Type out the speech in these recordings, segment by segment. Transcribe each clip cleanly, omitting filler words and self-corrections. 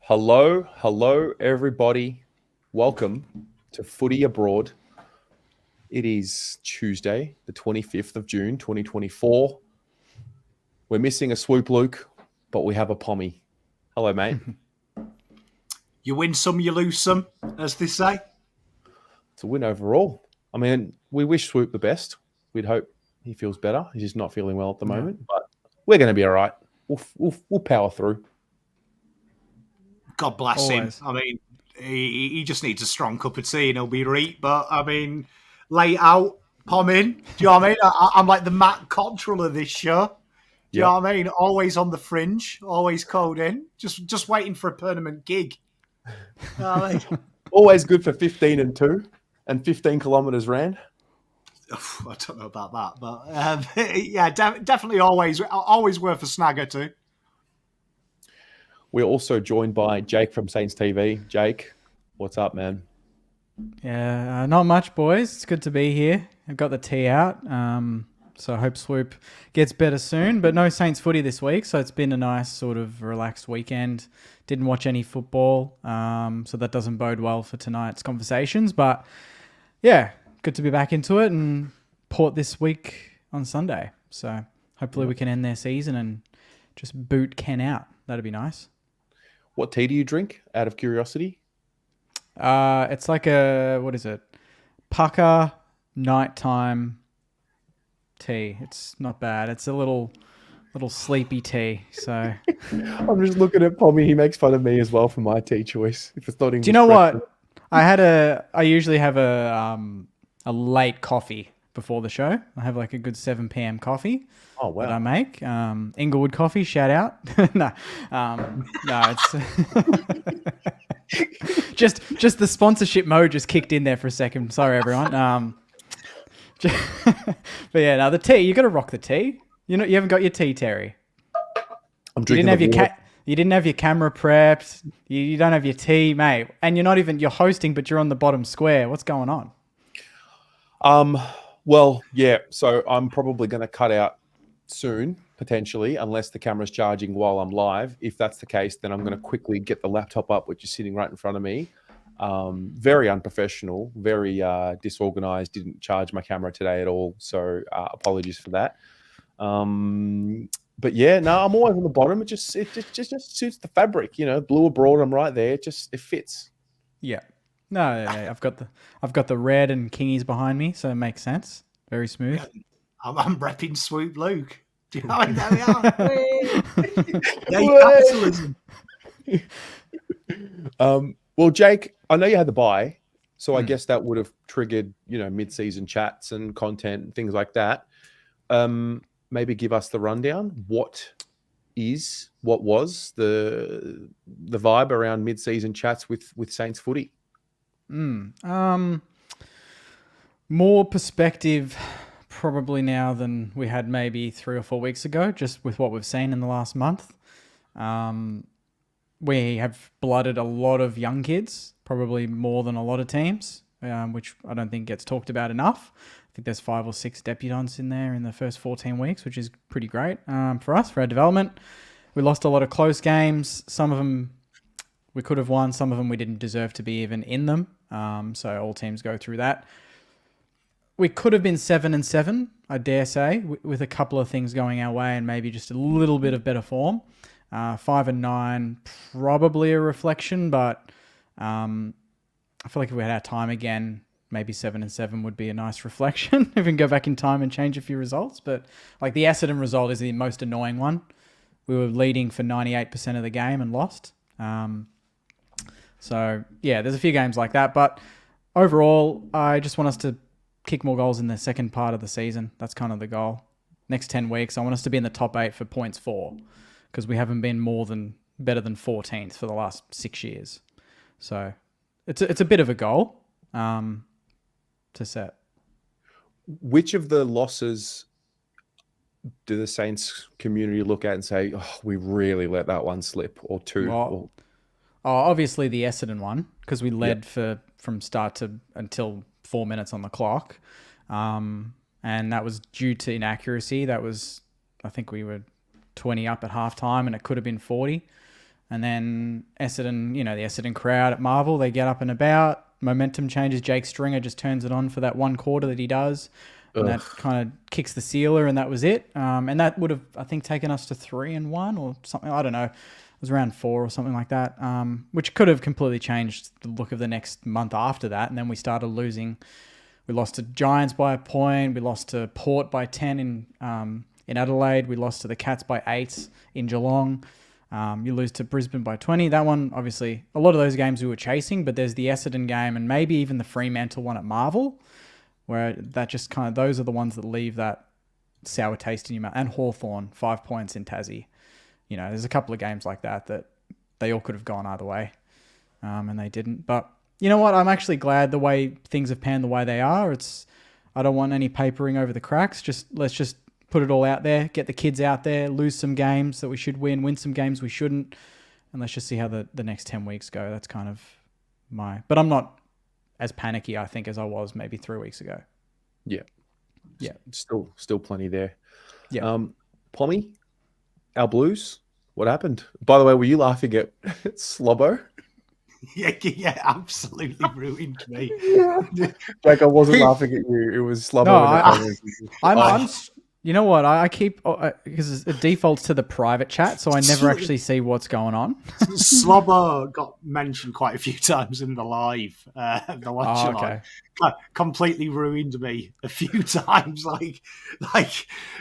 Hello, everybody. Welcome to Footy Abroad. It is Tuesday, the 25th of June, 2024. We're missing a Swoop Luke, but we have a Pommy. Hello, mate. You win some, you lose some, as they say. It's a win overall. I mean, we wish Swoop the best. We'd hope he feels better. He's just not feeling well at the moment, but we're going to be all right. We'll power through. God bless him. I mean, he just needs a strong cup of tea and he'll be right. But, I mean, lay it out, Pom in. Do you know what I mean? I'm like the Matt Cottrell of this show. Do you know what I mean? Always on the fringe, always called in, just waiting for a permanent gig. You know what I mean? Always good for 15 and 2 and 15 kilometres ran. I don't know about that, but yeah, definitely always worth a snag or two. We're also joined by Jake from Saints TV. Jake, what's up, man? Yeah, not much, boys. It's good to be here. I've got the tea out, so I hope Swoop gets better soon. But no Saints footy this week, so it's been a nice sort of relaxed weekend. Didn't watch any football, so that doesn't bode well for tonight's conversations. But yeah, good to be back into it, and Port this week on Sunday. So hopefully we can end their season and just boot Ken out. That'd be nice. What tea do you drink, out of curiosity? It's like what is it? Pucker nighttime tea. It's not bad. It's a little sleepy tea. So I'm just looking at Pommy. He makes fun of me as well for my tea choice. If it's not English. Do you know what? I usually have a late coffee before the show. I have like a good 7 p.m. coffee. Oh, wow. That I make. Inglewood Coffee, shout out. No, it's just the sponsorship mode just kicked in there for a second. Sorry, everyone. But yeah, now the tea, you got to rock the tea. You haven't got your tea, Terry. I'm drinking. You didn't have your camera prepped. You don't have your tea, mate. And you're hosting, but you're on the bottom square. What's going on? Well, yeah. So I'm probably going to cut out soon, potentially, unless the camera's charging while I'm live. If that's the case, then I'm going to quickly get the laptop up, which is sitting right in front of me. Very unprofessional, very disorganized. Didn't charge my camera today at all, so apologies for that. But yeah, no, I'm always on the bottom. It just suits the fabric, blue or broad. I'm right there. It fits. Yeah. No, I've got the red and kingies behind me, so it makes sense. Very smooth. I'm repping Swoop Luke. Do you know what capitalism. Well, Jake, I know you had the bye, so I guess that would have triggered, mid-season chats and content and things like that. Maybe give us the rundown. What was the vibe around mid-season chats with Saints footy? More perspective probably now than we had maybe 3 or 4 weeks ago, just with what we've seen in the last month. We have blooded a lot of young kids, probably more than a lot of teams, which I don't think gets talked about enough. I think there's 5 or 6 debutants in there in the first 14 weeks, which is pretty great for us, for our development. We lost a lot of close games. Some of them we could have won. Some of them we didn't deserve to be even in them. So all teams go through that. We could have been 7-7, I dare say, with a couple of things going our way and maybe just a little bit of better form. 5-9, probably a reflection, but I feel like if we had our time again, maybe 7-7 would be a nice reflection if we can go back in time and change a few results. But like the Essendon result is the most annoying one. We were leading for 98% of the game and lost. So yeah, there's a few games like that, but overall, I just want us to kick more goals in the second part of the season. That's kind of the goal. Next 10 weeks, I want us to be in the top 8 for points 4, because we haven't been better than 14th for the last 6 years. So it's a bit of a goal to set. Which of the losses do the Saints community look at and say, oh, we really let that one slip, or two? Well, obviously the Essendon one, because we led from start to until 4 minutes on the clock. And that was due to inaccuracy. That was, I think we were 20 up at halftime and it could have been 40. And then Essendon, the Essendon crowd at Marvel, they get up and about. Momentum changes. Jake Stringer just turns it on for that one quarter that he does. And that kind of kicks the sealer, and that was it. And that would have, I think, taken us to 3-1 or something. I don't know. It was around 4 or something like that, which could have completely changed the look of the next month after that. And then we started losing. We lost to Giants by a point. We lost to Port by 10 in Adelaide. We lost to the Cats by 8 in Geelong. You lose to Brisbane by 20. That one, obviously, a lot of those games we were chasing, but there's the Essendon game and maybe even the Fremantle one at Marvel, where that just kind of, those are the ones that leave that sour taste in your mouth. And Hawthorn, 5 points in Tassie. There's a couple of games like that they all could have gone either way, and they didn't. But you know what? I'm actually glad the way things have panned the way they are. I don't want any papering over the cracks. Let's just put it all out there, get the kids out there, lose some games that we should win some games we shouldn't, and let's just see how the next 10 weeks go. That's kind of but I'm not as panicky, I think, as I was maybe 3 weeks ago. Yeah. Yeah. Still plenty there. Yeah. Pommy, our Blues, what happened? By the way, were you laughing at Slobbo? Yeah, absolutely ruined me. Like, I wasn't laughing at you. It was Slobbo. I'm you know what? I keep, because it defaults to the private chat, so I never actually see what's going on. Slobber got mentioned quite a few times in the live. The watch okay. Completely ruined me a few times.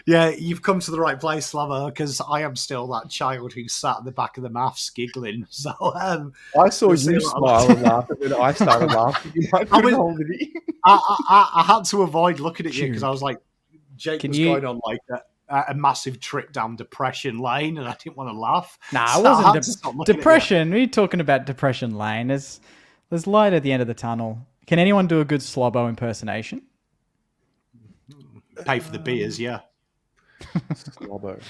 Yeah, you've come to the right place, Slobber, because I am still that child who sat at the back of the maths giggling. So I saw you smile and laugh, and then I started laughing. I had to avoid looking at you because I was like, Jake was going on like a massive trip down depression lane, and I didn't want to laugh. Nah, it wasn't depression. What are you talking about, depression lane? There's light at the end of the tunnel. Can anyone do a good Slobbo impersonation? Pay for the beers, yeah. Slobbo.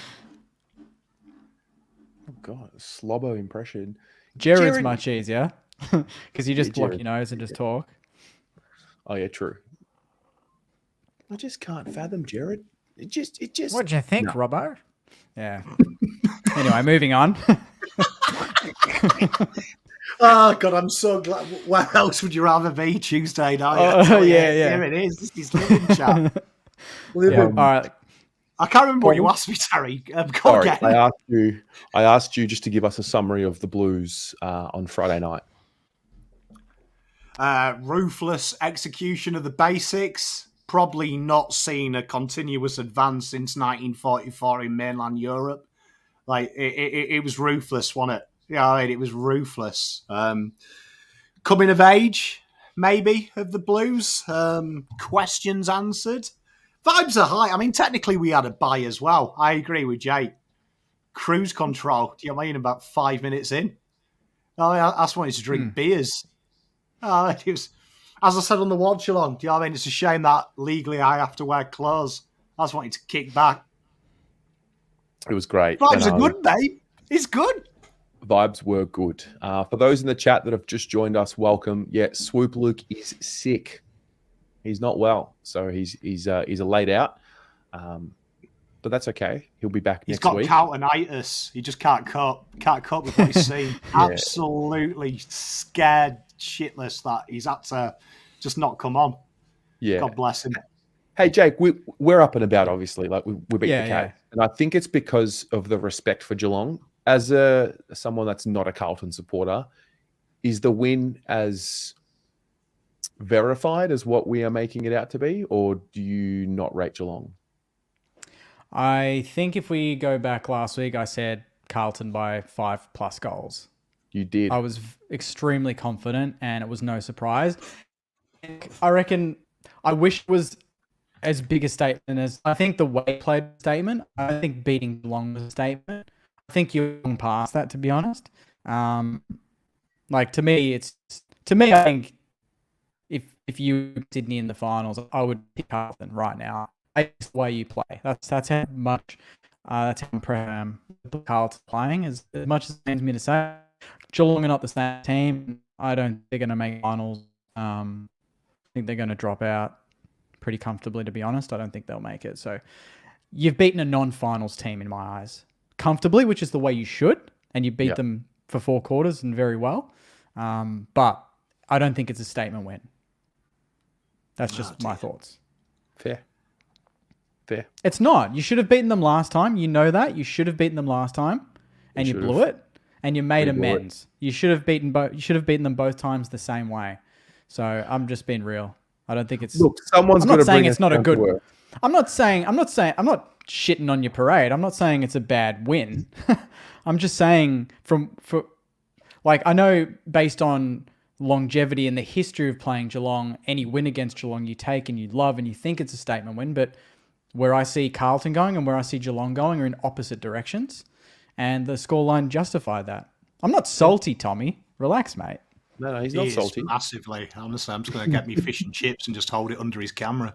Oh, God, Slobbo impression. Jared's much easier because you just block your nose and just talk. Oh, yeah, true. I just can't fathom Jared. It just. What do you think, Robbo? Yeah. Anyway, moving on. Oh God, I'm so glad. Where else would you rather be Tuesday night? Yeah. Here it is. This is living chat. All right. I can't remember what you asked me, Terry. Sorry, I asked you just to give us a summary of the Blues on Friday night. Ruthless execution of the basics. Probably not seen a continuous advance since 1944 in mainland Europe. Like it was ruthless, wasn't it? Yeah, it was ruthless. Coming of age, maybe, of the Blues. Questions answered. Vibes are high. I mean, technically we had a bye as well. I agree with Jake. Cruise control. Do you know what I mean? About 5 minutes in. I just wanted to drink beers. It was... As I said on the watch along, do you know what I mean? It's a shame that legally I have to wear clothes. I just wanted to kick back. It was great. Vibes are good, mate. It's good. Vibes were good. For those in the chat that have just joined us, welcome. Yeah, Swoop Luke is sick. He's not well, so he's laid out. But that's okay. He'll be back next week. He's got Carltonitis. He just can't cope. Can't cope with what he's seen. Absolutely scared shitless that he's had to just not come on. Yeah. God bless him. Hey, Jake, we're up and about, obviously. Like we beat the Cats. Yeah. And I think it's because of the respect for Geelong. As someone that's not a Carlton supporter, is the win as verified as what we are making it out to be, or do you not rate Geelong? I think if we go back last week, I said Carlton by 5+ goals. You did. I was extremely confident, and it was no surprise. I reckon I wish it was as big a statement as... I think the way played a statement. I think beating Geelong was a statement. I think you're long past that, to be honest. To me, I think if you Sydney in the finals, I would pick Carlton right now. It's the way you play. That's how much... that's how impressive Carlton playing. As much as it pains me to say, Geelong are not the same team. I don't think they're going to make finals. I think they're going to drop out pretty comfortably, to be honest. I don't think they'll make it. So you've beaten a non-finals team in my eyes comfortably, which is the way you should, and you beat them for 4 quarters and very well. But I don't think it's a statement win. That's just my thoughts. Fair. It's not. You should have beaten them last time. You know that. You should have beaten them last time, and you blew it, and you made amends. You should have beaten both. You should have beaten them both times the same way. So I'm just being real. I don't think it's. Look, someone's got to bring it's not a good. Work. I'm not not shitting on your parade. I'm not saying it's a bad win. I'm just saying I know based on longevity and the history of playing Geelong, any win against Geelong you take and you love and you think it's a statement win, but where I see Carlton going and where I see Geelong going are in opposite directions, and the scoreline justified that. I'm not salty, Tommy. Relax, mate. No, he's not salty. Massively. Honestly, I'm just going to get me fish and chips and just hold it under his camera.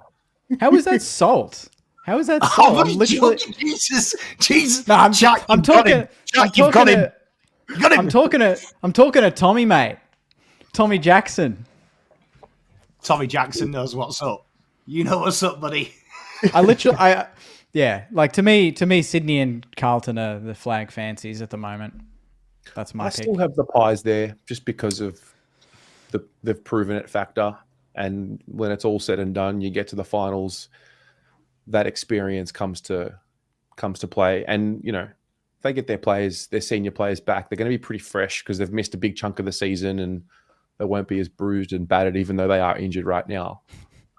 How is that salt? How is that salt? I'm literally... Jesus. No, Jack, I'm talking. You've got him. You got him. I'm talking to Tommy, mate. Tommy Jackson. Tommy Jackson knows what's up. You know what's up, buddy. Like to me, Sydney and Carlton are the flag fancies at the moment. That's my pick. Still have the Pies there just because of they've proven it factor. And when it's all said and done, you get to the finals, that experience comes to play. And, they get their senior players back, they're going to be pretty fresh because they've missed a big chunk of the season and they won't be as bruised and battered, even though they are injured right now.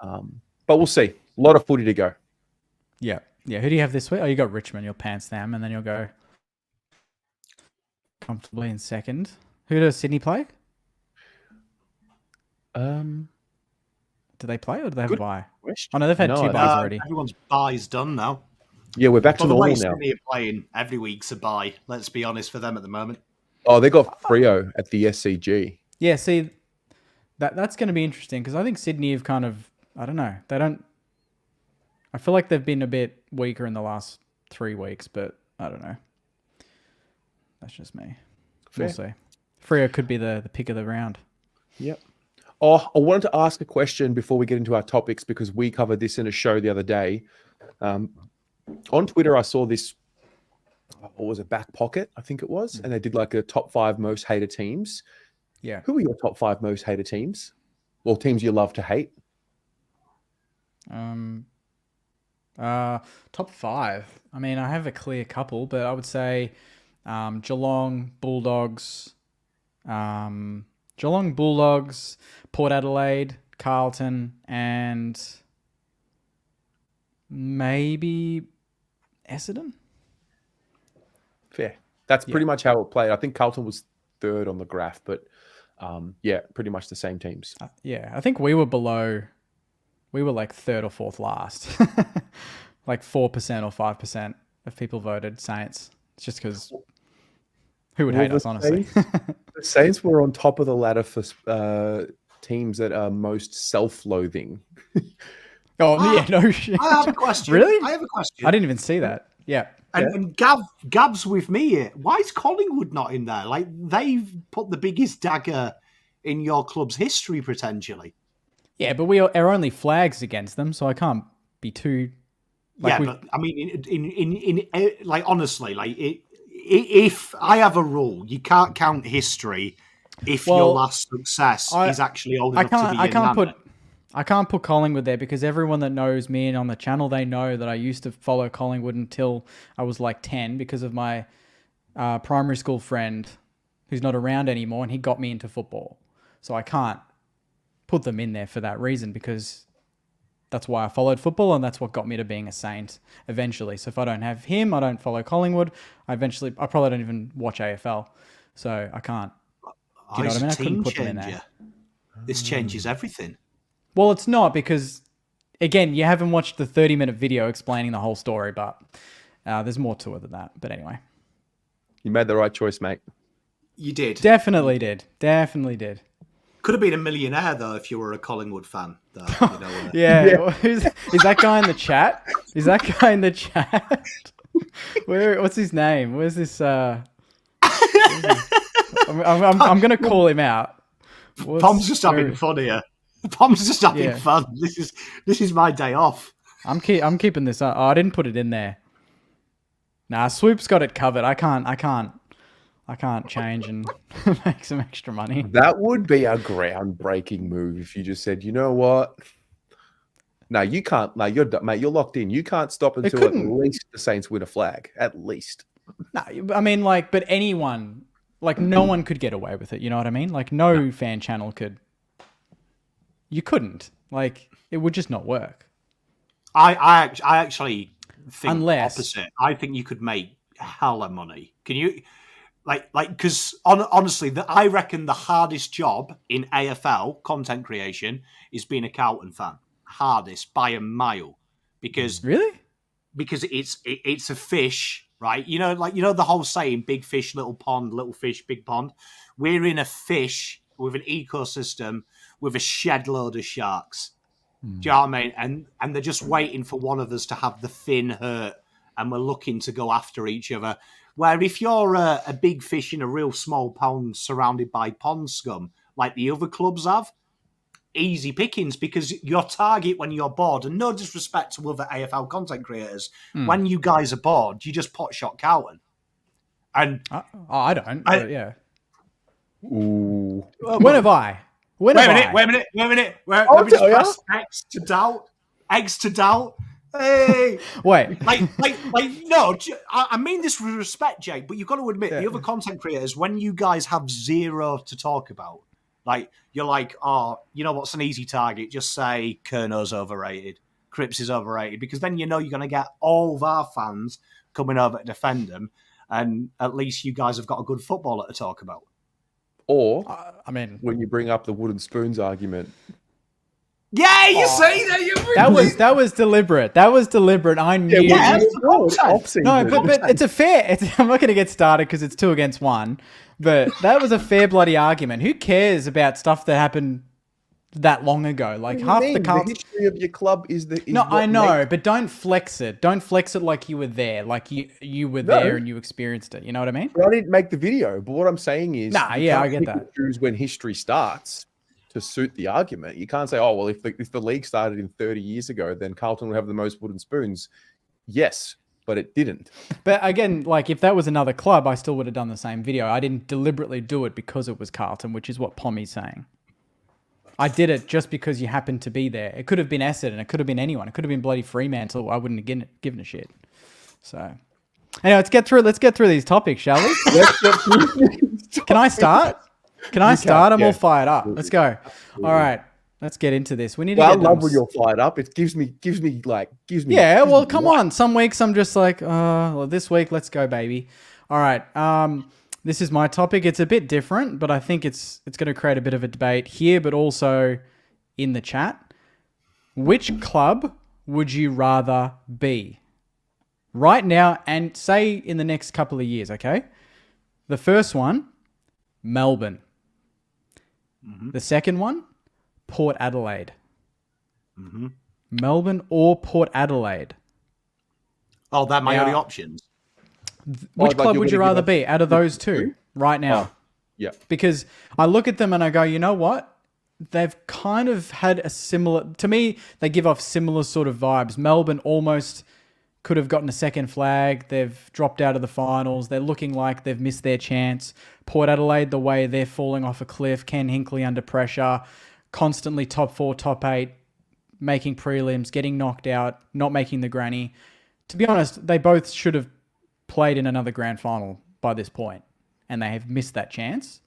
But we'll see. A lot of footy to go. Yeah. Yeah. Who do you have this week? Oh, you got Richmond. You'll pants them, and then you'll go comfortably in second. Who does Sydney play? Do they play or do they have a bye? Oh, no, they've had 2 buys already. Everyone's bye's done now. Yeah, we're back to normal now. Sydney are playing every week's a bye. Let's be honest for them at the moment. Oh, they got Freo at the SCG. Yeah, see, that's going to be interesting because I think Sydney have kind of, I don't know, I feel like they've been a bit weaker in the last 3 weeks, but I don't know. That's just me. Fair. We'll see. Freo could be the pick of the round. Yep. Oh, I wanted to ask a question before we get into our topics because we covered this in a show the other day. On Twitter, I saw this, what was it, Back Pocket, I think it was, and they did like a top 5 most hated teams. Yeah. Who are your top 5 most hated teams? Or teams you love to hate? Top 5. I mean, I have a clear couple, but I would say Geelong, Bulldogs, Port Adelaide, Carlton, and maybe Essendon. Fair. That's pretty much how it played. I think Carlton was 3rd on the graph, but pretty much the same teams. I think we were below. We were like 3rd or 4th last. Like 4% or 5% of people voted Saints. It's just because who would hate us, honestly? The Saints were on top of the ladder for teams that are most self-loathing. No shit. I have a question. Really? I have a question. I didn't even see that. Yeah. And Gab's with me here. Why is Collingwood not in there? Like, they've put the biggest dagger in your club's history, potentially. Yeah, but we are only flags against them, so I can't be too... But I mean, in like, honestly, like, if I have a rule, you can't count history if your last success is actually old enough to be I can't put Collingwood there because everyone that knows me and on the channel, they know that I used to follow Collingwood until I was like 10 because of my primary school friend who's not around anymore, and he got me into football. So I can't put them in there for that reason because that's why I followed football and that's what got me to being a Saint eventually. So if I don't have him, I don't follow Collingwood. I probably don't even watch AFL. So I can't. Do you know what I mean? I couldn't put them in there. This changes everything. Well, it's not because, again, you haven't watched the 30-minute video explaining the whole story, but there's more to it than that. But anyway. You made the right choice, mate. You did. Definitely did. Could have been a millionaire, though, if you were a Collingwood fan. Though, yeah. Is that guy in the chat? Is that guy in the chat? What's his name? Where's this? I'm going to call him out. Pom's just having fun here. Pom's just having fun. This is my day off. I'm keeping this up. Oh, I didn't put it in there. Nah, Swoop's got it covered. I can't I can't change and make some extra money. That would be a groundbreaking move if you just said, you know what? No, you can't. No, you're locked in. You can't stop until at least the Saints win a flag. At least. No, I mean, like, but anyone, like, no one could get away with it. You know what I mean? Like, no fan channel could. You couldn't. Like, it would just not work. I actually think Unless opposite. I think you could make hella money. Can you? Because honestly, I reckon the hardest job in AFL content creation is being a Carlton fan. Hardest by a mile, because it's a fish, right? You know, the whole saying, big fish, little pond, little fish, big pond. We're in a fish with an ecosystem with a shed load of sharks. Do you know what I mean? And they're just waiting for one of us to have the fin hurt, and we're looking to go after each other. Where if you're a big fish in a real small pond surrounded by pond scum, like the other clubs have, easy pickings, because your target when you're bored, and no disrespect to other AFL content creators, when you guys are bored, you just pot shot Carlton. And I don't, but yeah. Ooh. When have I? Wait a minute. Let me just press X to doubt. X to doubt. Hey, wait. No. I mean this with respect, Jake. But you've got to admit, the other content creators, when you guys have zero to talk about, like you're like, oh, you know what's an easy target? Just say Kerno's overrated, Cripps is overrated, because then you know you're going to get all of our fans coming over to defend them, and at least you guys have got a good footballer to talk about. Or, I mean, when you bring up the wooden spoons argument. Yeah, you see that was deliberate. That was deliberate. I knew. Yeah, no, but it's a fair. I'm not going to get started because it's 2 against 1. But that was a fair bloody argument. Who cares about stuff that happened that long ago? Like half the Carlton... history of your club is the. No, I know, but don't flex it. Don't flex it like you were there, like you were there and you experienced it. You know what I mean? But I didn't make the video. But what I'm saying is, I get that. Choose when history starts to suit the argument. You can't say, oh well, if the league started in 30 years ago, then Carlton would have the most wooden spoons. Yes, but it didn't. But again, like if that was another club, I still would have done the same video. I didn't deliberately do it because it was Carlton, which is what Pommy's saying. I did it just because you happened to be there. It could have been Essendon. It could have been anyone. It could have been bloody Fremantle. I wouldn't have given a shit. So, anyway, let's get through these topics, shall we? Can I start? I'm all fired up. Let's go. All right. Let's get into this. We need to I love when you're fired up. It gives me. Yeah, well, come on. Some weeks I'm just like, well, this week, let's go, baby. All right. This is my topic. It's a bit different, but I think it's going to create a bit of a debate here, but also in the chat. Which club would you rather be right now and say in the next couple of years, okay? The first one, Melbourne. Mm-hmm. The second one, Port Adelaide. Mm-hmm. Melbourne or Port Adelaide. Oh, they're my only options. Which club would you rather be out of those two right now? Yeah. Because I look at them and I go, you know what? They've kind of had a similar... To me, they give off similar sort of vibes. Melbourne almost could have gotten a second flag. They've dropped out of the finals. They're looking like they've missed their chance. Port Adelaide, the way they're falling off a cliff. Ken Hinkley under pressure. Constantly top 4, top 8. Making prelims. Getting knocked out. Not making the granny. To be honest, they both should have played in another grand final by this point, and they have missed that chance.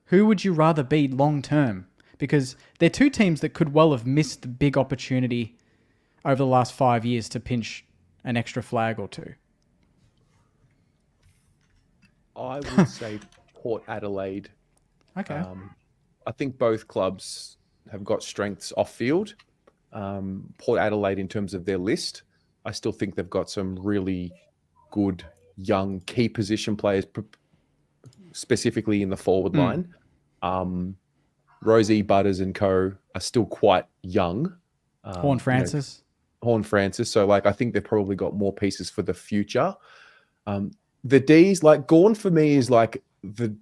Who would you rather be long term? Because they're two teams that could well have missed the big opportunity over the last 5 years to pinch an extra flag or two. I would say Port Adelaide. Okay. I think both clubs have got strengths off field. Port Adelaide, in terms of their list, I still think they've got some really good young key position players, specifically in the forward line. Rosie, Butters and co are still quite young. Horn Francis. So I think they've probably got more pieces for the future. The D's, Gawn for me is the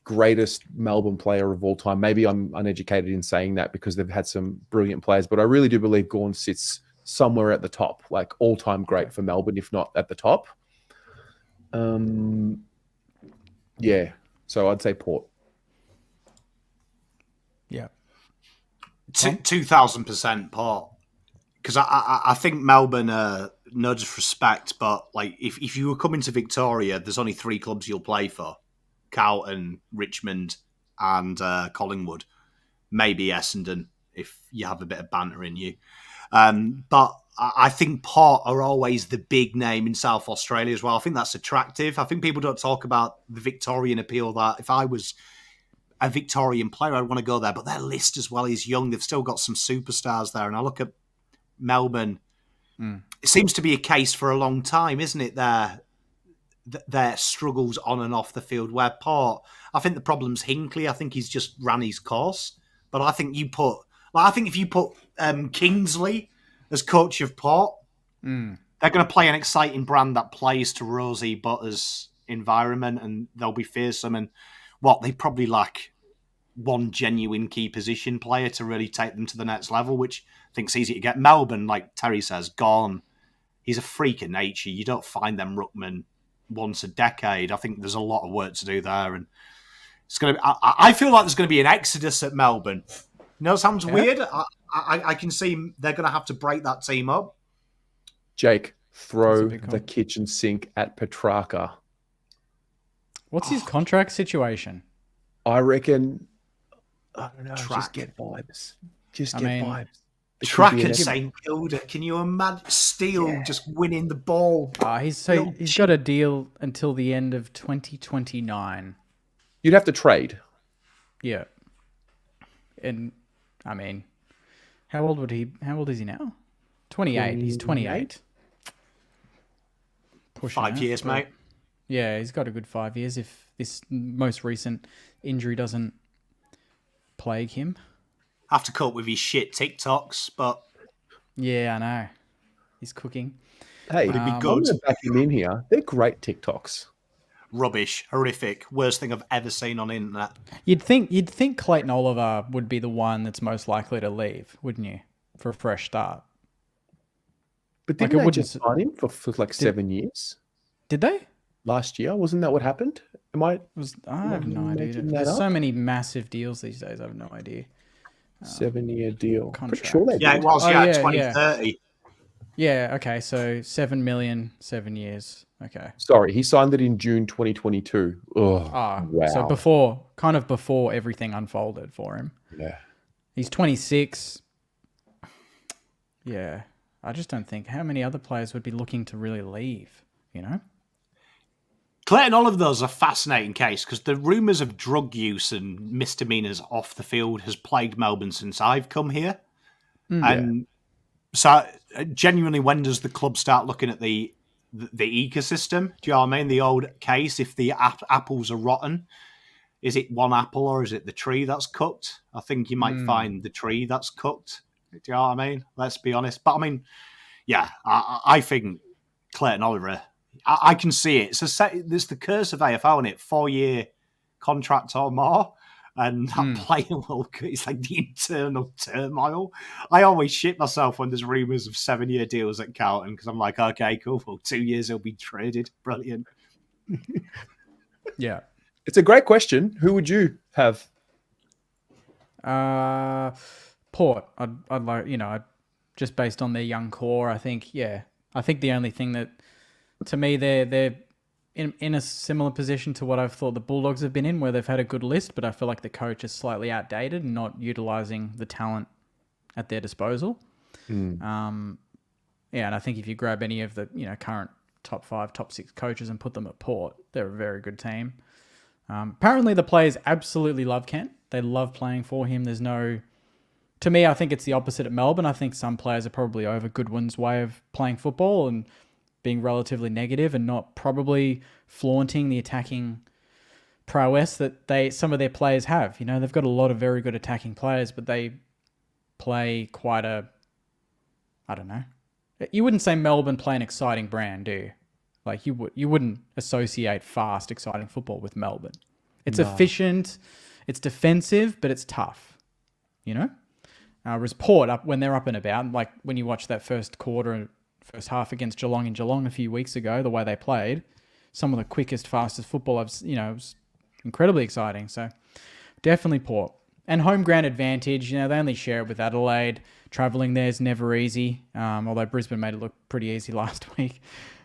greatest Melbourne player of all time. Maybe I'm uneducated in saying that because they've had some brilliant players, but I really do believe Gawn sits somewhere at the top, all-time great for Melbourne, if not at the top. Yeah. So I'd say Port. Yeah. 2,000% Port. Because I think Melbourne, no disrespect, but like if you were coming to Victoria, there's only 3 clubs you'll play for: Carlton, Richmond, and Collingwood. Maybe Essendon if you have a bit of banter in you. But I think Port are always the big name in South Australia as well. I think that's attractive. I think people don't talk about the Victorian appeal. That if I was a Victorian player, I'd want to go there. But their list as well is young. They've still got some superstars there. And I look at Melbourne. It seems to be a case for a long time, isn't it? Their struggles on and off the field. Where Port, I think the problem's Hinkley. I think he's just ran his course. But I think if you put Kingsley as coach of Port, they're going to play an exciting brand that plays to Rosie Butter's environment, and they'll be fearsome. And they probably lack one genuine key position player to really take them to the next level, which I think's easy to get. Melbourne, like Terry says, gone. He's a freak of nature. You don't find them ruckman once a decade. I think there's a lot of work to do there, and it's going to. I feel like there's going to be an exodus at Melbourne. It sounds weird. I can see they're going to have to break that team up. Jake, throw the kitchen sink at Petrarca. What's his contract situation? I reckon. I don't know. Track. Just get vibes. Vibes. Track at St Kilda. Can you imagine Steele just winning the ball? He's got a deal until the end of 2029. You'd have to trade. Yeah. And I mean, how old is he now? 28. He's 28. Pushing 5 years, mate. Yeah, he's got a good 5 years if this most recent injury doesn't plague him. Have to cope with his shit TikToks, but yeah, I know. He's cooking. Hey, would it be I'm good? going to back him in here. They're great TikToks. Rubbish, horrific, worst thing I've ever seen on internet. You'd think Clayton Oliver would be the one that's most likely to leave, wouldn't you? For a fresh start. But didn't they just sign him for like 7 years? Did they? Last year? Wasn't that what happened? I have no idea. There's so many massive deals these days. I have no idea. 7-year deal. Contract. Pretty sure they did. Yeah, it was. 2030. Yeah, okay. So 7 million, 7 years. Okay. Sorry, he signed it in June 2022. Oh, wow. So before everything unfolded for him. Yeah. He's 26. Yeah. I just don't think how many other players would be looking to really leave, you know? Clayton Oliver's a fascinating case because the rumours of drug use and misdemeanours off the field has plagued Melbourne since I've come here. And so genuinely, when does the club start looking at the ecosystem? Do you know what I mean? The old case, if the apples are rotten, is it one apple or is it the tree that's cooked? I think you might find the tree that's cooked. Do you know what I mean? Let's be honest. But I mean, yeah, I think Clayton Oliver, I can see it. There's the curse of AFL in it, 4-year contract or more. And that player it's like the internal turmoil. I always shit myself when there's rumours of 7-year deals at Carlton because I'm like, okay, cool. Well, 2 years he'll be traded. Brilliant. Yeah. It's a great question. Who would you have? Port. I'd like, just based on their young core, I think the only thing that, to me, they're in a similar position to what I've thought the Bulldogs have been in, where they've had a good list, but I feel like the coach is slightly outdated and not utilising the talent at their disposal. And I think if you grab any of the current top 5, top 6 coaches and put them at Port, they're a very good team. Apparently the players absolutely love Kent. They love playing for him. To me, I think it's the opposite at Melbourne. I think some players are probably over Goodwin's way of playing football and being relatively negative and not probably flaunting the attacking prowess that some of their players have. They've got a lot of very good attacking players, but they play quite I don't know. You wouldn't say Melbourne play an exciting brand, do you? Like you wouldn't associate fast, exciting football with Melbourne. It's efficient, it's defensive, but it's tough. Whereas Port, when they're up and about, like when you watch that first half against Geelong in Geelong a few weeks ago, the way they played, some of the quickest, fastest football I've incredibly exciting. So definitely Port. And home ground advantage, they only share it with Adelaide. Travelling there is never easy, although Brisbane made it look pretty easy last week.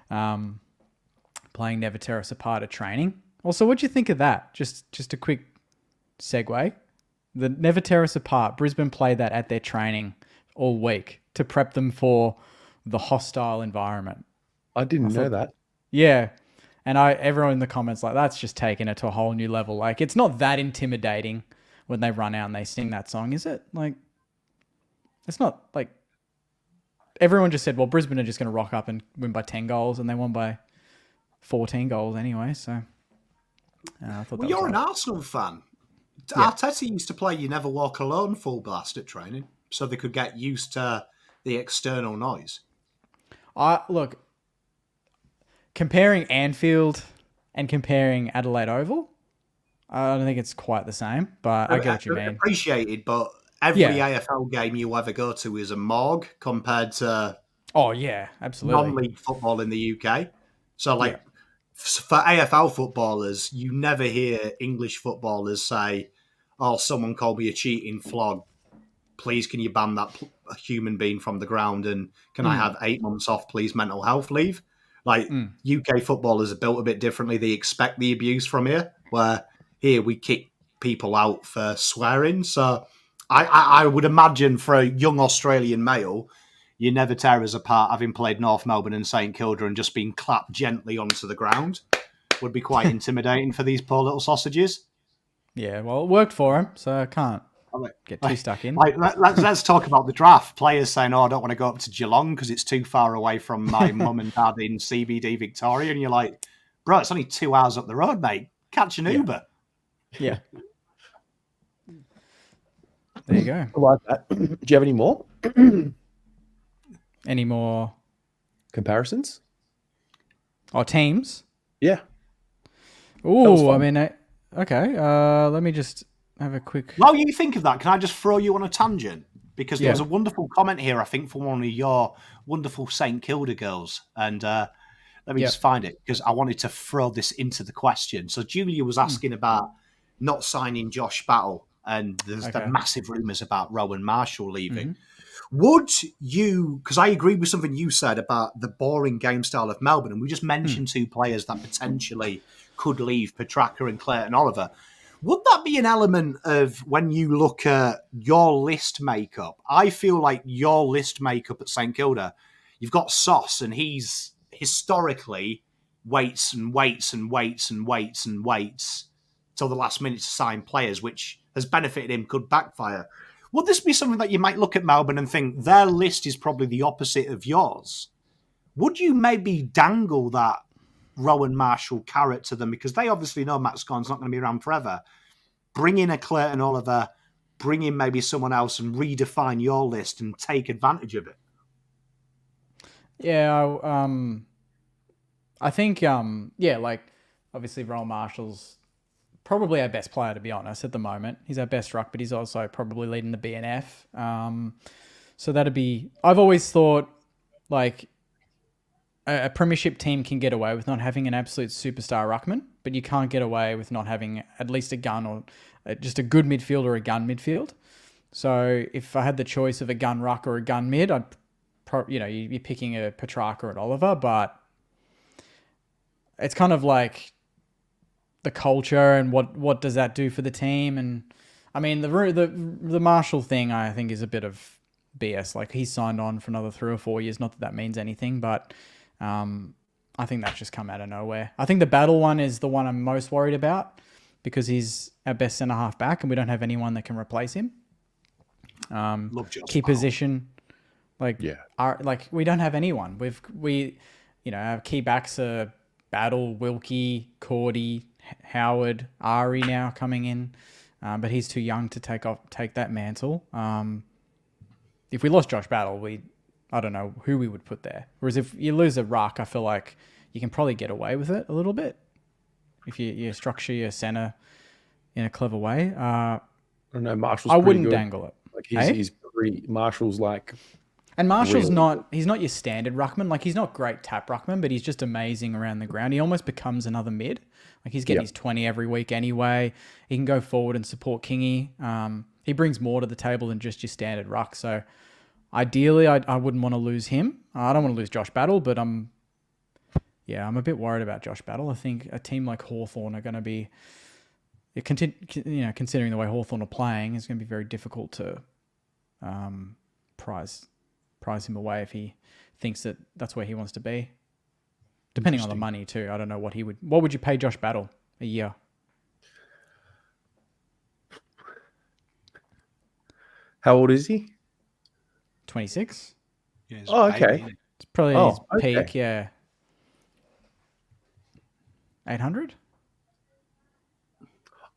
Playing Never Tear Us Apart at training. Also, what do you think of that? Just a quick segue. The Never Tear Us Apart, Brisbane played that at their training all week to prep them for the hostile environment. I didn't know that. Yeah. And everyone in the comments that's just taking it to a whole new level. Like, it's not that intimidating when they run out and they sing that song, is it? Like, it's not like everyone just said, well, Brisbane are just going to rock up and win by 10 goals, and they won by 14 goals anyway. So I thought you're an Arsenal fan. Yeah. Arteta used to play "You Never Walk Alone" full blast at training, so they could get used to the external noise. Look, comparing Anfield and comparing Adelaide Oval, I don't think it's quite the same, but I get what you mean. Appreciated, but every AFL game you ever go to is a morgue compared to absolutely non-league football in the UK. So, for AFL footballers, you never hear English footballers say, "Oh, someone called me a cheating flog. Please, can you ban that human being from the ground? And can I have 8 months off, please, mental health leave?" UK footballers are built a bit differently. They expect the abuse from here, where here we kick people out for swearing. So I would imagine for a young Australian male, you never tear us apart, having played North Melbourne and St Kilda and just being clapped gently onto the ground would be quite intimidating for these poor little sausages. Yeah, well, it worked for him, so I can't get too stuck in. Let's talk about the draft. Players saying, "Oh, I don't want to go up to Geelong because it's too far away from my mum and dad in CBD Victoria." And you're like, "Bro, it's only 2 hours up the road, mate. Catch an Uber." Yeah. There you go. I like that. Do you have any more? Any more comparisons? Or teams? Yeah. Oh, I mean, okay. Let me just have a quick... While you think of that, can I just throw you on a tangent? Because there was a wonderful comment here, I think, from one of your wonderful St Kilda girls. And let me just find it, because I wanted to throw this into the question. So Julia was asking about not signing Josh Battle, and there's the massive rumours about Rowan Marshall leaving. Mm-hmm. Would you, because I agree with something you said about the boring game style of Melbourne, and we just mentioned 2 players that potentially could leave, Petrarca and Clayton Oliver. Would that be an element of when you look at your list makeup? I feel like your list makeup at St Kilda, you've got Sauce, and he's historically waits and waits and waits and waits and waits till the last minute to sign players, which has benefited him, could backfire. Would this be something that you might look at Melbourne and think their list is probably the opposite of yours? Would you maybe dangle that Rowan Marshall carrot to them, because they obviously know Matt Scone's not going to be around forever? Bring in a Clayton Oliver, bring in maybe someone else and redefine your list and take advantage of it. Yeah, I think, obviously Rowan Marshall's probably our best player, to be honest, at the moment. He's our best ruck, but he's also probably leading the BNF. So that'd be... I've always thought, a premiership team can get away with not having an absolute superstar ruckman, but you can't get away with not having at least a gun or just a good midfield or a gun midfield. So if I had the choice of a gun ruck or a gun mid, you'd be picking a Petrarca and Oliver, but it's kind of like the culture and what does that do for the team. And I mean, the Marshall thing, I think, is a bit of BS. Like, he's signed on for another 3 or 4 years. Not that that means anything, but I think that's just come out of nowhere. I think the Battle one is the one I'm most worried about, because he's our best centre half back and we don't have anyone that can replace him. Key position, we don't have anyone. Our key backs are Battle, Wilkie, Cordy, Howard, Ari now coming in, but he's too young to take that mantle. If we lost Josh Battle, I don't know who we would put there. Whereas if you lose a ruck, I feel like you can probably get away with it a little bit if you structure your centre in a clever way. I don't know. Marshall's I wouldn't good. dangle it. Marshall's like And Marshall's Really? he's not your standard ruckman. Like, he's not great tap ruckman, but he's just amazing around the ground. He almost becomes another mid. Like, he's getting his 20 every week anyway. He can go forward and support Kingy. He brings more to the table than just your standard ruck. So ideally, I wouldn't want to lose him. I don't want to lose Josh Battle, but I'm a bit worried about Josh Battle. I think a team like Hawthorn are going to be, considering the way Hawthorn are playing, it's going to be very difficult to prize him away if he thinks that that's where he wants to be. Depending on the money too. I don't know what would you pay Josh Battle a year? How old is he? 26. Yeah, okay. It's probably his okay. peak. Yeah. 800.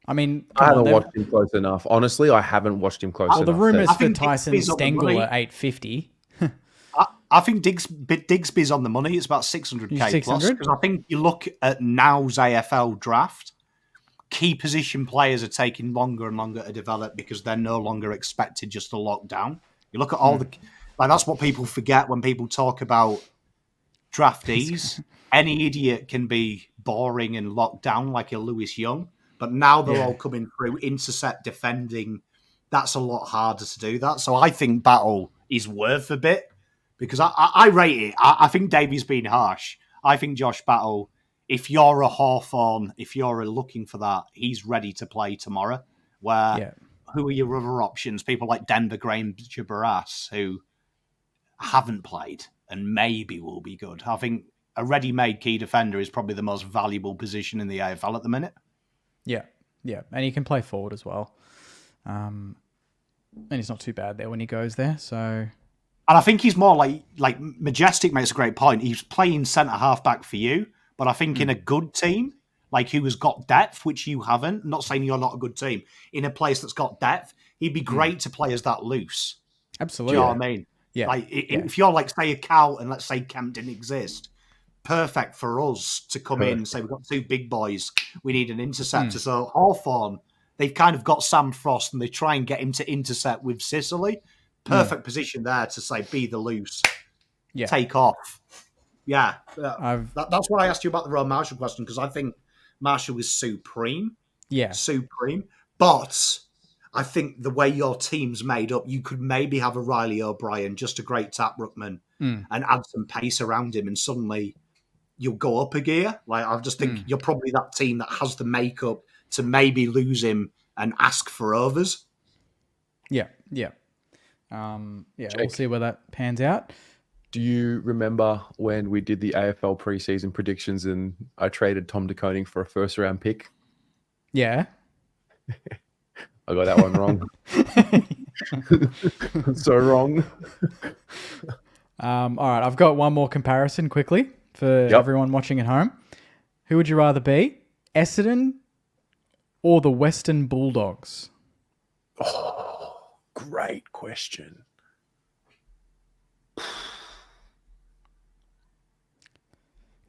I mean, I haven't watched him close enough. Honestly, I haven't watched him close enough. The rumors I for think Tyson Digby's on the Stengel money. are 850. I think Digsby's on the money. It's about 600k plus. Because I think you look at now's AFL draft, key position players are taking longer and longer to develop because they're no longer expected just to lock down. You look at all that's what people forget when people talk about draftees. Any idiot can be boring and locked down like a Lewis Young, but now they're all coming through, intercept, defending. That's a lot harder to do that. So I think Battle is worth a bit. Because I rate it. I think Davey's been harsh. I think Josh Battle, if you're a Hawthorn, if you're looking for that, he's ready to play tomorrow. Who are your other options? People like Denver Granger Barras, who haven't played and maybe will be good. I think a ready-made key defender is probably the most valuable position in the AFL at the minute. Yeah. And he can play forward as well. And he's not too bad there when he goes there, so... And I think he's more like Majestic makes a great point. He's playing centre half back for you, but I think in a good team, like who has got depth, which you haven't, I'm not saying you're not a good team, in a place that's got depth, he'd be great to play as that loose. Absolutely. Do you know what I mean? Yeah. Like if you're like, say, a Carlton, let's say Kemp didn't exist, perfect for us to come in and say, we've got two big boys, we need an interceptor. So Hawthorn, they've kind of got Sam Frost and they try and get him to intercept with Sicily. Perfect position there to say, be the loose, take off. Yeah. That's why I asked you about the Rowan Marshall question, because I think Marshall is supreme. Yeah. Supreme. But I think the way your team's made up, you could maybe have a Riley O'Brien, just a great tap ruckman, and add some pace around him, and suddenly you'll go up a gear. Like, I just think you're probably that team that has the makeup to maybe lose him and ask for overs. Yeah. We'll see where that pans out. Do you remember when we did the AFL preseason predictions and I traded Tom De Koning for a first-round pick? Yeah. I got that one wrong. So wrong. All right, I've got one more comparison quickly for everyone watching at home. Who would you rather be, Essendon or the Western Bulldogs? Great question.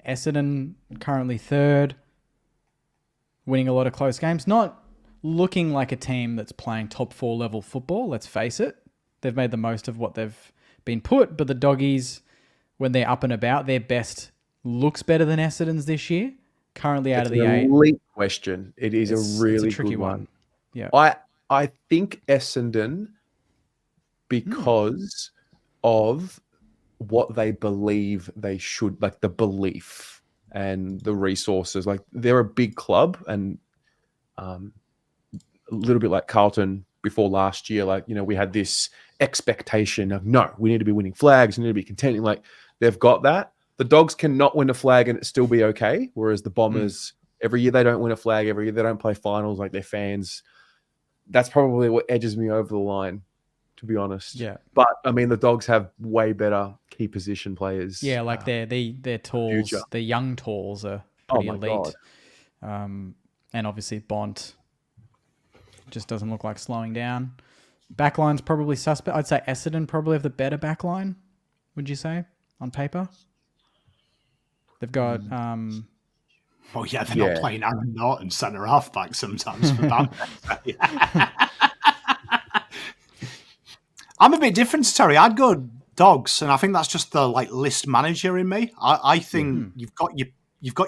Essendon currently third, winning a lot of close games. Not looking like a team that's playing top 4 level football, let's face it. They've made the most of what they've been put, but the Doggies, when they're up and about, their best looks better than Essendon's this year. Currently out of the 8. Elite question. It's a really tricky good one. Yeah. I think Essendon, because of what they believe they should, like the belief and the resources. Like, they're a big club, and a little bit like Carlton before last year. Like, we had this expectation of, no, we need to be winning flags, we need to be contending. Like, they've got that. The Dogs cannot win a flag and it still be okay. Whereas the Bombers, every year they don't win a flag, every year they don't play finals, like their fans. That's probably what edges me over the line, to be honest. Yeah. But I mean, the Dogs have way better key position players. Yeah, like their tools, their young tools are pretty elite. And obviously Bont just doesn't look like slowing down. Backline's probably suspect. I'd say Essendon probably have the better backline, would you say, on paper? They've got... Oh, yeah, they're not playing Aaron Norton centre half back sometimes for Bam. I'm a bit different to Terry. I'd go Dogs, and I think that's just the list manager in me. I think you've got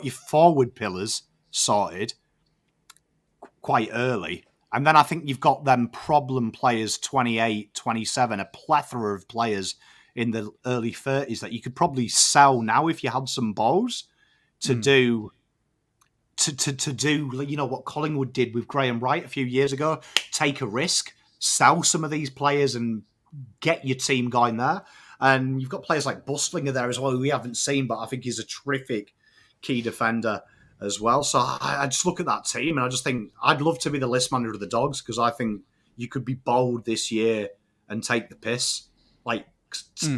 your forward pillars sorted quite early. And then I think you've got them problem players, 28, 27, a plethora of players in the early 30s that you could probably sell now if you had some balls to do what Collingwood did with Graham Wright a few years ago. Take a risk, sell some of these players and get your team going there. And you've got players like Bustlinger there as well, who we haven't seen, but I think he's a terrific key defender as well. So I just look at that team and I just think I'd love to be the list manager of the Dogs, because I think you could be bold this year and take the piss.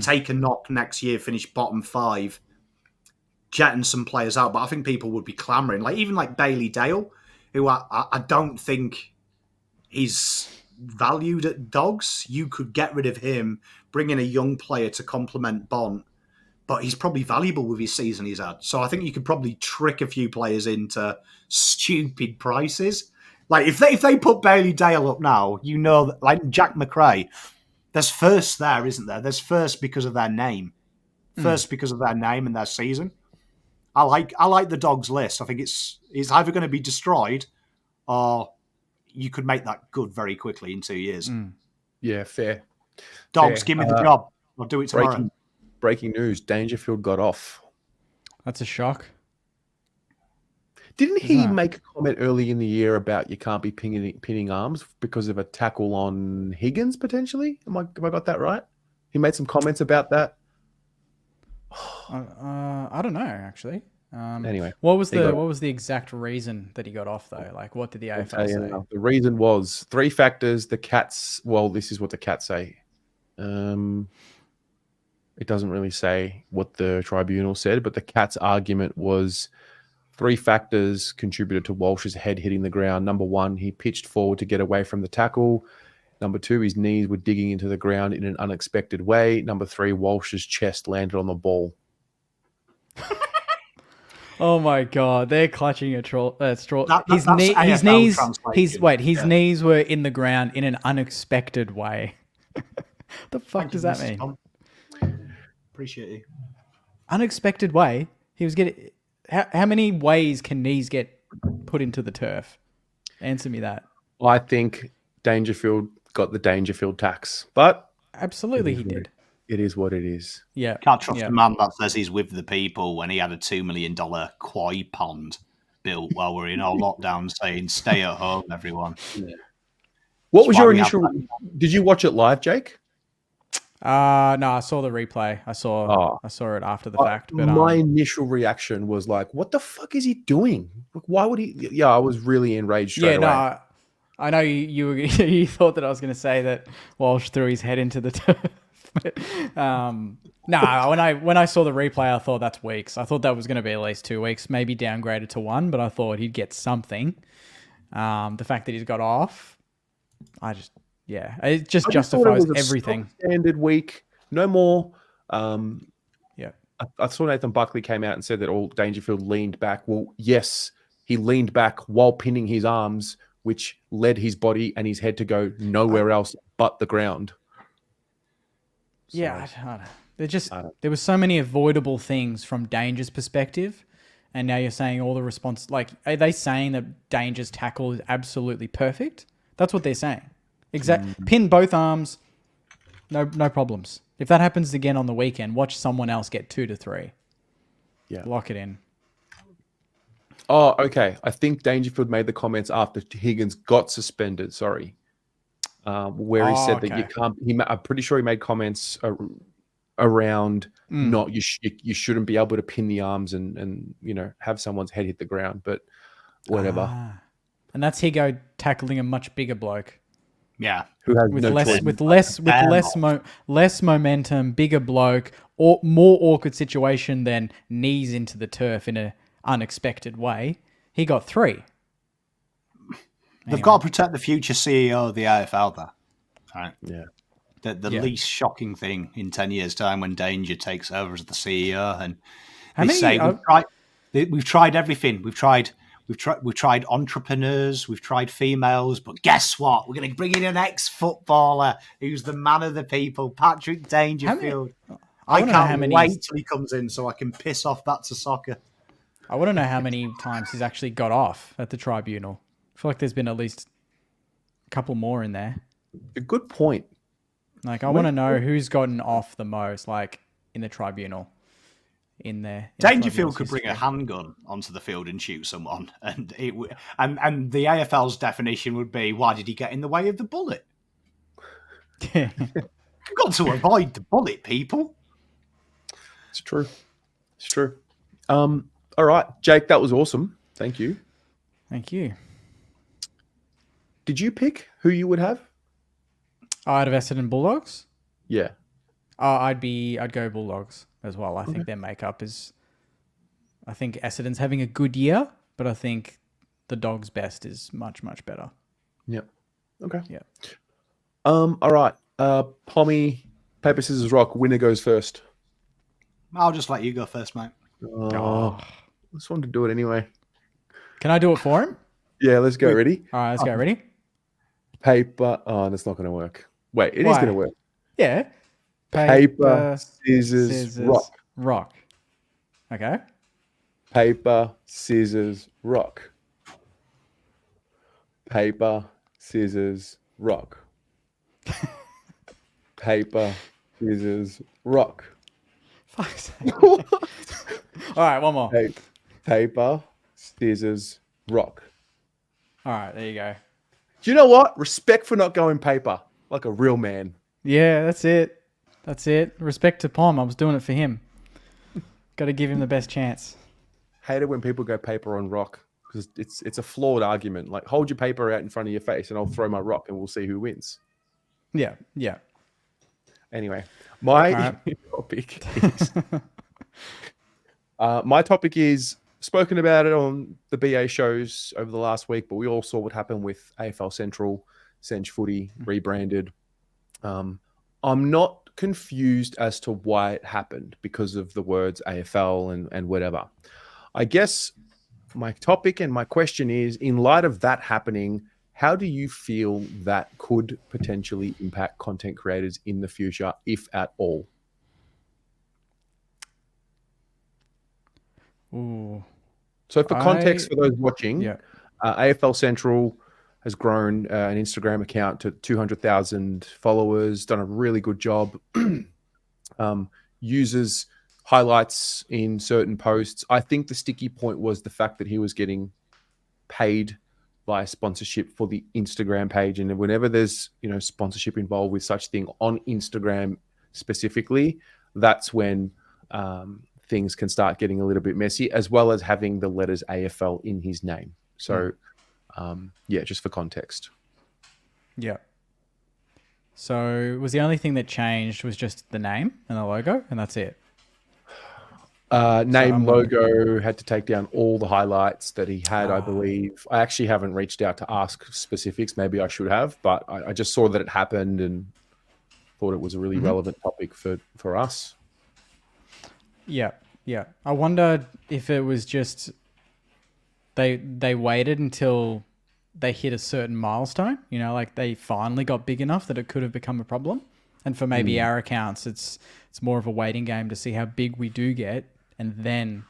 Take a knock next year, finish bottom 5, jetting some players out. But I think people would be clamouring. Even Bailey Dale, who I don't think is valued at Dogs. You could get rid of him, bring in a young player to complement Bont. But he's probably valuable with his season he's had. So I think you could probably trick a few players into stupid prices. If they put Bailey Dale up now, that, Jack McRae, there's first there, isn't there? There's first because of their name. First because of their name and their season. I like the Dogs list. I think it's either going to be destroyed or you could make that good very quickly in 2 years. Yeah, fair. Dogs, give me the job. I'll do it tomorrow. Breaking news, Dangerfield got off. That's a shock. Didn't he make a comment early in the year about you can't be pinning arms because of a tackle on Higgins, potentially? Have I got that right? He made some comments about that. I don't know, actually. Anyway. What was the exact reason that he got off, though? What did the AFL say? The reason was 3 factors. The Cats, this is what the Cats say. It doesn't really say what the tribunal said, but the Cats' argument was 3 factors contributed to Walsh's head hitting the ground. Number 1, he pitched forward to get away from the tackle. Number 2, his knees were digging into the ground in an unexpected way. Number 3, Walsh's chest landed on the ball. Oh my God, they're clutching a straw. His knees were in the ground in an unexpected way. The fuck does that mean? Appreciate you. Unexpected way? He was getting... How many ways can knees get put into the turf? Answer me that. I think Dangerfield got the Dangerfield tax, but... Absolutely he did. It is what it is. Yeah. Can't trust the man that says he's with the people when he had a $2 million koi pond built while we're in our lockdown saying, stay at home, everyone. Yeah. What was your initial... Did you watch it live, Jake? No, I saw the replay. I saw it after the fact. But my initial reaction was what the fuck is he doing? Why would he? Yeah, I was really enraged straight away. No, I know you thought that I was going to say that Walsh threw his head into the turf. When I saw the replay, I thought that's weeks. I thought that was going to be at least 2 weeks, maybe downgraded to 1, but I thought he'd get something. The fact that he's got off, it just justifies everything. Standard week, no more. I saw Nathan Buckley came out and said that all Dangerfield leaned back. Well, yes, he leaned back while pinning his arms, which led his body and his head to go nowhere else but the ground. So, I don't know. There were so many avoidable things from Danger's perspective, and now you're saying all the response. Are they saying that Danger's tackle is absolutely perfect? That's what they're saying. Pin both arms, no problems. If that happens again on the weekend, watch someone else get 2 to 3. Yeah, lock it in. Oh, okay. I think Dangerfield made the comments after Higgins got suspended. Sorry, where he said that you can't. I'm pretty sure he made comments around you shouldn't be able to pin the arms and have someone's head hit the ground, but whatever. And that's Higo tackling a much bigger bloke. Yeah, who has less momentum, bigger bloke, or more awkward situation than knees into the turf in an unexpected way. He got 3. They've got to protect the future CEO of the AFL, though. Right? Yeah. The least shocking thing in 10 years' time when Danger takes over as the CEO, and we've tried everything. We've tried entrepreneurs, we've tried females, but guess what? We're going to bring in an ex-footballer who's the man of the people, Patrick Dangerfield. I can't wait till he comes in so I can piss off Back to Soccer. I want to know how many times he's actually got off at the Tribunal. I feel like there's been at least a couple more in there. A good point. Like, I want to know who's gotten off the most, like, in the Tribunal. In there. Dangerfield could bring a handgun onto the field and shoot someone. And and the AFL's definition would be, why did he get in the way of the bullet? You've got to avoid the bullet, people. It's true. It's true. All right, Jake, that was awesome. Thank you. Thank you. Did you pick who you would have? I'd have Essendon Bulldogs. Yeah. I'd go Bulldogs as well. I think their makeup is. I think Essendon's having a good year, but I think the Dogs' best is much, much better. Yep. Okay. Yeah. All right. Pommy, paper, scissors, rock. Winner goes first. I'll just let you go first, mate. I just wanted to do it anyway. Can I do it for him? Yeah, let's go. Ready? All right, let's go. Ready? Paper. Oh, that's not going to work. Wait, it is going to work. Yeah. Paper, scissors, rock. Rock. Okay. Paper, scissors, rock. Paper, scissors, rock. Paper, scissors, rock. Fuck's sake. All right, one more. Paper, scissors, rock. All right, there you go. Do you know what? Respect for not going paper, like a real man. Yeah, that's it. That's it. Respect to Pom. I was doing it for him. Got to give him the best chance. Hate it when people go paper on rock because it's a flawed argument. Like, hold your paper out in front of your face and I'll throw my rock and we'll see who wins. Yeah, yeah. Anyway, my topic is spoken about it on the BA shows over the last week, but we all saw what happened with AFL Central, Sench Footy, rebranded. I'm not confused as to why it happened because of the words AFL and whatever. I guess my topic and my question is, in light of that happening, how do you feel that could potentially impact content creators in the future, if at all? Ooh. So for context, for those watching, AFL Central has grown an Instagram account to 200,000 followers, done a really good job. Uses highlights in certain posts. I think the sticky point was the fact that he was getting paid via sponsorship for the Instagram page. And whenever there's, sponsorship involved with such thing on Instagram specifically, that's when things can start getting a little bit messy, as well as having the letters AFL in his name. So, just for context. Yeah. So was the only thing that changed was just the name and the logo, and that's it? Logo, had to take down all the highlights that he had, I believe. I actually haven't reached out to ask specifics. Maybe I should have, but I just saw that it happened and thought it was a really relevant topic for us. Yeah, yeah. I wonder if it was just they waited until they hit a certain milestone, like they finally got big enough that it could have become a problem. And for maybe our accounts, it's more of a waiting game to see how big we do get, and then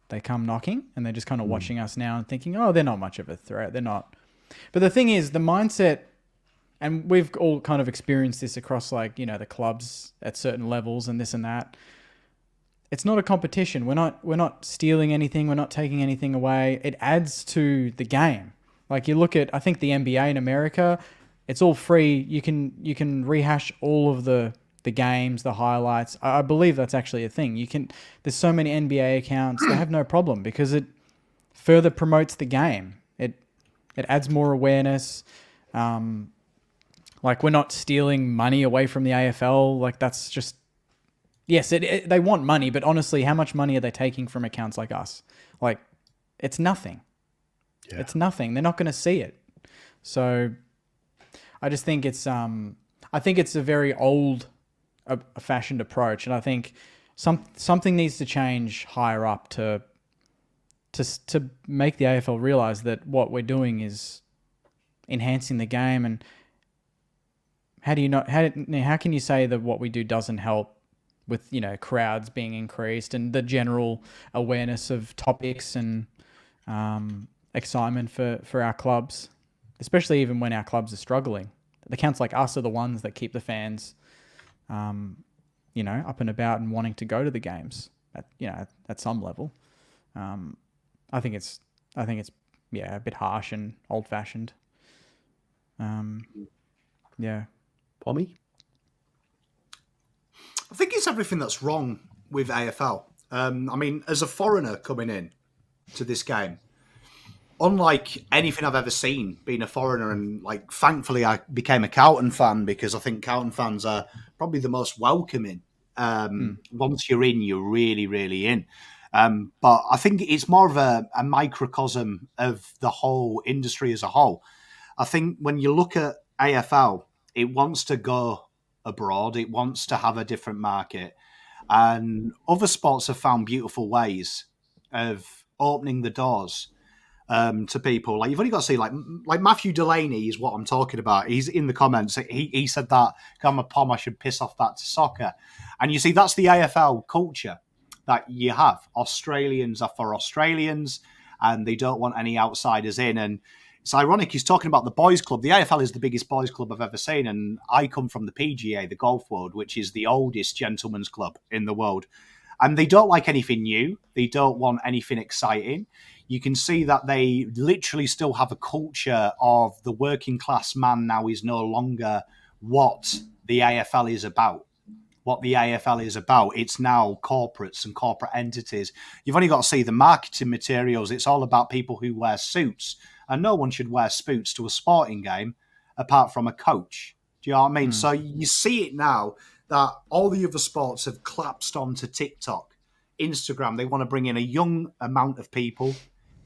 they come knocking, and they're just kind of watching us now and thinking, oh, they're not much of a threat. They're not. But the thing is, the mindset, and we've all kind of experienced this across the clubs at certain levels and this and that. It's not a competition. We're not stealing anything. We're not taking anything away. It adds to the game. Like you look at, I think the NBA in America, it's all free. You can rehash all of the games, the highlights. I believe that's actually a thing. There's so many NBA accounts, they have no problem because it further promotes the game. It adds more awareness. Like we're not stealing money away from the AFL. Like that's just, yes, they want money, but honestly, how much money are they taking from accounts like us? Like it's nothing. Yeah. It's nothing. They're not going to see it. So I just think it's a very old fashioned approach. And I think something needs to change higher up to to make the AFL realise that what we're doing is enhancing the game. And how can you say that what we do doesn't help with, crowds being increased and the general awareness of topics and excitement for our clubs, especially even when our clubs are struggling. The accounts like us are the ones that keep the fans, up and about and wanting to go to the games at some level. I think it's a bit harsh and old fashioned. Yeah. Pommy? I think it's everything that's wrong with AFL. As a foreigner coming in to this game, unlike anything I've ever seen, being a foreigner, and thankfully I became a Carlton fan because I think Carlton fans are probably the most welcoming. Once you're in, you're really, really in. But I think it's more of a microcosm of the whole industry as a whole. I think when you look at AFL, it wants to go abroad. It wants to have a different market. And other sports have found beautiful ways of opening the doors to people. Like, you've only got to see, like Matthew Delaney is what I'm talking about. He's in the comments. He said that, I'm a Pom, I should piss off that to soccer. And you see, that's the AFL culture that you have. Australians are for Australians, and they don't want any outsiders in. And it's ironic, he's talking about the boys' club. The AFL is the biggest boys' club I've ever seen, and I come from the PGA, the golf world, which is the oldest gentleman's club in the world. And they don't like anything new. They don't want anything exciting. You can see that they literally still have a culture of the working class man now is no longer what the AFL is about. What the AFL is about. It's now corporates and corporate entities. You've only got to see the marketing materials. It's all about people who wear suits. And no one should wear suits to a sporting game apart from a coach. Do you know what I mean? So you see it now that all the other sports have collapsed onto TikTok, Instagram. They want to bring in a young amount of people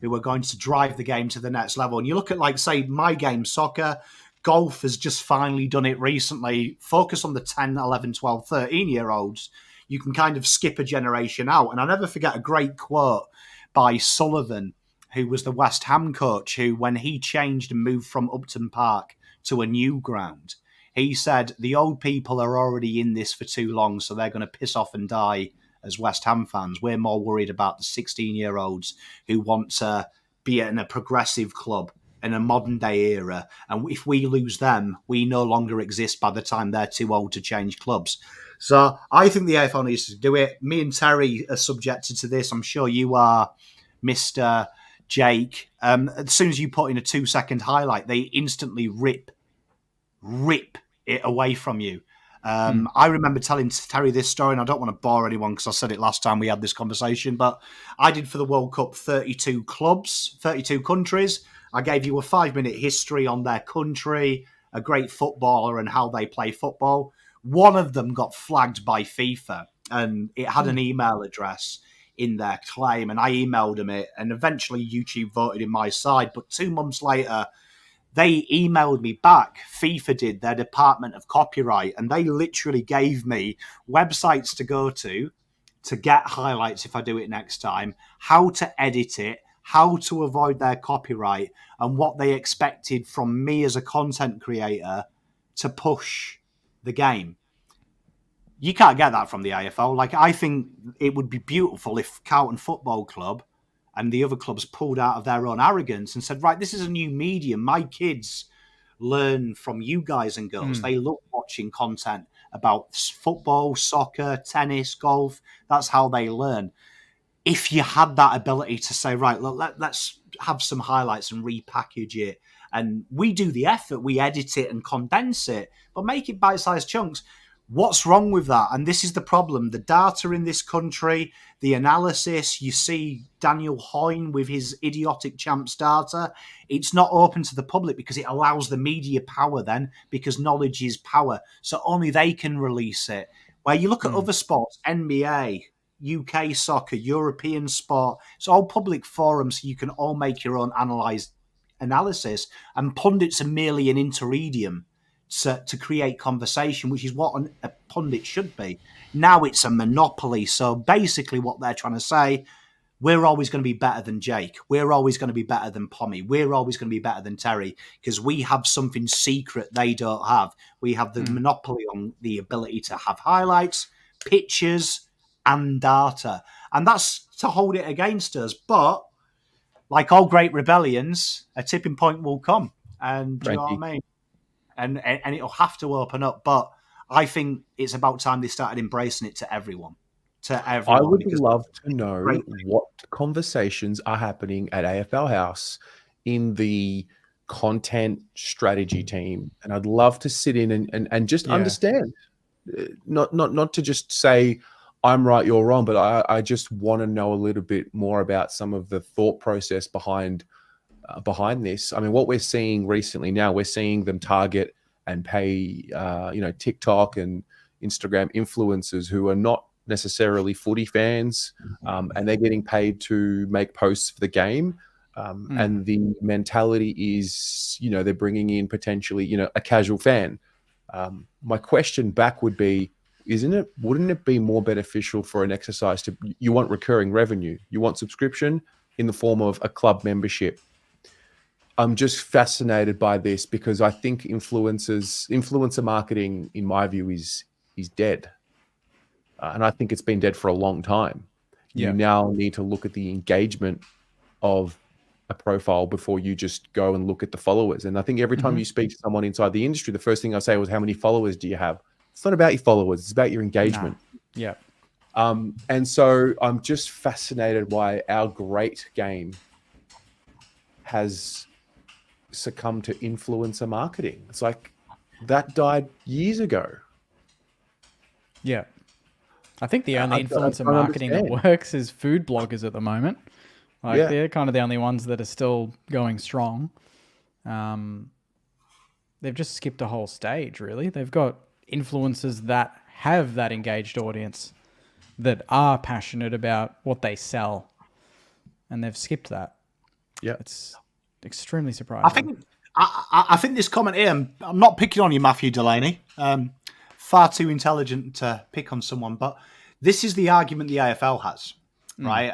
who are going to drive the game to the next level. And you look at, say, my game, soccer, golf has just finally done it recently. Focus on the 10, 11, 12, 13-year-olds. You can kind of skip a generation out. And I'll never forget a great quote by Sullivan, who was the West Ham coach, who, when he changed and moved from Upton Park to a new ground, he said, the old people are already in this for too long, so they're going to piss off and die as West Ham fans. We're more worried about the 16-year-olds who want to be in a progressive club in a modern-day era. And if we lose them, we no longer exist by the time they're too old to change clubs. So I think the AFL needs to do it. Me and Terry are subjected to this. I'm sure you are, Mr. Jake. As soon as you put in a 2-second highlight, they instantly rip it away from you. I remember telling Terry this story, and I don't want to bore anyone because I said it last time we had this conversation, but I did for the World Cup 32 clubs, 32 countries. I gave you a 5-minute history on their country, a great footballer and how they play football. One of them got flagged by FIFA, and it had an email address in their claim, and I emailed them it, and eventually YouTube voted in my side. But 2 months later, they emailed me back. FIFA did, their Department of Copyright, and they literally gave me websites to go to get highlights if I do it next time, how to edit it, how to avoid their copyright, and what they expected from me as a content creator to push the game. You can't get that from the AFL. I think it would be beautiful if Carlton Football Club and the other clubs pulled out of their own arrogance and said, right, this is a new medium. My kids learn from you guys and girls. They love watching content about football, soccer, tennis, golf. That's how they learn. If you had that ability to say, right, look, let's have some highlights and repackage it. And we do the effort. We edit it and condense it, but make it bite-sized chunks. What's wrong with that? And this is the problem. The data in this country, the analysis, you see Daniel Hoyne with his idiotic champs data. It's not open to the public because it allows the media power then, because knowledge is power. So only they can release it. Where you look at other sports, NBA, UK soccer, European sport, it's all public forums, so you can all make your own analysis. And pundits are merely an intermedium to create conversation, which is what a pundit should be. Now it's a monopoly. So basically what they're trying to say, we're always going to be better than Jake. We're always going to be better than Pommy. We're always going to be better than Terry because we have something secret they don't have. We have the monopoly on the ability to have highlights, pictures, and data. And that's to hold it against us. But like all great rebellions, a tipping point will come. And do you know what I mean? And it'll have to open up. But I think it's about time they started embracing it to everyone. I would love to know what conversations are happening at AFL House in the content strategy team. And I'd love to sit in and just understand. Not to just say, I'm right, you're wrong, but I just want to know a little bit more about some of the thought process behind this. I mean, what we're seeing recently now, we're seeing them target and pay, TikTok and Instagram influencers who are not necessarily footy fans, and they're getting paid to make posts for the game. And the mentality is, they're bringing in potentially, a casual fan. My question back would be, wouldn't it be more beneficial for an exercise you want recurring revenue, you want subscription in the form of a club membership? I'm just fascinated by this because I think influencer marketing, in my view, is dead. And I think it's been dead for a long time. You now need to look at the engagement of a profile before you just go and look at the followers. And I think every time you speak to someone inside the industry, the first thing I say was, how many followers do you have? It's not about your followers. It's about your engagement. Yeah. And so I'm just fascinated why our great game has succumbed to influencer marketing. It's like that died years ago. Yeah. I think the only influencer marketing that works is food bloggers at the moment. They're kind of the only ones that are still going strong. They've just skipped a whole stage, really. They've got influencers that have that engaged audience that are passionate about what they sell, and they've skipped that. Yeah, it's extremely surprising. I think this comment here, I'm not picking on you, Matthew Delaney. Far too intelligent to pick on someone, but this is the argument the AFL has, right?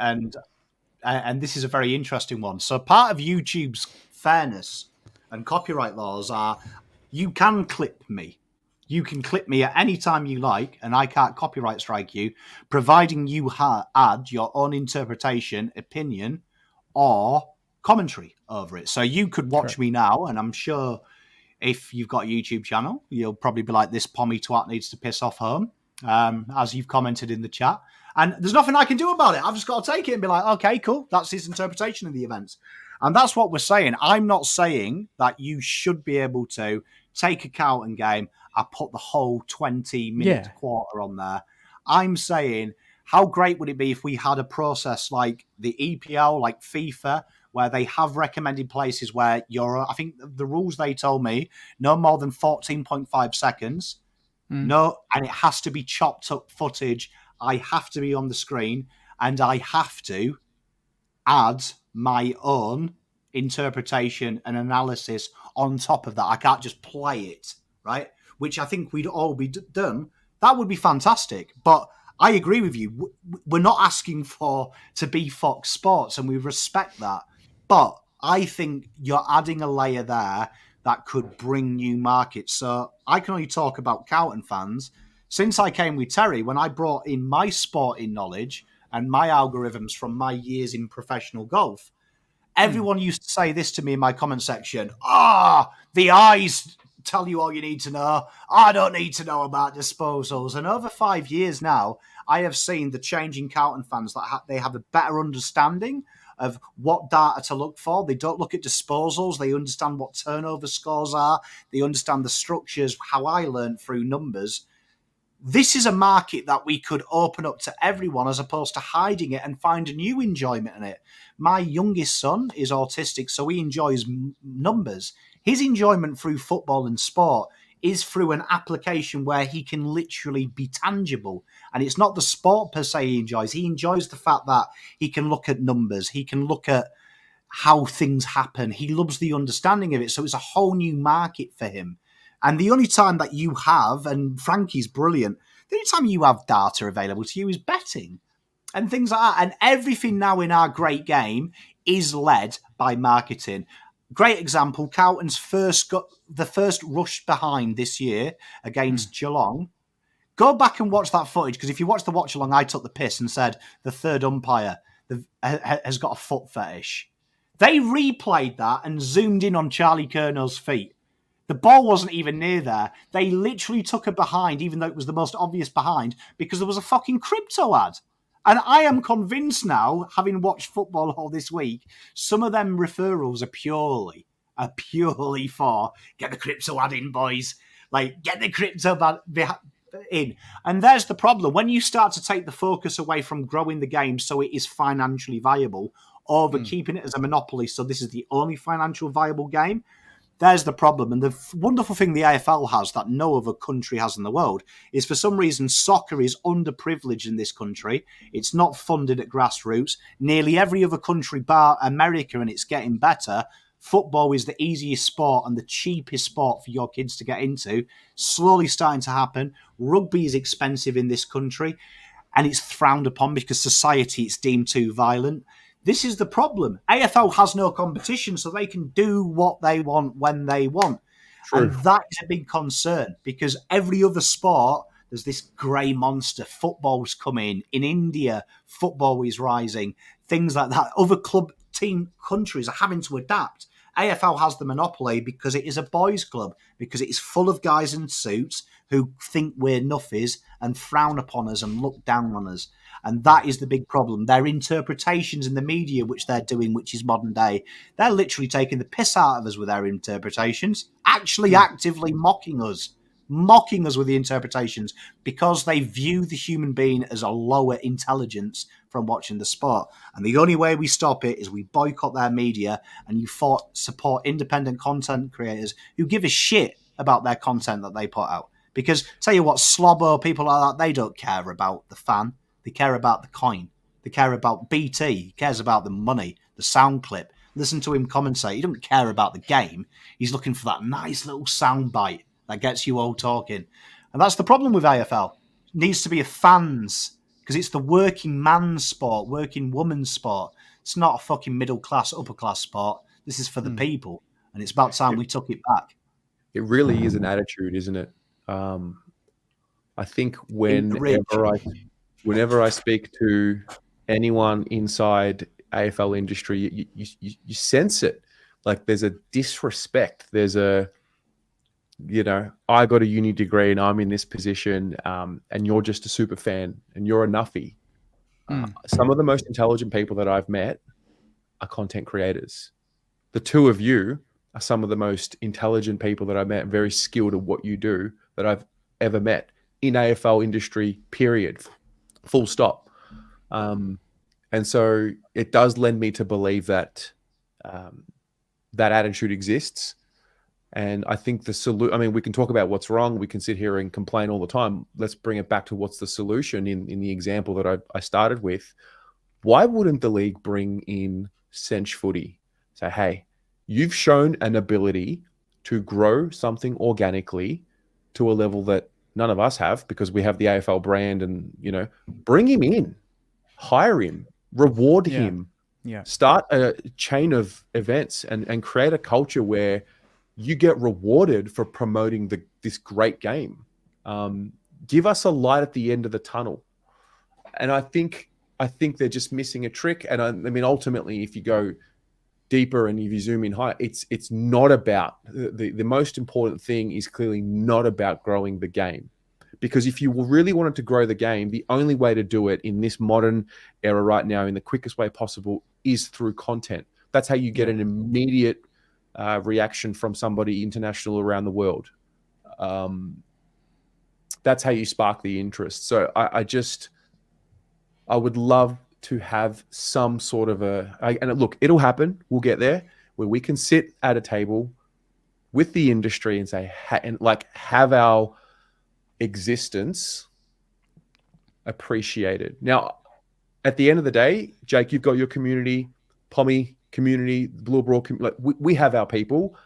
And this is a very interesting one. So part of YouTube's fairness and copyright laws are you can clip me. You can clip me at any time you like, and I can't copyright strike you, providing you add your own interpretation, opinion, or commentary over it. So you could watch me now, and I'm sure if you've got a YouTube channel, you'll probably be like, this pommy twat needs to piss off home, as you've commented in the chat. And there's nothing I can do about it. I've just got to take it and be like, okay, cool. That's his interpretation of the events. And that's what we're saying. I'm not saying that you should be able to take a Carlton game and put the whole 20-minute quarter on there. I'm saying, how great would it be if we had a process like the EPL, like FIFA, where they have recommended places where I think the rules they told me, no more than 14.5 seconds. No, and it has to be chopped up footage. I have to be on the screen, and I have to add my own interpretation and analysis on top of that. I can't just play it, right? Which I think we'd all be done. That would be fantastic. But I agree with you. We're not asking to be Fox Sports, and we respect that. But I think you're adding a layer there that could bring new markets. So I can only talk about Carlton fans. Since I came with Terry, when I brought in my sporting knowledge and my algorithms from my years in professional golf, everyone used to say this to me in my comment section. The eyes tell you all you need to know. I don't need to know about disposals. And over 5 years now, I have seen the change in Carlton fans that they have a better understanding of what data to look for. They don't look at disposals. They understand what turnover scores are. They understand the structures, how I learned through numbers. This is a market that we could open up to everyone as opposed to hiding it and find a new enjoyment in it. My youngest son is autistic, so he enjoys numbers. His enjoyment through football and sport is through an application where he can literally be tangible. And it's not the sport per se he enjoys. He enjoys the fact that he can look at numbers. He can look at how things happen. He loves the understanding of it. So it's a whole new market for him. And the only time that you have, and Frankie's brilliant, the only time you have data available to you is betting. and things like that. And everything now in our great game is led by marketing. Great example, Carlton's the first rush behind this year against Geelong. Go back and watch that footage, because if you watch the watch along, I took the piss and said the third umpire has got a foot fetish. They replayed that and zoomed in on Charlie Curnow's feet. The ball wasn't even near there. They literally took a behind, even though it was the most obvious behind, because there was a fucking crypto ad. And I am convinced now, having watched football all this week, some of them referrals are purely for get the crypto ad in, boys. Like, get the crypto ad in. And there's the problem. When you start to take the focus away from growing the game so it is financially viable, over keeping it as a monopoly, so this is the only financial viable game, there's the problem. And the wonderful thing the AFL has that no other country has in the world is, for some reason, soccer is underprivileged in this country. It's not funded at grassroots. Nearly every other country, bar America, and it's getting better, football is the easiest sport and the cheapest sport for your kids to get into. Slowly starting to happen. Rugby is expensive in this country, and it's frowned upon because society it's deemed too violent. This is the problem. AFL has no competition, so they can do what they want when they want. True. And that is a big concern, because every other sport, there's this grey monster. Football's coming. In India, football is rising. Things like that. Other club team countries are having to adapt. AFL has the monopoly because it is a boys' club, because it is full of guys in suits who think we're nuffies and frown upon us and look down on us. And that is the big problem. Their interpretations in the media, which they're doing, which is modern day, they're literally taking the piss out of us with their interpretations, actually actively mocking us with the interpretations, because they view the human being as a lower intelligence from watching the sport. And the only way we stop it is we boycott their media, and you support independent content creators who give a shit about their content that they put out. Because, tell you what, Slobbo, people like that, they don't care about the fan. They care about the coin. They care about BT. He cares about the money, the sound clip. Listen to him commentate. He doesn't care about the game. He's looking for that nice little sound bite that gets you all talking. And that's the problem with AFL. It needs to be a fans, because it's the working man's sport, working woman's sport. It's not a fucking middle class, upper class sport. This is for the people. And it's about time we took it back. It really is an attitude, isn't it? I think whenever I speak to anyone inside AFL industry, you sense it. Like, there's a disrespect. There's a, I got a uni degree and I'm in this position, and you're just a super fan and you're a nuffy. Some of the most intelligent people that I've met are content creators. The two of you are some of the most intelligent people that I've met, very skilled at what you do, that I've ever met in AFL industry, period. Full stop. And so it does lend me to believe that that attitude exists. And I think the solution, I mean, we can talk about what's wrong. We can sit here and complain all the time. Let's bring it back to what's the solution in the example that I started with. Why wouldn't the league bring in Cinch Footy? Say, hey, you've shown an ability to grow something organically to a level that none of us have, because we have the AFL brand, and, bring him in, hire him, reward him, start a chain of events and create a culture where you get rewarded for promoting this great game. Give us a light at the end of the tunnel. And I think they're just missing a trick. And I mean, ultimately, if you go deeper and if you zoom in higher, it's not about the most important thing is clearly not about growing the game. Because if you really wanted to grow the game, the only way to do it in this modern era right now, in the quickest way possible, is through content. That's how you get an immediate reaction from somebody international around the world. That's how you spark the interest. So I would love to have some sort of and look, it'll happen. We'll get there, where we can sit at a table with the industry and say, have our existence appreciated. Now, at the end of the day, Jake, you've got your community, Pommy community, Blue Broad community. We have our people,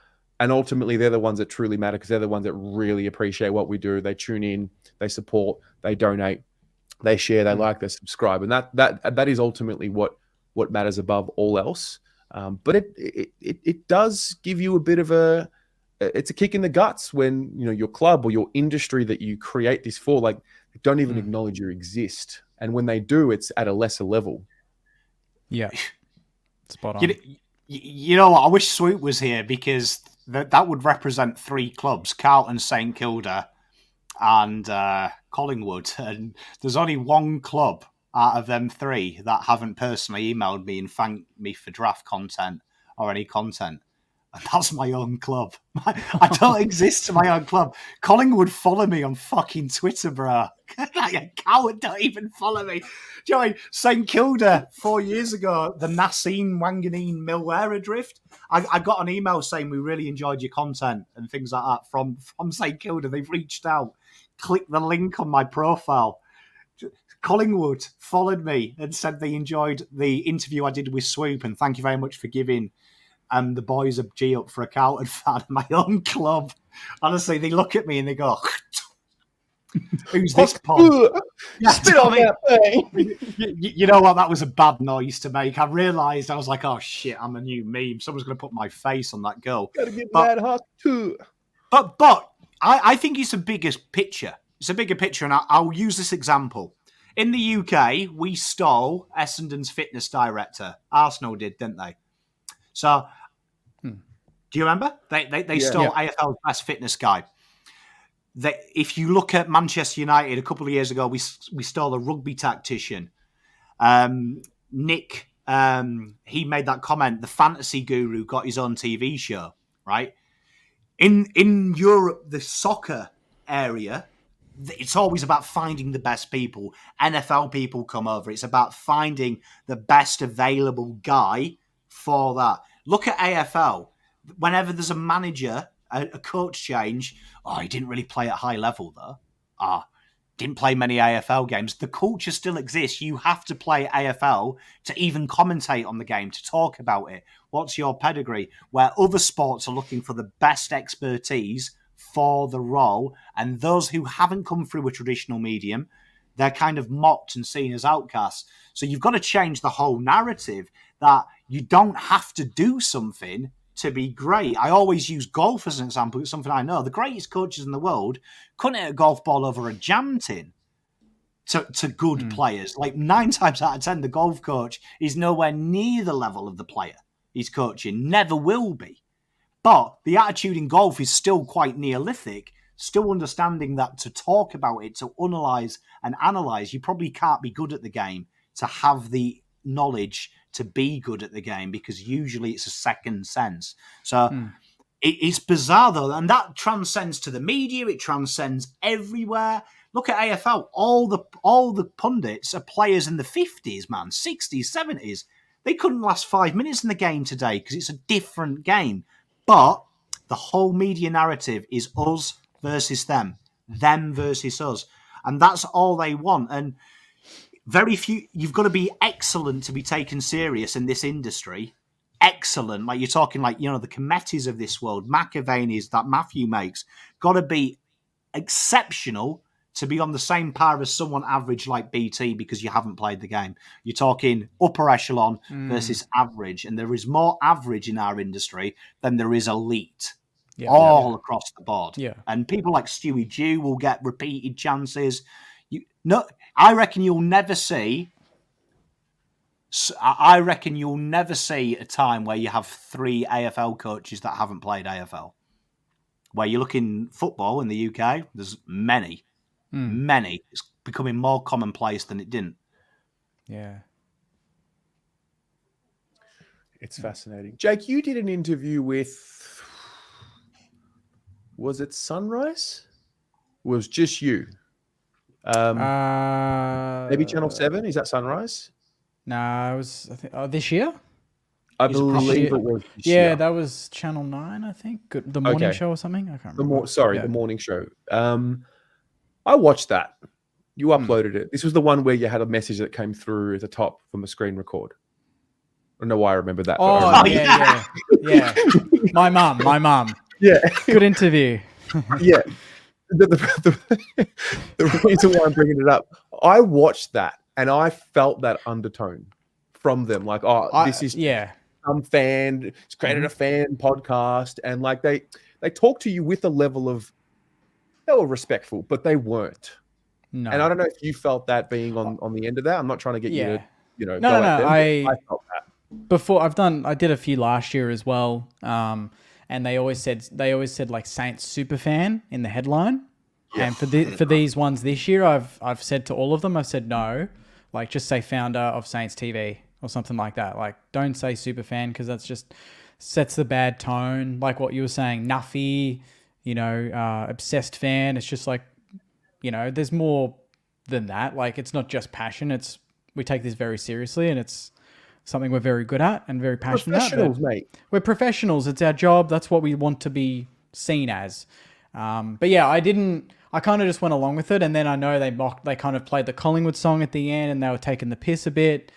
and ultimately they're the ones that truly matter, because they're the ones that really appreciate what we do. They tune in, they support, they donate. They share, they like, they subscribe, and that is ultimately what matters above all else. But it does give you a bit of it's a kick in the guts when your club or your industry that you create this for, like, don't even acknowledge you exist, and when they do, it's at a lesser level. Yeah, spot on. You know what? I wish Swoop was here, because that would represent 3 clubs: Carlton, St Kilda, and Collingwood. And there's only one club out of them 3 that haven't personally emailed me and thanked me for draft content or any content. And that's my own club. I don't exist to my own club. Collingwood follow me on fucking Twitter, bro. Coward don't even follow me. Do you know what I mean? St Kilda 4 years ago, the Nassine Wanganeen Millware Adrift. I got an email saying we really enjoyed your content and things like that from St Kilda. They've reached out, clicked the link on my profile. Collingwood followed me and said they enjoyed the interview I did with Swoop, and thank you very much for giving the boys a G up for a Carlton fan of my own club. Honestly, they look at me and they go, "Who's this pod?" Spit on that thing. You know what? That was a bad noise to make. I realised, I was like, "Oh shit, I'm a new meme. Someone's going to put my face on that goal." Gotta get mad hot too. But I think it's a bigger picture. It's a bigger picture, and I'll use this example. In the UK, we stole Essendon's fitness director. Arsenal did, didn't they? So, do you remember? They stole AFL's best fitness guy. If you look at Manchester United a couple of years ago, we stole a rugby tactician. Nick, he made that comment. The fantasy guru got his own TV show, right? In Europe, the soccer area, it's always about finding the best people. NFL people come over. It's about finding the best available guy for that. Look at AFL. Whenever there's a manager, a coach change, he didn't really play at high level though. Didn't play many AFL games. The culture still exists. You have to play AFL to even commentate on the game, to talk about it. What's your pedigree? Where other sports are looking for the best expertise for the role, and those who haven't come through a traditional medium, they're kind of mocked and seen as outcasts. So you've got to change the whole narrative that you don't have to do something to be great. I always use golf as an example. It's something I know. The greatest coaches in the world couldn't hit a golf ball over a jam tin to good players. Like 9 times out of 10, the golf coach is nowhere near the level of the player he's coaching. Never will be. But the attitude in golf is still quite Neolithic, still understanding that to talk about it, to analyse and analyse, you probably can't be good at the game to have the knowledge to be good at the game, because usually it's a second sense. So it's bizarre though, and that transcends to the media, it transcends everywhere. Look at AFL, all the pundits are players in the 50s, man, 60s, 70s. They couldn't last 5 minutes in the game today because it's a different game. But the whole media narrative is us versus them versus us. And that's all they want. And very few, you've got to be excellent to be taken serious in this industry. Excellent. Like you're talking like, the Comettis of this world, McAvaney's that Matthew makes, got to be exceptional to be on the same par as someone average like BT because you haven't played the game. You're talking upper echelon versus average. And there is more average in our industry than there is elite. Across the board. Yeah. And people like Stewie Dew will get repeated chances. I reckon you'll never see a time where you have 3 AFL coaches that haven't played AFL. Where you look in football in the UK, there's many. Many. It's becoming more commonplace than it didn't. Yeah. It's fascinating. Jake, you did an interview with, was it Sunrise? It was just you. Maybe Channel 7? Is that Sunrise? No, it was, I think, this year? I believe it was this year. Yeah, that was Channel 9, I think. The morning show or something? I can't remember. The morning show. I watched that. You uploaded it. This was the one where you had a message that came through at the top from a screen record. I don't know why I remember that. Yeah. My mum. Yeah. Good interview. Yeah. the reason why I'm bringing it up, I watched that and I felt that undertone from them. Like, this is some fan. It's created a fan podcast, and like they talk to you with a level of, they were respectful, but they weren't. No. And I don't know if you felt that being on the end of that. I'm not trying to get you to, No. go at them, I felt that. Before I did a few last year as well. And they always said like Saints super fan in the headline. Yeah. And for these ones this year, I've said to all of them, I've said no, like just say founder of Saints TV or something like that. Like don't say super fan, because that's just sets the bad tone. Like what you were saying, Nuffy, obsessed fan. It's just like, there's more than that. Like it's not just passion. We take this very seriously, and it's something we're very good at and very passionate about. Professionals, mate. We're professionals. It's our job. That's what we want to be seen as. But yeah, I kind of just went along with it. And then I know they kind of played the Collingwood song at the end, and they were taking the piss a bit.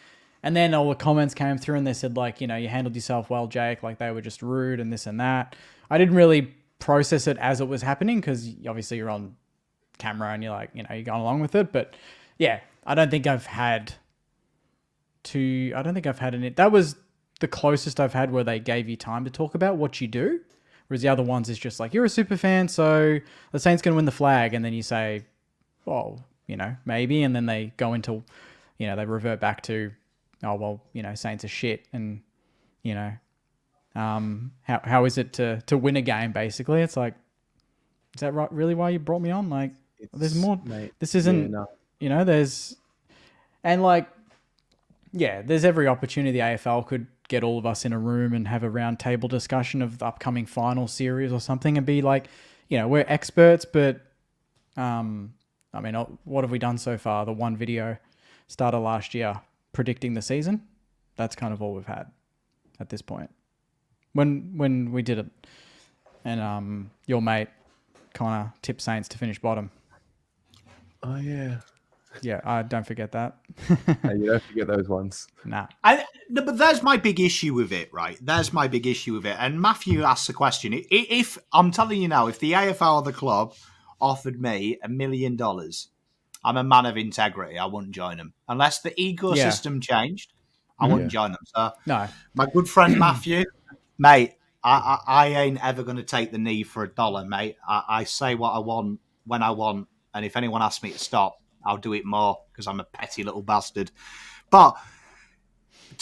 And then all the comments came through and they said like, you handled yourself well, Jake. Like they were just rude and this and that. I didn't really process it as it was happening, because obviously you're on camera and you're like, you're going along with it. But yeah, I don't think I've had any. That was the closest I've had where they gave you time to talk about what you do. Whereas the other ones is just like, you're a super fan, so the Saints going to win the flag. And then you say, well, maybe. And then they go into, they revert back to, oh, well, Saints are shit. And, how is it to win a game, basically? It's like, is that right? Really why you brought me on? Like, there's more. Mate, this isn't, there's, and like, yeah, there's every opportunity the AFL could get all of us in a room and have a round table discussion of the upcoming final series or something, and be like, we're experts, but what have we done so far? The one video started last year predicting the season. That's kind of all we've had at this point. When we did it, and your mate kind of tipped Saints to finish bottom. Oh yeah. Yeah, don't forget that. Hey, you don't forget those ones. Nah. No, but there's my big issue with it, right? There's my big issue with it. And Matthew asked the question. If I'm telling you now, if the AFL, the club, offered me $1 million, I'm a man of integrity. I wouldn't join them. Unless the ecosystem changed, I wouldn't join them. So, no. My good friend Matthew, mate, I ain't ever going to take the knee for $1, mate. I say what I want when I want. And if anyone asks me to stop, I'll do it more, because I'm a petty little bastard. But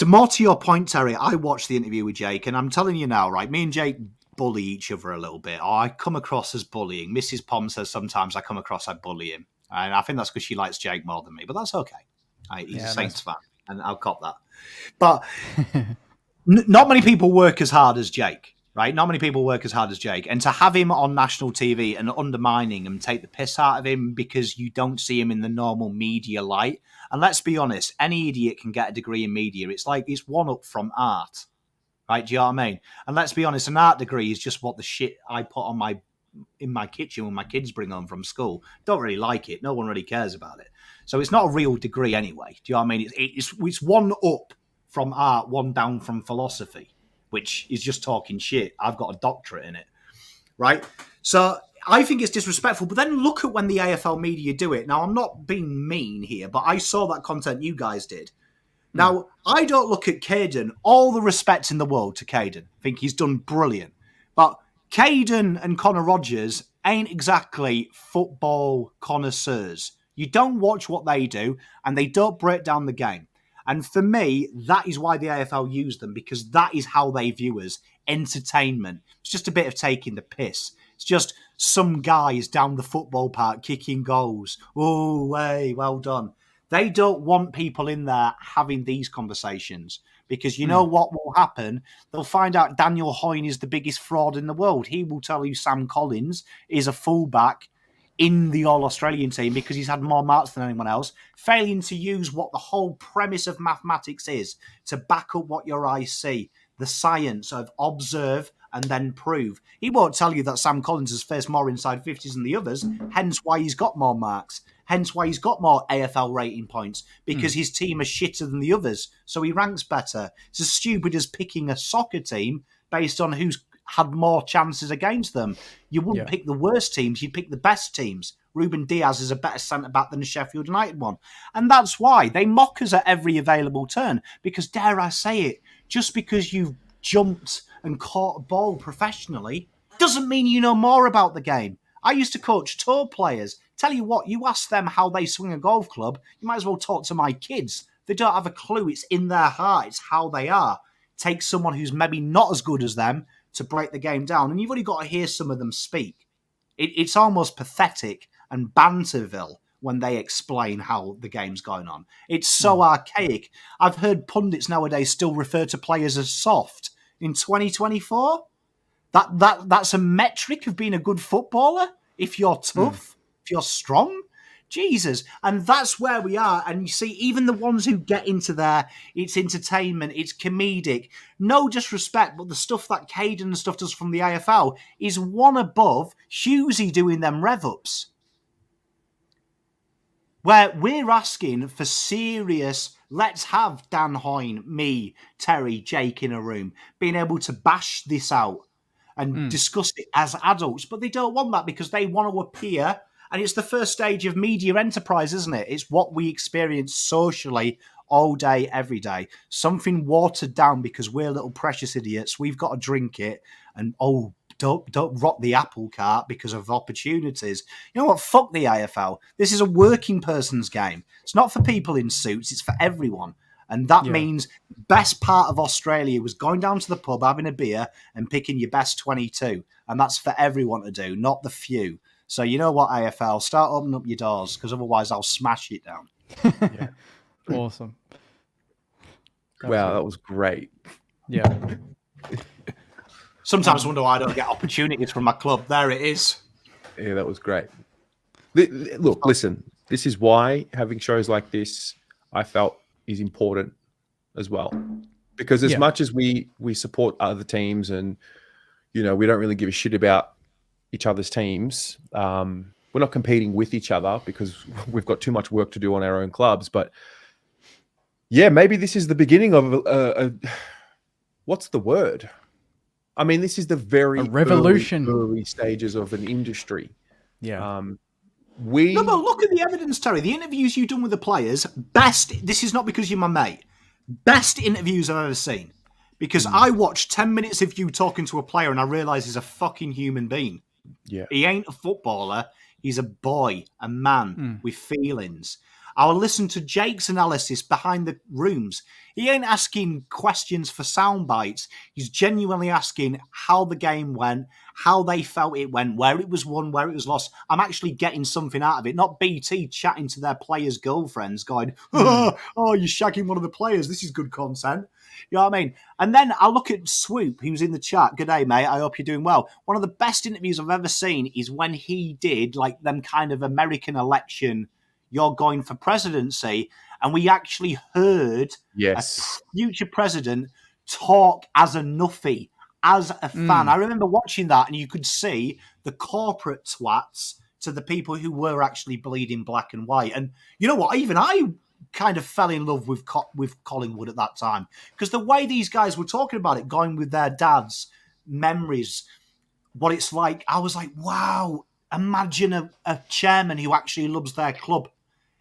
more to your point, Terry, I watched the interview with Jake, and I'm telling you now, right, me and Jake bully each other a little bit, or I come across as bullying. Mrs. Pom says sometimes I come across as bullying, and I think that's because she likes Jake more than me, but that's okay. He's a Saints fan, and I'll cop that. But not many people work as hard as Jake. Right? Not many people work as hard as Jake. And to have him on national TV and undermining him, take the piss out of him because you don't see him in the normal media light. And let's be honest, any idiot can get a degree in media. It's like it's one up from art. Right? Do you know what I mean? And let's be honest, an art degree is just what the shit I put in my kitchen when my kids bring home from school. Don't really like it. No one really cares about it. So it's not a real degree anyway. Do you know what I mean? It's one up from art, one down from philosophy, which is just talking shit. I've got a doctorate in it, right? So I think it's disrespectful. But then look at when the AFL media do it. Now, I'm not being mean here, but I saw that content you guys did. Now, I don't look at Caden, all the respect in the world to Caden. I think he's done brilliant. But Caden and Connor Rogers ain't exactly football connoisseurs. You don't watch what they do, and they don't break down the game. And for me, that is why the AFL use them, because that is how they view us. Entertainment. It's just a bit of taking the piss. It's just some guys down the football park kicking goals. Oh, hey, well done. They don't want people in there having these conversations, because you know what will happen? They'll find out Daniel Hoyne is the biggest fraud in the world. He will tell you Sam Collins is a fullback in the All-Australian team because he's had more marks than anyone else, failing to use what the whole premise of mathematics is to back up what your eyes see, the science of observe and then prove. He won't tell you that Sam Collins has faced more inside 50s than the others, hence why he's got more marks, hence why he's got more AFL rating points, because his team is shitter than the others, so he ranks better. It's as stupid as picking a soccer team based on who's had more chances against them. You wouldn't pick the worst teams, you'd pick the best teams. Ruben Diaz is a better centre-back than the Sheffield United one. And that's why they mock us at every available turn. Because, dare I say it, just because you've jumped and caught a ball professionally doesn't mean you know more about the game. I used to coach tour players. Tell you what, you ask them how they swing a golf club, you might as well talk to my kids. They don't have a clue. It's in their heart. It's how they are. Take someone who's maybe not as good as them to break the game down. And you've only got to hear some of them speak. It's almost pathetic and banterville when they explain how the game's going on. It's so archaic. I've heard pundits nowadays still refer to players as soft in 2024. That's a metric of being a good footballer. If you're tough, if you're strong, Jesus. And that's where we are. And you see, even the ones who get into there, it's entertainment, it's comedic. No disrespect, but the stuff that Caden and stuff does from the AFL is one above Hughesy doing them rev-ups. Where we're asking for serious, let's have Dan Hoyne, me, Terry, Jake in a room, being able to bash this out and discuss it as adults. But they don't want that because they want to appear. And it's the first stage of media enterprise, isn't it? It's what we experience socially all day, every day. Something watered down because we're little precious idiots. We've got to drink it. And, don't rock the apple cart because of opportunities. You know what? Fuck the AFL. This is a working person's game. It's not for people in suits. It's for everyone. And that means best part of Australia was going down to the pub, having a beer and picking your best 22. And that's for everyone to do, not the few. So you know what, AFL? Start opening up your doors because otherwise I'll smash it down. Awesome. Wow, that was great. Yeah. Sometimes I wonder why I don't get opportunities from my club. There it is. Yeah, that was great. Look, listen, this is why having shows like this, I felt, is important as well. Because as much as we support other teams and, we don't really give a shit about each other's teams, we're not competing with each other because we've got too much work to do on our own clubs. But, yeah, maybe this is the beginning of what's the word? I mean, this is the very revolution, early stages of an industry. Yeah. No, but look at the evidence, Terry. The interviews you've done with the players, best. This is not because you're my mate. Best interviews I've ever seen. Because I watched 10 minutes of you talking to a player and I realised he's a fucking human being. Yeah. He ain't a footballer. He's a boy, a man with feelings. I'll listen to Jake's analysis behind the rooms. He ain't asking questions for sound bites. He's genuinely asking how the game went, how they felt it went, where it was won, where it was lost. I'm actually getting something out of it. Not BT chatting to their players' girlfriends going, oh, you're shagging one of the players. This is good content. You know what I mean? And then I look at Swoop, who's in the chat. Good day, mate. I hope you're doing well. One of the best interviews I've ever seen is when he did like them kind of American election, you're going for presidency. And we actually heard a future president talk as a nuffy, as a fan. I remember watching that and you could see the corporate twats to the people who were actually bleeding black and white. And you know what? Even I kind of fell in love with Collingwood at that time because the way these guys were talking about it, going with their dads' memories, what it's like, I was like, wow, imagine a chairman who actually loves their club.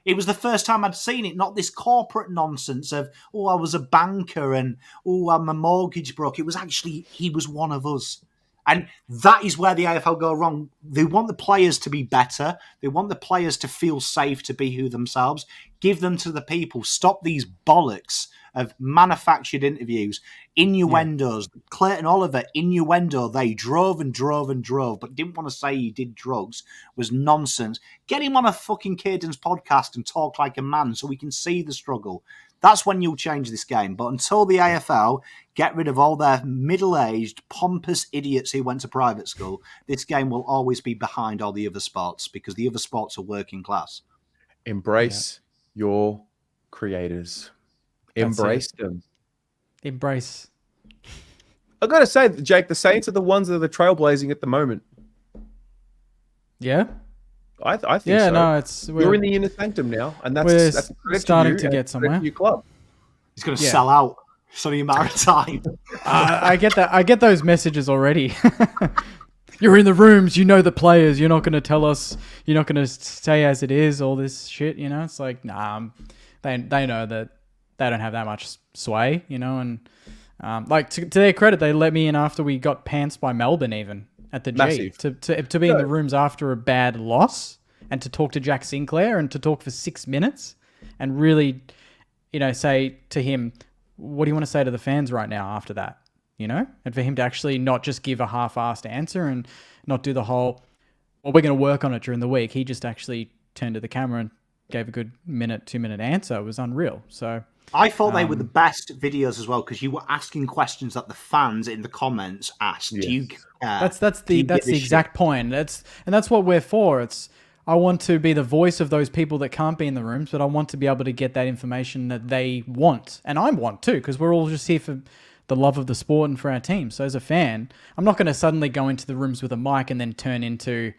It was the first time I'd seen it, not this corporate nonsense of, oh, I was a banker and, oh, I'm a mortgage broker. It was actually, he was one of us. And that is where the AFL go wrong. They want the players to be better. They want the players to feel safe to be who themselves. Give them to the people. Stop these bollocks of manufactured interviews, innuendos. Yeah. Clayton Oliver, innuendo. They drove and drove and drove, but didn't want to say he did drugs. Was nonsense. Get him on a fucking Caden's podcast and talk like a man so we can see the struggle. That's when you'll change this game. But until the AFL get rid of all their middle-aged, pompous idiots who went to private school, this game will always be behind all the other sports because the other sports are working class. Embrace your creators. Embrace them. Embrace. I've got to say, Jake, the Saints are the ones that are trailblazing at the moment. Yeah? I think so. Yeah, no, you're in the inner sanctum now, and that's starting to get somewhere. Your club. He's going to sell out. It's only a matter of time. I get that. I get those messages already. You're in the rooms. You know the players. You're not going to tell us. You're not going to say as it is. All this shit. It's like, nah. They know that they don't have that much sway. And like to their credit, they let me in after we got pantsed by Melbourne, even at the G. Massive. To be in the rooms after a bad loss and to talk to Jack Sinclair and to talk for 6 minutes and really, say to him, what do you want to say to the fans right now after that? And for him to actually not just give a half-assed answer and not do the whole, well, we're going to work on it during the week. He just actually turned to the camera and gave a good 2-minute answer. It was unreal. So I thought they were the best videos as well because you were asking questions that the fans in the comments asked. Yes. Do you care? That's the exact point. That's what we're for. I want to be the voice of those people that can't be in the rooms, but I want to be able to get that information that they want. And I want too, because we're all just here for the love of the sport and for our team. So as a fan, I'm not going to suddenly go into the rooms with a mic and then turn into,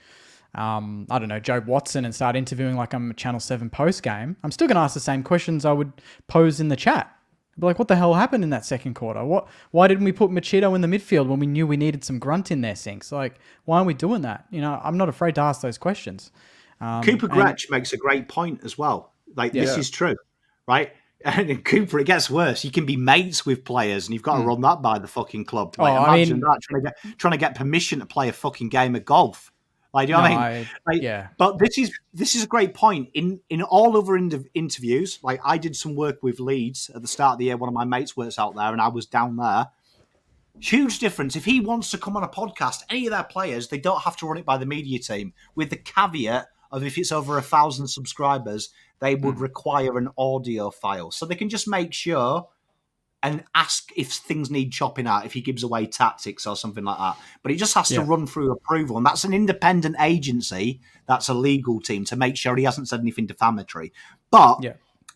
I don't know, Joe Watson and start interviewing like I'm a Channel 7 post-game. I'm still going to ask the same questions I would pose in the chat. I'd be like, what the hell happened in that second quarter? Why didn't we put Machito in the midfield when we knew we needed some grunt in there, Sinks? Like, why aren't we doing that? I'm not afraid to ask those questions. Cooper Gretsch makes a great point as well. Like, this is true, right? And in Cooper, it gets worse. You can be mates with players, and you've got to run that by the fucking club. Like, imagine that trying to get permission to play a fucking game of golf. Like, you know what I mean? But this is a great point. In all other interviews, like I did some work with Leeds at the start of the year. One of my mates works out there, and I was down there. Huge difference. If he wants to come on a podcast, any of their players, they don't have to run it by the media team, with the caveat of if it's over 1,000 subscribers, they would require an audio file. So they can just make sure and ask if things need chopping out, if he gives away tactics or something like that. But he just has to run through approval. And that's an independent agency, that's a legal team, to make sure he hasn't said anything defamatory. But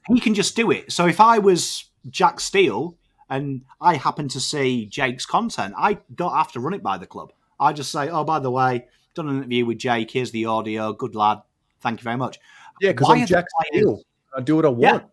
he can just do it. So if I was Jack Steele and I happen to see Jake's content, I don't have to run it by the club. I just say, oh, by the way, done an interview with Jake. Here's the audio. Good lad. Thank you very much. Yeah, because I'm Jack Steele. I do what I want.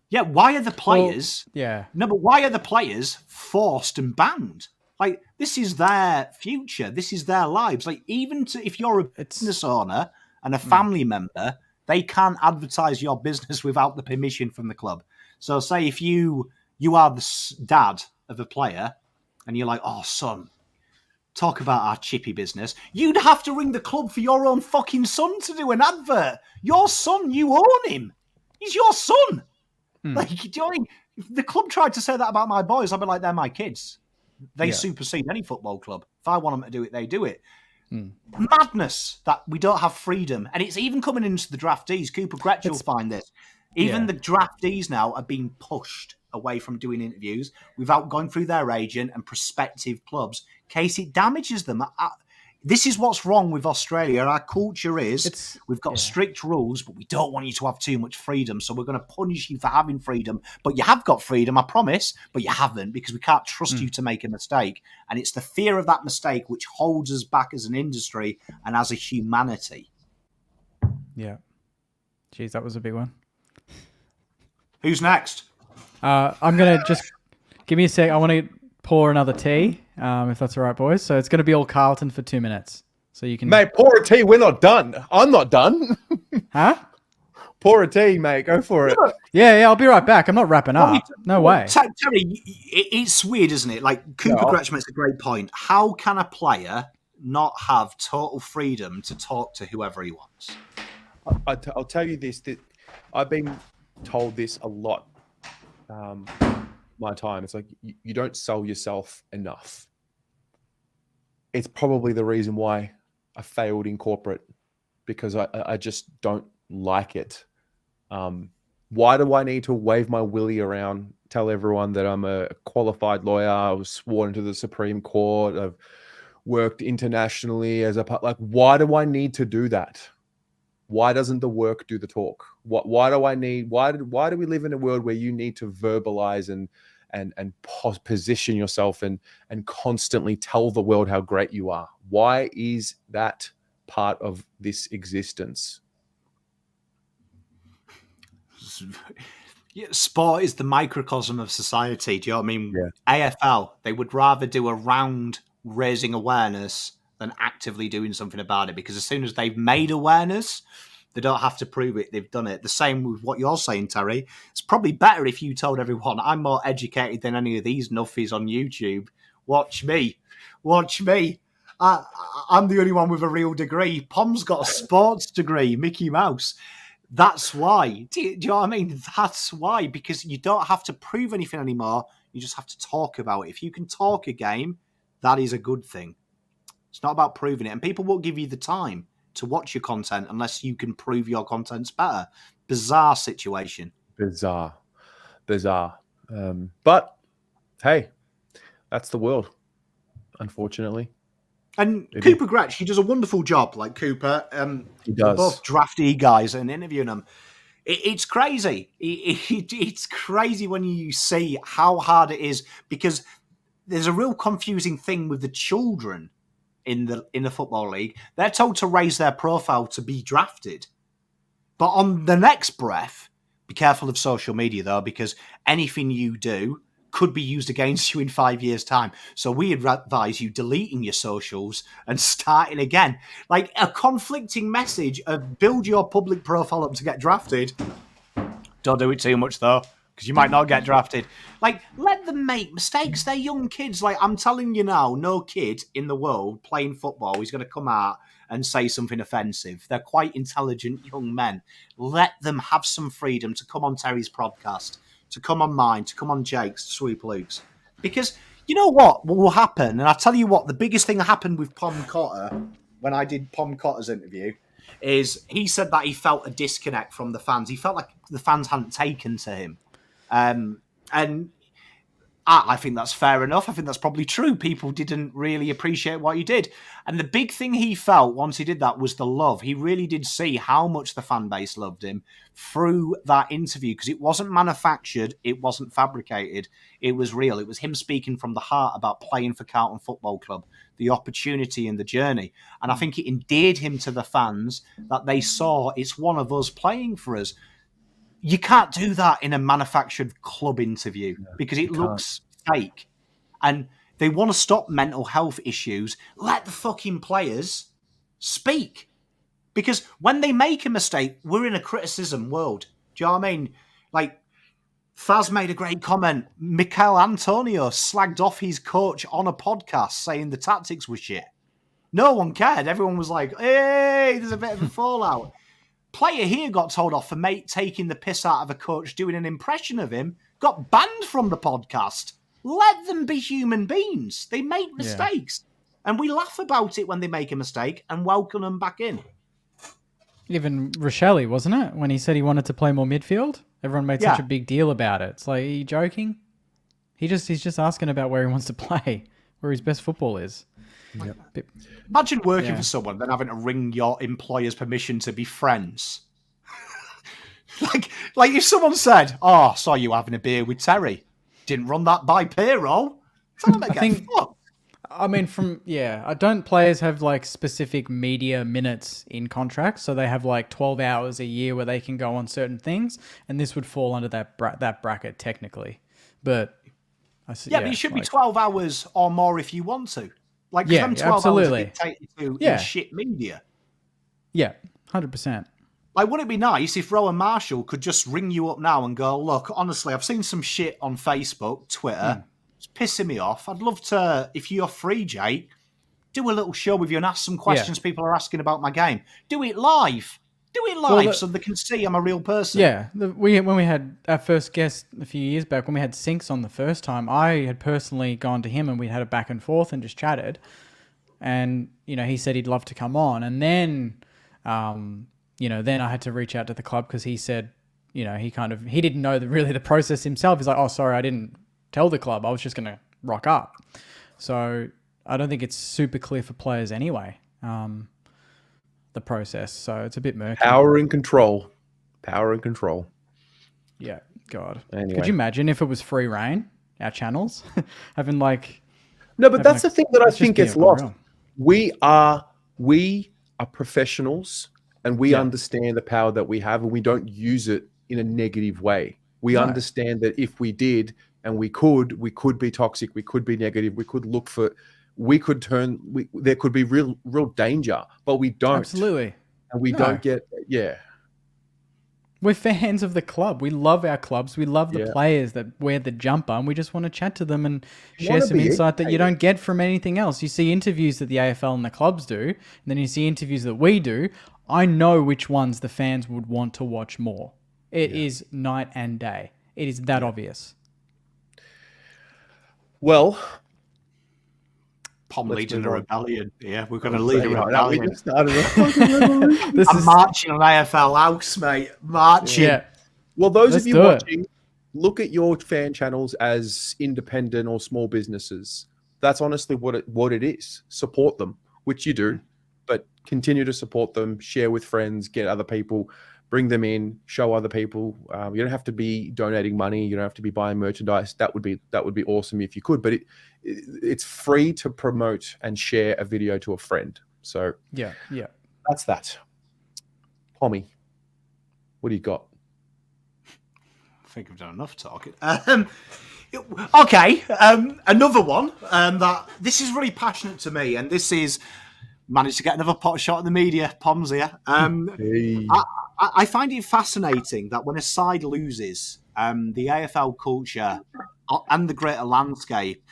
Yeah, why are the players... But why are the players forced and banned? Like, this is their future. This is their lives. Like, even if you're a business owner and a family member, they can't advertise your business without the permission from the club. So say if you are the dad of a player and you're like, oh, son, talk about our chippy business. You'd have to ring the club for your own fucking son to do an advert. Your son, you own him. He's your son. Like, do you know what I mean? If the club tried to say that about my boys, I'd be like, they're my kids. They supersede any football club. If I want them to do it, they do it. Madness that we don't have freedom. And it's even coming into the draftees. Cooper Gretsch will find this. Even the draftees now are being pushed away from doing interviews without going through their agent and prospective clubs in case it damages them. This is what's wrong with Australia. Our culture is we've got strict rules, but we don't want you to have too much freedom. So we're going to punish you for having freedom. But you have got freedom, I promise, but you haven't because we can't trust you to make a mistake. And it's the fear of that mistake which holds us back as an industry and as a humanity. Yeah. Jeez, that was a big one. Who's next? I'm going to just give me a sec. I want to pour another tea, if that's all right, boys. So it's going to be all Carlton for 2 minutes. So you can... Mate, pour a tea. We're not done. I'm not done. Huh? Pour a tea, mate. Go for it. Yeah, I'll be right back. I'm not wrapping up. No way. Terry, it's weird, isn't it? Like, Cooper Gretsch makes a great point. How can a player not have total freedom to talk to whoever he wants? I'll tell you this. That I've been told this a lot. My time. It's like you don't sell yourself enough. It's probably the reason why I failed in corporate, because I just don't like it. Why do I need to wave my willy around, tell everyone that I'm a qualified lawyer, I was sworn to the Supreme Court, I've worked internationally as why do I need to do that? Why doesn't the work do the talk? Why do we live in a world where you need to verbalize and position yourself and constantly tell the world how great you are? Why is that part of this existence? Yeah, sport is the microcosm of society. Do you know what I mean? Yeah. AFL, they would rather do a round raising awareness than actively doing something about it, because as soon as they've made awareness, they don't have to prove it. They've done it. The same with what you're saying, Terry. It's probably better if you told everyone, I'm more educated than any of these nuffies on YouTube. Watch me. Watch me. I'm the only one with a real degree. Pom's got a sports degree, Mickey Mouse. That's why. Do you know what I mean? That's why. Because you don't have to prove anything anymore. You just have to talk about it. If you can talk a game, that is a good thing. It's not about proving it. And people won't give you the time to watch your content unless you can prove your content's better. Bizarre situation. Bizarre. But, hey, that's the world, unfortunately. And Cooper Gretsch, he does a wonderful job. Like Cooper, he does. Both drafty guys and interviewing them. It's crazy. It's crazy when you see how hard it is, because there's a real confusing thing with the children in the football league. They're told to raise their profile to be drafted, but on the next breath, be careful of social media though, because anything you do could be used against you in 5 years' time. So we advise you deleting your socials and starting again. Like a conflicting message of build your public profile up to get drafted. Don't do it too much though, because you might not get drafted. Like, let them make mistakes. They're young kids. Like, I'm telling you now, no kid in the world playing football is going to come out and say something offensive. They're quite intelligent young men. Let them have some freedom to come on Terry's podcast, to come on mine, to come on Jake's, to Sweep Luke's. Because you know what will happen? And I'll tell you what, the biggest thing that happened with Pom Cotter, when I did Pom Cotter's interview, is he said that he felt a disconnect from the fans. He felt like the fans hadn't taken to him. And I think that's fair enough. I think that's probably true. People didn't really appreciate what he did. And the big thing he felt once he did that was the love. He really did see how much the fan base loved him through that interview, because it wasn't manufactured. It wasn't fabricated. It was real. It was him speaking from the heart about playing for Carlton Football Club, the opportunity and the journey. And I think it endeared him to the fans that they saw it's one of us playing for us. You can't do that in a manufactured club interview because it looks fake. And they want to stop mental health issues. Let the fucking players speak. Because when they make a mistake, we're in a criticism world. Do you know what I mean? Like, Faz made a great comment. Mikel Antonio slagged off his coach on a podcast saying the tactics were shit. No one cared. Everyone was like, hey, there's a bit of a fallout. Player here got told off for taking the piss out of a coach doing an impression of him, got banned from the podcast. Let them be human beings. They make mistakes. And we laugh about it when they make a mistake and welcome them back in. Even Rochelle, wasn't it? When he said he wanted to play more midfield? Everyone made such a big deal about it. It's like, are you joking? He's just asking about where he wants to play, where his best football is. Yep. Imagine working for someone, then having to ring your employer's permission to be friends. like if someone said, "Oh, saw you having a beer with Terry," didn't run that by payroll. I mean, don't players have like specific media minutes in contracts? So they have like 12 hours a year where they can go on certain things, and this would fall under that bracket technically. But but it should be 12 hours or more if you want to. Like, them 12 absolutely. hours dictated to in shit media. Yeah, 100%. Like, wouldn't it be nice if Rowan Marshall could just ring you up now and go, look, honestly, I've seen some shit on Facebook, Twitter. It's pissing me off. I'd love to, if you're free, Jake, do a little show with you and ask some questions people are asking about my game. Do it live. So they can see I'm a real person. Yeah. When we had our first guest a few years back, when we had Sinks on the first time, I had personally gone to him and we had a back and forth and just chatted. And, he said he'd love to come on. And then, then I had to reach out to the club because he said, he didn't know really the process himself. He's like, oh, sorry, I didn't tell the club. I was just going to rock up. So I don't think it's super clear for players anyway. The process, so it's a bit murky. Power and control. Yeah, God. Anyway. Could you imagine if it was free reign, our channels? having No, but that's the thing that I think gets lost. We are professionals and we understand the power that we have, and we don't use it in a negative way. We No. understand that if we did and we could be toxic, we could be negative, we could look for, there could be real danger, but we don't. Absolutely. And we don't get, We're fans of the club. We love our clubs. We love the Yeah. players that wear the jumper, and we just want to chat to them and share wanna some be insight that you educated. don't get from anything else. You see interviews that the AFL and the clubs do, and then you see interviews that we do. I know which ones the fans would want to watch more. It is night and day. It is that obvious. Well, Pom Let's leading move a on. rebellion. Yeah, we're going to lead a we rebellion. just started a fucking revolution. This I'm is marching on AFL House, mate. Marching. yeah. Well, those Let's of you do it. watching, look at your fan channels as independent or small businesses. That's honestly what it is. Support them, which you do, but continue to support them, share with friends, get other people, bring them in, show other people. You don't have to be donating money. You don't have to be buying merchandise. That would be awesome if you could, but it's free to promote and share a video to a friend. So Yeah. that's that. Pommy, what do you got? I think I've done enough talking. Okay, another one that this is really passionate to me, and this is managed to get another pot shot in the media. Pom's here. Hey. I find it fascinating that when a side loses, the AFL culture and the greater landscape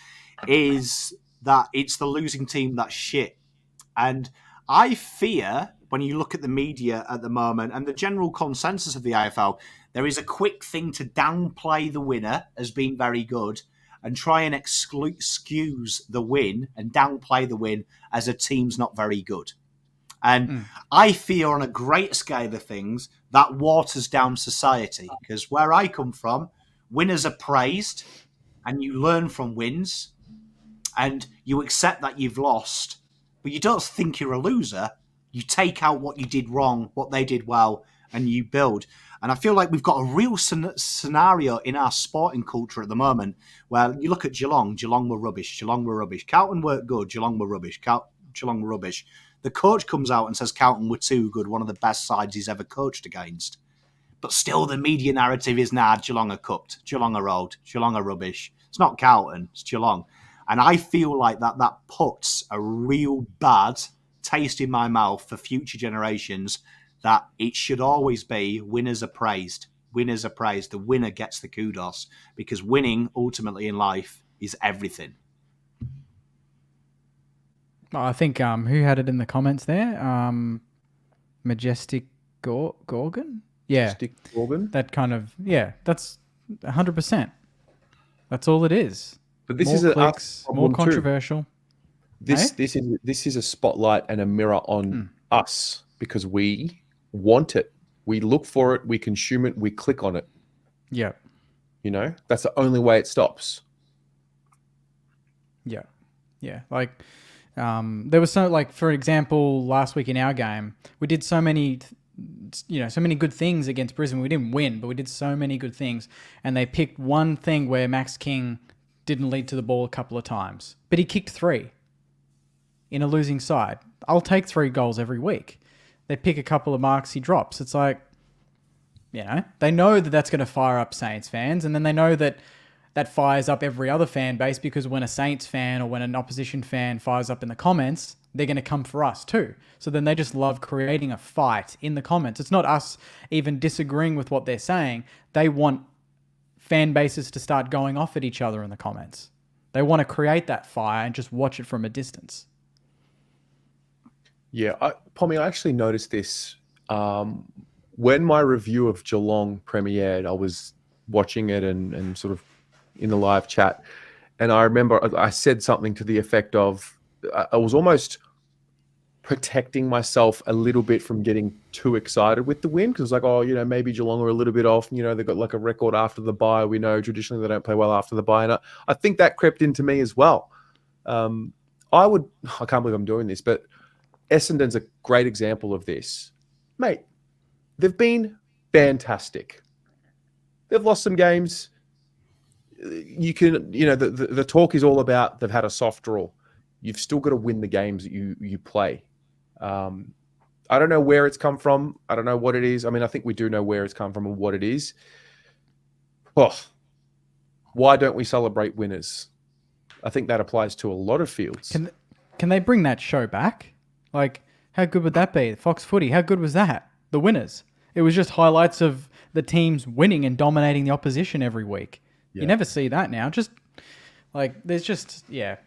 is that it's the losing team that's shit. And I fear when you look at the media at the moment and the general consensus of the AFL, there is a quick thing to downplay the winner as being very good and try and excuse the win and downplay the win as a team's not very good. And I fear on a great scale of things that waters down society, because where I come from, winners are praised and you learn from wins and you accept that you've lost, but you don't think you're a loser. You take out what you did wrong, what they did well, and you build. And I feel like we've got a real scenario in our sporting culture at the moment where you look at Geelong were rubbish, Carlton were good, Geelong were rubbish, Geelong were rubbish. The coach comes out and says Carlton were too good, one of the best sides he's ever coached against. But still the media narrative is, Geelong are cooked, Geelong are old, Geelong are rubbish. It's not Carlton, it's Geelong. And I feel like that puts a real bad taste in my mouth for future generations, that it should always be winners are praised. Winners are praised. The winner gets the kudos, because winning ultimately in life is everything. I think who had it in the comments there? Majestic Gorgon? Yeah. Stick organ. That kind of, that's 100%. That's all it is. But this more is clicks, a more problem too. controversial. This is a spotlight and a mirror on us, because we want it. We look for it, we consume it, we click on it. Yeah. You know, that's the only way it stops. Yeah. Yeah. Like, there was for example, last week in our game, we did so many good things against Brisbane. We didn't win, but we did so many good things. And they picked one thing where Max King didn't lead to the ball a couple of times, but he kicked 3 in a losing side. I'll take 3 goals every week. They pick a couple of marks he drops. It's like, they know that that's going to fire up Saints fans, and then they know that fires up every other fan base, because when a Saints fan or when an opposition fan fires up in the comments, they're going to come for us too. So then they just love creating a fight in the comments. It's not us even disagreeing with what they're saying. They want fan bases to start going off at each other in the comments. They want to create that fire and just watch it from a distance. Yeah, Pommy, I actually noticed this when my review of Geelong premiered. I was watching it and sort of in the live chat, and I remember I said something to the effect of, I was almost protecting myself a little bit from getting too excited with the win, because it's like, maybe Geelong are a little bit off. They've got like a record after the bye. We know traditionally they don't play well after the bye, and I think that crept into me as well. I can't believe I'm doing this, but Essendon's a great example of this. Mate, they've been fantastic. They've lost some games. You can, the talk is all about they've had a soft draw. You've still got to win the games that you play. I don't know where it's come from. I don't know what it is. I mean, I think we do know where it's come from and what it is. Oh, why don't we celebrate winners? I think that applies to a lot of fields. Can they bring that show back? Like, how good would that be? Fox Footy, how good was that? The winners. It was just highlights of the teams winning and dominating the opposition every week. Yeah. You never see that now. Just, like, there's just, negativity.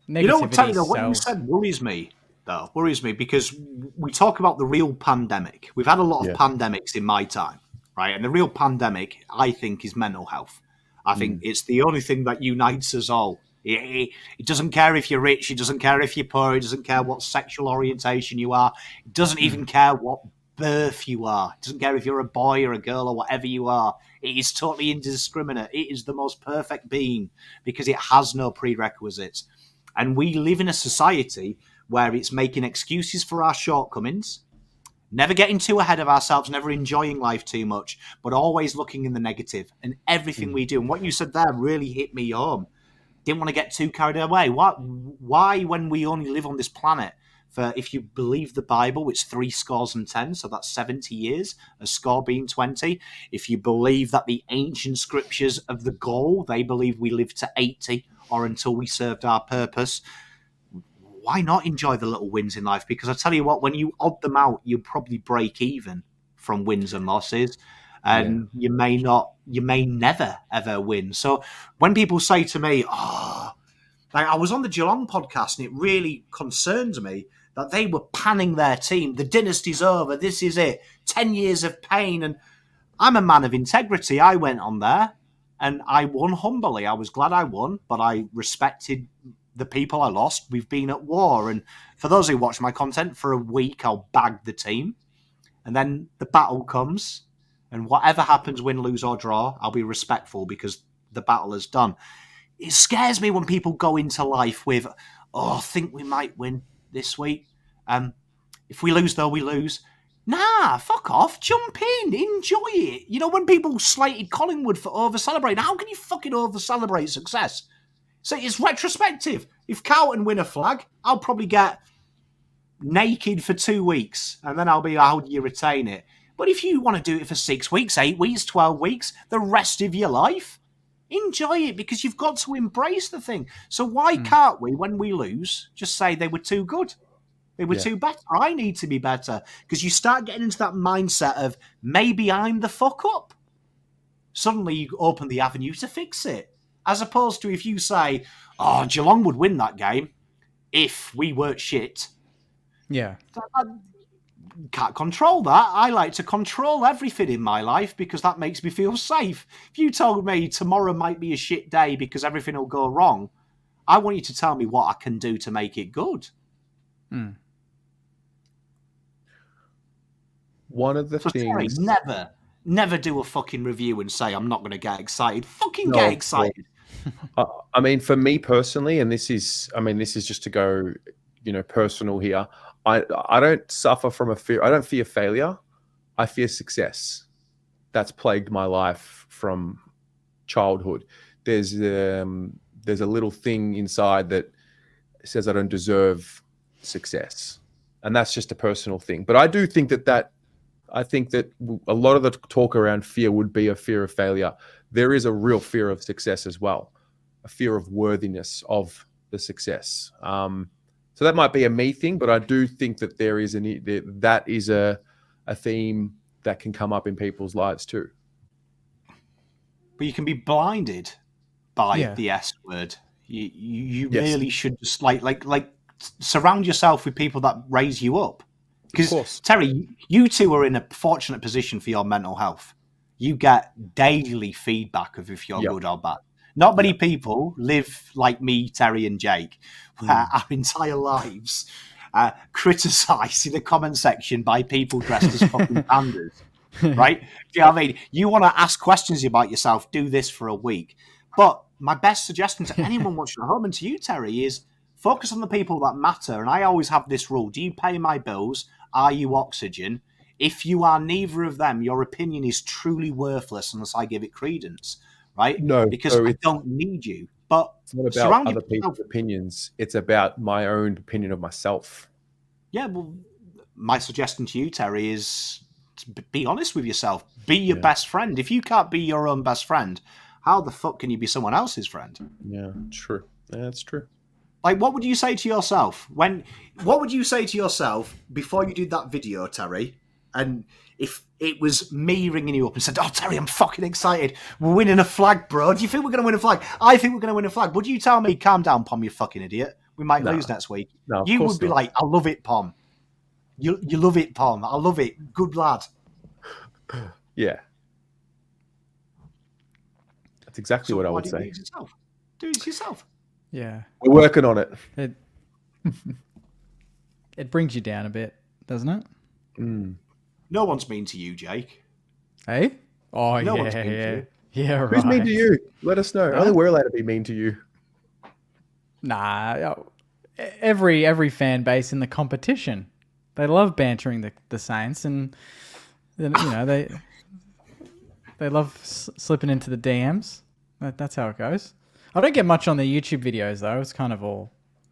You know what, Taylor, what you said worries me, though. Worries me because we talk about the real pandemic. We've had a lot of pandemics in my time, right? And the real pandemic, I think, is mental health. I think it's the only thing that unites us all. It doesn't care if you're rich. It doesn't care if you're poor. It doesn't care what sexual orientation you are. It doesn't even care what birth you are. It doesn't care if you're a boy or a girl or whatever you are. It is totally indiscriminate. It is the most perfect being because it has no prerequisites. And we live in a society where it's making excuses for our shortcomings, never getting too ahead of ourselves, never enjoying life too much, but always looking in the negative and everything we do. And what you said there really hit me home. Didn't want to get too carried away. Why, when we only live on this planet for, if you believe the Bible, it's 3 scores and 10, so that's 70 years, a score being 20. If you believe that the ancient scriptures of the goal, they believe we live to 80 or until we served our purpose. Why not enjoy the little wins in life? Because I tell you what, when you odd them out, you'll probably break even from wins and losses. And you may never, ever win. So when people say to me, like I was on the Geelong podcast and it really concerned me that they were panning their team. The dynasty's over. This is it. 10 years of pain. And I'm a man of integrity. I went on there and I won humbly. I was glad I won, but I respected the people I lost. We've been at war. And for those who watch my content, for a week, I'll bag the team. And then the battle comes. And whatever happens, win, lose, or draw, I'll be respectful because the battle is done. It scares me when people go into life with, I think we might win this week. If we lose, though, we lose. Nah, fuck off. Jump in. Enjoy it. You know, when people slated Collingwood for over-celebrating, how can you fucking over-celebrate success? So it's retrospective. If Carlton win a flag, I'll probably get naked for 2 weeks. And then I'll be, how do you retain it? But if you want to do it for 6 weeks, 8 weeks, 12 weeks, the rest of your life, enjoy it because you've got to embrace the thing. So why can't we, when we lose, just say they were too good? They were too better. I need to be better. Because you start getting into that mindset of maybe I'm the fuck up. Suddenly you open the avenue to fix it. As opposed to if you say, Geelong would win that game if we weren't shit. Yeah. Can't control that. I like to control everything in my life because that makes me feel safe. If you told me tomorrow might be a shit day because everything will go wrong, I want you to tell me what I can do to make it good. One of the things... Terry, never do a fucking review and say, I'm not going to get excited. Fucking get excited. I mean, for me personally, and this is just to go, personal here, I don't suffer from a fear. I don't fear failure. I fear success. That's plagued my life from childhood. There's a little thing inside that says I don't deserve success, and that's just a personal thing. But I do think that I think that a lot of the talk around fear would be a fear of failure. There is a real fear of success as well, a fear of worthiness of the success. So that might be a me thing, but I do think that that is a theme that can come up in people's lives too. But you can be blinded by the S word. You really should just like surround yourself with people that raise you up. Because Terry, you two are in a fortunate position for your mental health. You get daily feedback of if you're good or bad. Not many people live like me, Terry, and Jake, where our entire lives criticised in the comment section by people dressed as fucking pandas, right? Do you know what I mean? You want to ask questions about yourself, do this for a week. But my best suggestion to anyone watching at home and to you, Terry, is focus on the people that matter. And I always have this rule. Do you pay my bills? Are you oxygen? If you are neither of them, your opinion is truly worthless unless I give it credence. Right? No, because I don't need you. But it's not about other people's opinions. It's about my own opinion of myself. Yeah, well, my suggestion to you, Terry, is be honest with yourself. Be your best friend. If you can't be your own best friend, how the fuck can you be someone else's friend? Yeah, true. Yeah, that's true. Like, what would you say to yourself what would you say to yourself before you did that video, Terry? And if it was me ringing you up and said, "Oh, Terry, I'm fucking excited. We're winning a flag, bro. Do you think we're going to win a flag? I think we're going to win a flag." Would you tell me, "Calm down, Pom, you fucking idiot. We might lose next week"? No, you would be like, "I love it, Pom. You love it, Pom. I love it. Good lad." Yeah. That's exactly what I would say. Do it yourself. Yeah. We're working on it. It brings you down a bit, doesn't it? No one's mean to you, Jake. Hey? Oh, No one's yeah, mean to yeah. you. Yeah, right. Who's mean to you? Let us know. Huh? Only we're allowed to be mean to you. Nah, every fan base in the competition, they love bantering the Saints, and you know they love slipping into the DMs. That's how it goes. I don't get much on the YouTube videos though. It's kind of all.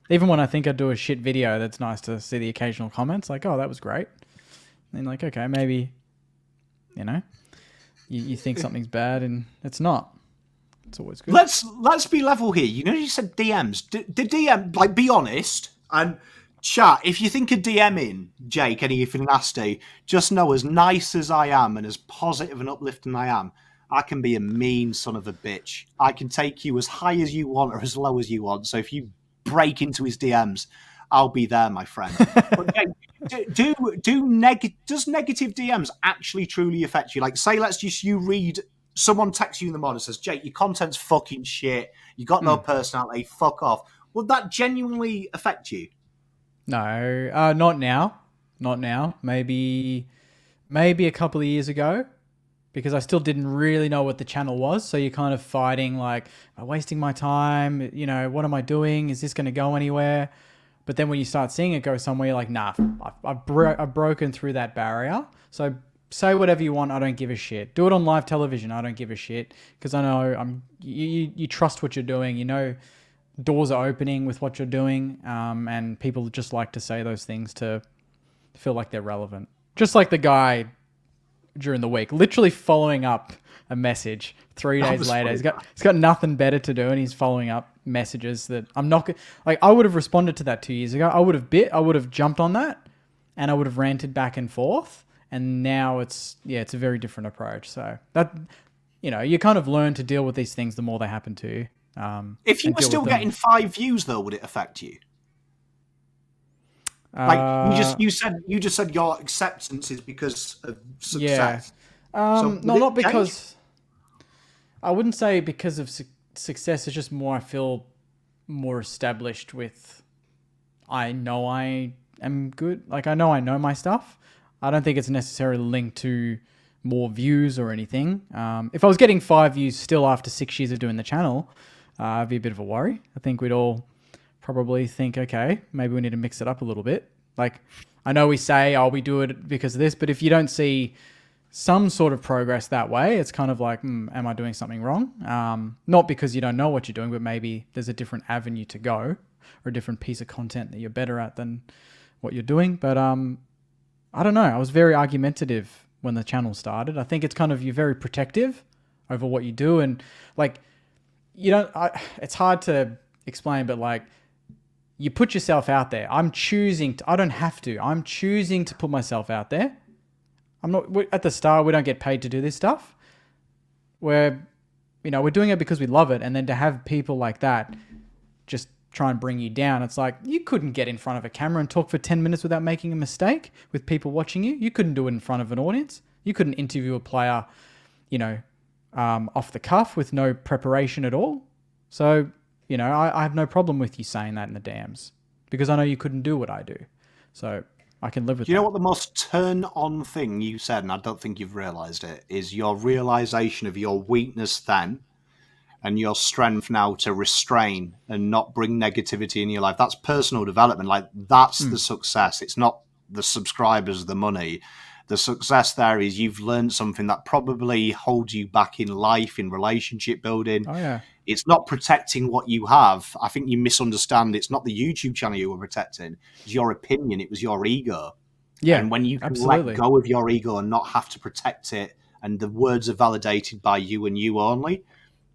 Even when I think I do a shit video, that's nice to see the occasional comments like, "Oh, that was great." And like, okay, maybe, you know, you think something's bad and it's not. It's always good. Let's be level here. You know, you said DMs. The DM, like, be honest and chat. If you think of DMing Jake anything nasty, just know, as nice as I am and as positive and uplifting I am, I can be a mean son of a bitch. I can take you as high as you want or as low as you want. So if you break into his DMs, I'll be there, my friend. But Jake, does negative DMs actually truly affect you? Like, say, you read. Someone texts you in the morning and says, "Jake, your content's fucking shit. You got no personality. Fuck off." Would that genuinely affect you? No, not now. Not now. Maybe a couple of years ago, because I still didn't really know what the channel was. So you're kind of fighting, like, am I wasting my time? You know, what am I doing? Is this going to go anywhere? But then when you start seeing it go somewhere, you're like, nah, I've broken through that barrier. So say whatever you want. I don't give a shit. Do it on live television. I don't give a shit, because I know you trust what you're doing. You know, doors are opening with what you're doing, and people just like to say those things to feel like they're relevant. Just like the guy during the week, literally following up a message 3 days later. He's got nothing better to do, and he's following up messages that I'm not like. I would have responded to that 2 years ago. I would have jumped on that, and I would have ranted back and forth. And now it's a very different approach. So that, you know, you kind of learn to deal with these things the more they happen to you. If you were still getting 5 views, though, would it affect you? Like you just said your acceptance is because of success. Yeah. So no, not because. I wouldn't say because of success. It's just more I feel more established with. I know I am good. Like, I know my stuff. I don't think it's necessarily linked to more views or anything. If I was getting 5 views still after 6 years of doing the channel, it'd be a bit of a worry. I think we'd all probably think, okay, maybe we need to mix it up a little bit. Like, I know we say, we do it because of this, but if you don't see some sort of progress that way, it's kind of like, am I doing something wrong? Not because you don't know what you're doing, but maybe there's a different avenue to go, or a different piece of content that you're better at than what you're doing. But I don't know. I was very argumentative when the channel started. I think it's kind of, you're very protective over what you do. And like, it's hard to explain, but like, you put yourself out there. I don't have to. I'm choosing to put myself out there. At the start, we don't get paid to do this stuff. We're doing it because we love it. And then to have people like that just try and bring you down, it's like, you couldn't get in front of a camera and talk for 10 minutes without making a mistake with people watching you. You couldn't do it in front of an audience. You couldn't interview a player, off the cuff with no preparation at all. So, I have no problem with you saying that in the DMs, because I know you couldn't do what I do. So I can live with that. You know what the most turn-on thing you said, and I don't think you've realised it, is your realisation of your weakness then, and your strength now to restrain and not bring negativity in your life. That's personal development. Like, that's the success. It's not the subscribers, the money. The success there is you've learned something that probably holds you back in life, in relationship building. Oh, yeah. It's not protecting what you have. I think you misunderstand. It's not the YouTube channel you were protecting. It's your opinion. It was your ego. Yeah, and when you can absolutely. let go of your ego and not have to protect it, and the words are validated by you and you only,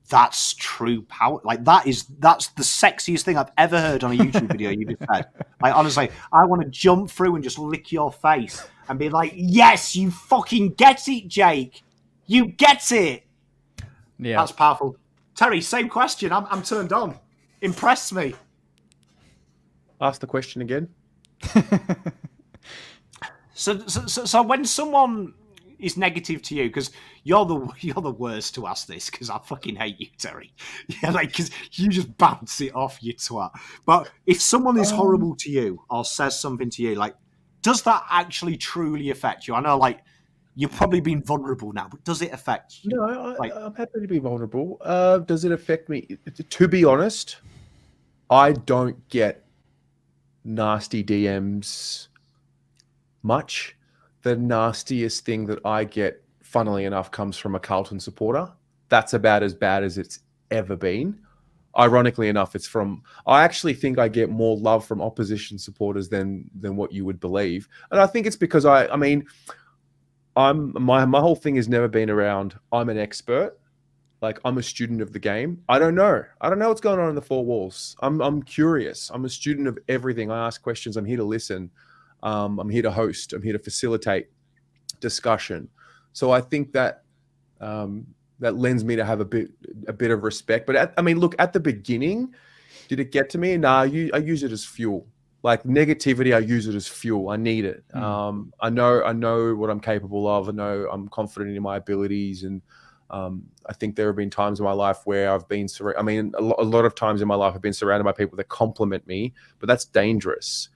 that's true power. Like that's the sexiest thing I've ever heard on a YouTube video you just said. Like honestly, I want to jump through and just lick your face and be like, yes, you fucking get it, Jake. You get it. Yeah. That's powerful. Terry, same question. I'm turned on. Impress me. Ask the question again. So when someone is negative to you, because you're the worst to ask this, because I fucking hate you, Terry. Yeah, like because you just bounce it off, you twat. But if someone is horrible to you or says something to you, like, does that actually truly affect you? I know, like, you've probably been vulnerable now, but does it affect you? No, I'm happy to be vulnerable. Does it affect me? To be honest, I don't get nasty DMs much. The nastiest thing that I get, funnily enough, comes from a Carlton supporter. That's about as bad as it's ever been. Ironically enough, it's from. I actually think I get more love from opposition supporters than what you would believe, and I think it's because I mean, my whole thing has never been around. I'm an expert. Like, I'm a student of the game. I don't know what's going on in the four walls. I'm curious. I'm a student of everything. I ask questions. I'm here to listen. I'm here to host. I'm here to facilitate discussion. So I think that that lends me to have a bit of respect. But look, at the beginning, did it get to me? Nah, I use it as fuel. Like negativity, I use it as fuel. I need it. I know what I'm capable of. I know I'm confident in my abilities, and I think there have been times in my life where I've been. A lot of times in my life, I've been surrounded by people that compliment me, but that's dangerous.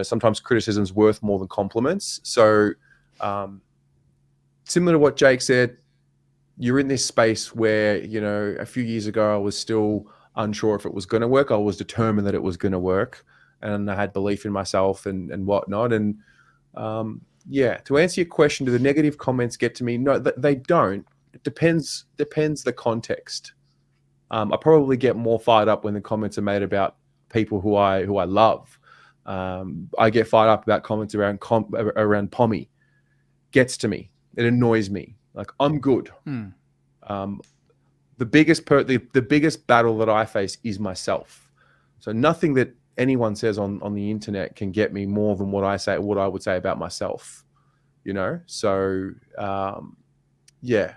Sometimes criticism's worth more than compliments. So, similar to what Jake said, you're in this space where, a few years ago, I was still unsure if it was going to work. I was determined that it was going to work, and I had belief in myself and whatnot. And to answer your question, do the negative comments get to me? No, they don't. It depends the context. I probably get more fired up when the comments are made about people who I love. I get fired up about comments around Pommy. Gets to me. It annoys me. Like, I'm good. The biggest battle that I face is myself. So nothing that anyone says on the internet can get me more than what I would say about myself. So yeah.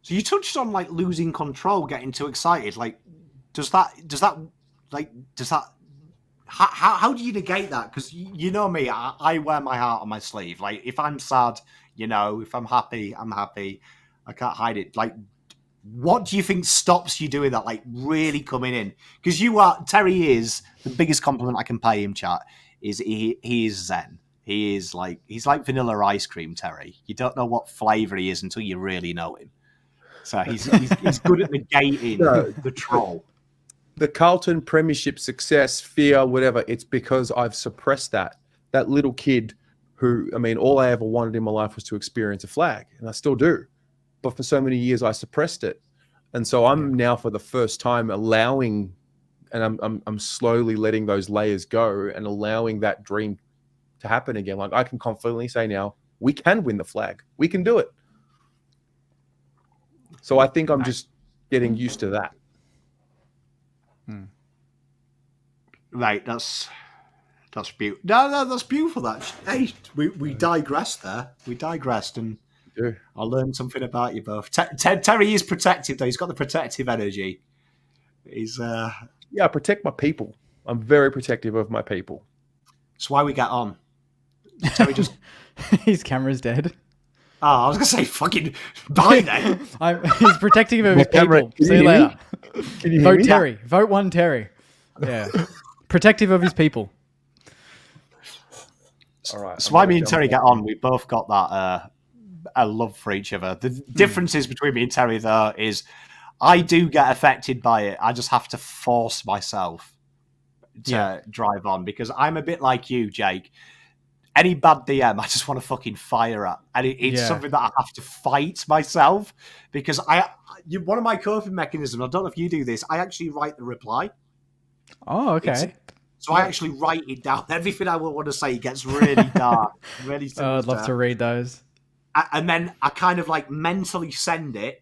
So you touched on like losing control, getting too excited. Like, does that how do you negate that? Because you know me, I wear my heart on my sleeve. Like, if I'm sad, if I'm happy, I'm happy. I can't hide it. Like, what do you think stops you doing that? Like, really coming in? Because Terry is the biggest compliment I can pay him, chat. Is he is zen. He's like vanilla ice cream, Terry. You don't know what flavor he is until you really know him. So he's good at negating the troll. The Carlton premiership success, fear, whatever, it's because I've suppressed that little kid who, all I ever wanted in my life was to experience a flag, and I still do. But for so many years, I suppressed it. And so I'm now, for the first time, allowing, and I'm slowly letting those layers go and allowing that dream to happen again. Like, I can confidently say now, we can win the flag. We can do it. So I think I'm just getting used to that. Right, that's beautiful. No, that's beautiful. That hey, we digressed there. We digressed, and I learned something about you both. Terry is protective, though. He's got the protective energy. He's I protect my people. I'm very protective of my people. That's why we get on. Terry just his camera's dead. Oh, I was gonna say fucking bye then. He's protective of his people. See you later. Vote Terry. Vote one Terry. Yeah. Protective of his people. All right. So why me and Terry get on, we both got that a love for each other. The differences between me and Terry, though, is I do get affected by it. I just have to force myself to drive on, because I'm a bit like you, Jake. Any bad DM, I just want to fucking fire at. And it's something that I have to fight myself, because one of my coping mechanisms, I don't know if you do this, I actually write the reply. Oh, okay. So I actually write it down. Everything I want to say gets really dark. Really I'd love to read those. And then I kind of like mentally send it.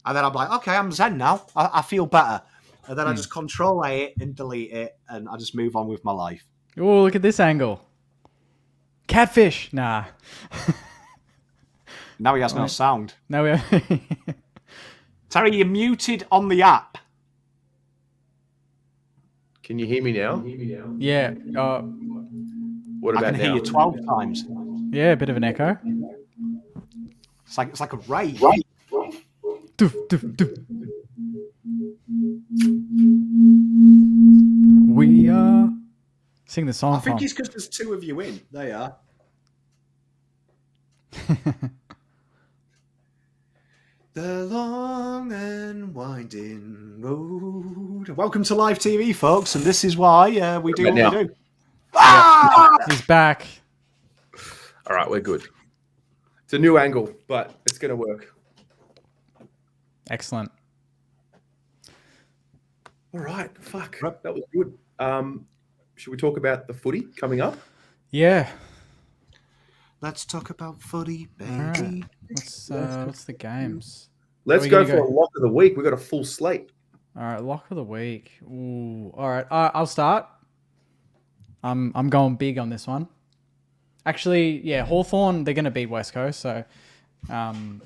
And then I'm like, okay, I'm zen now. I feel better. And then I just Control A it and delete it. And I just move on with my life. Oh, look at this angle. Catfish. Nah. Now he has no sound. No, we have... Terry, you're muted on the app. Can you hear me now? Yeah. What about I can hear now? you 12 times. Yeah, a bit of an echo. It's like a rave. Doof, doof, doof. We are... Sing the song. I think it's because there's two of you in. There you are. The long and winding road. Welcome to live TV, folks, and this is why we do what we do. He's back. All right, we're good. It's a new angle, but it's going to work. Excellent. All right, fuck, that was good. Should we talk about the footy coming up? Yeah. Let's talk about footy, baby. All right. What's the games? Let's go for a lock of the week. We've got a full slate. All right, lock of the week. Ooh. All right, I'll start. I'm going big on this one. Actually, yeah, Hawthorn, they're going to beat West Coast, so they're not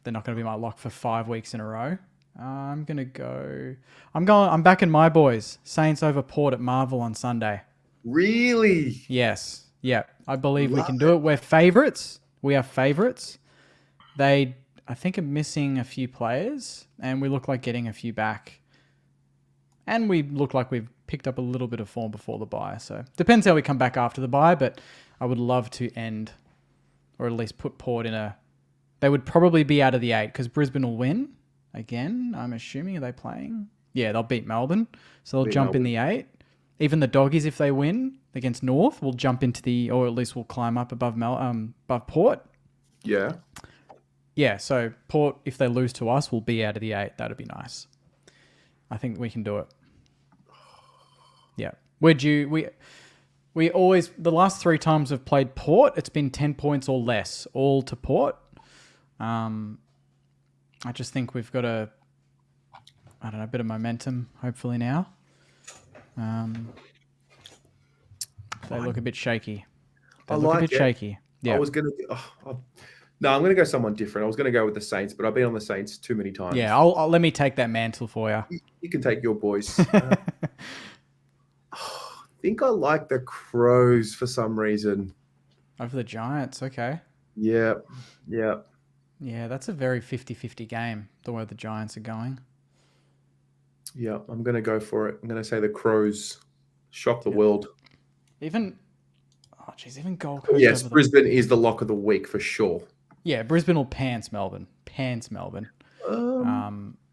going to be my lock for 5 weeks in a row. I'm backing my boys. Saints over Port at Marvel on Sunday. Really? Yes. Yeah. I believe we can do it. We're favourites. We are favourites. They, I think, are missing a few players, and we look like getting a few back. And we look like we've picked up a little bit of form before the bye. So depends how we come back after the bye, but I would love to end, or at least put Port in a... They would probably be out of the 8 because Brisbane will win. Again, I'm assuming, are they playing? Yeah, they'll beat Melbourne. So they'll jump in the 8. Even the Doggies, if they win against North, will jump into the... Or at least will climb up above Port. Yeah. Yeah, so Port, if they lose to us, will be out of the 8. That'd be nice. I think we can do it. Yeah. We always... The last 3 times we've played Port, it's been 10 points or less, all to Port. I just think we've got a bit of momentum, hopefully now. They look a bit shaky. Shaky. Yeah. I was going to... No, I'm going to go someone different. I was going to go with the Saints, but I've been on the Saints too many times. Yeah, I'll let me take that mantle for you. You can take your boys. I think I like the Crows for some reason. Over the Giants, okay. Yeah. Yeah, that's a very 50-50 game, the way the Giants are going. Yeah, I'm going to go for it. I'm going to say the Crows shock the world. Even Gold Coast. Yes, Brisbane is the lock of the week for sure. Yeah, Brisbane will pants Melbourne.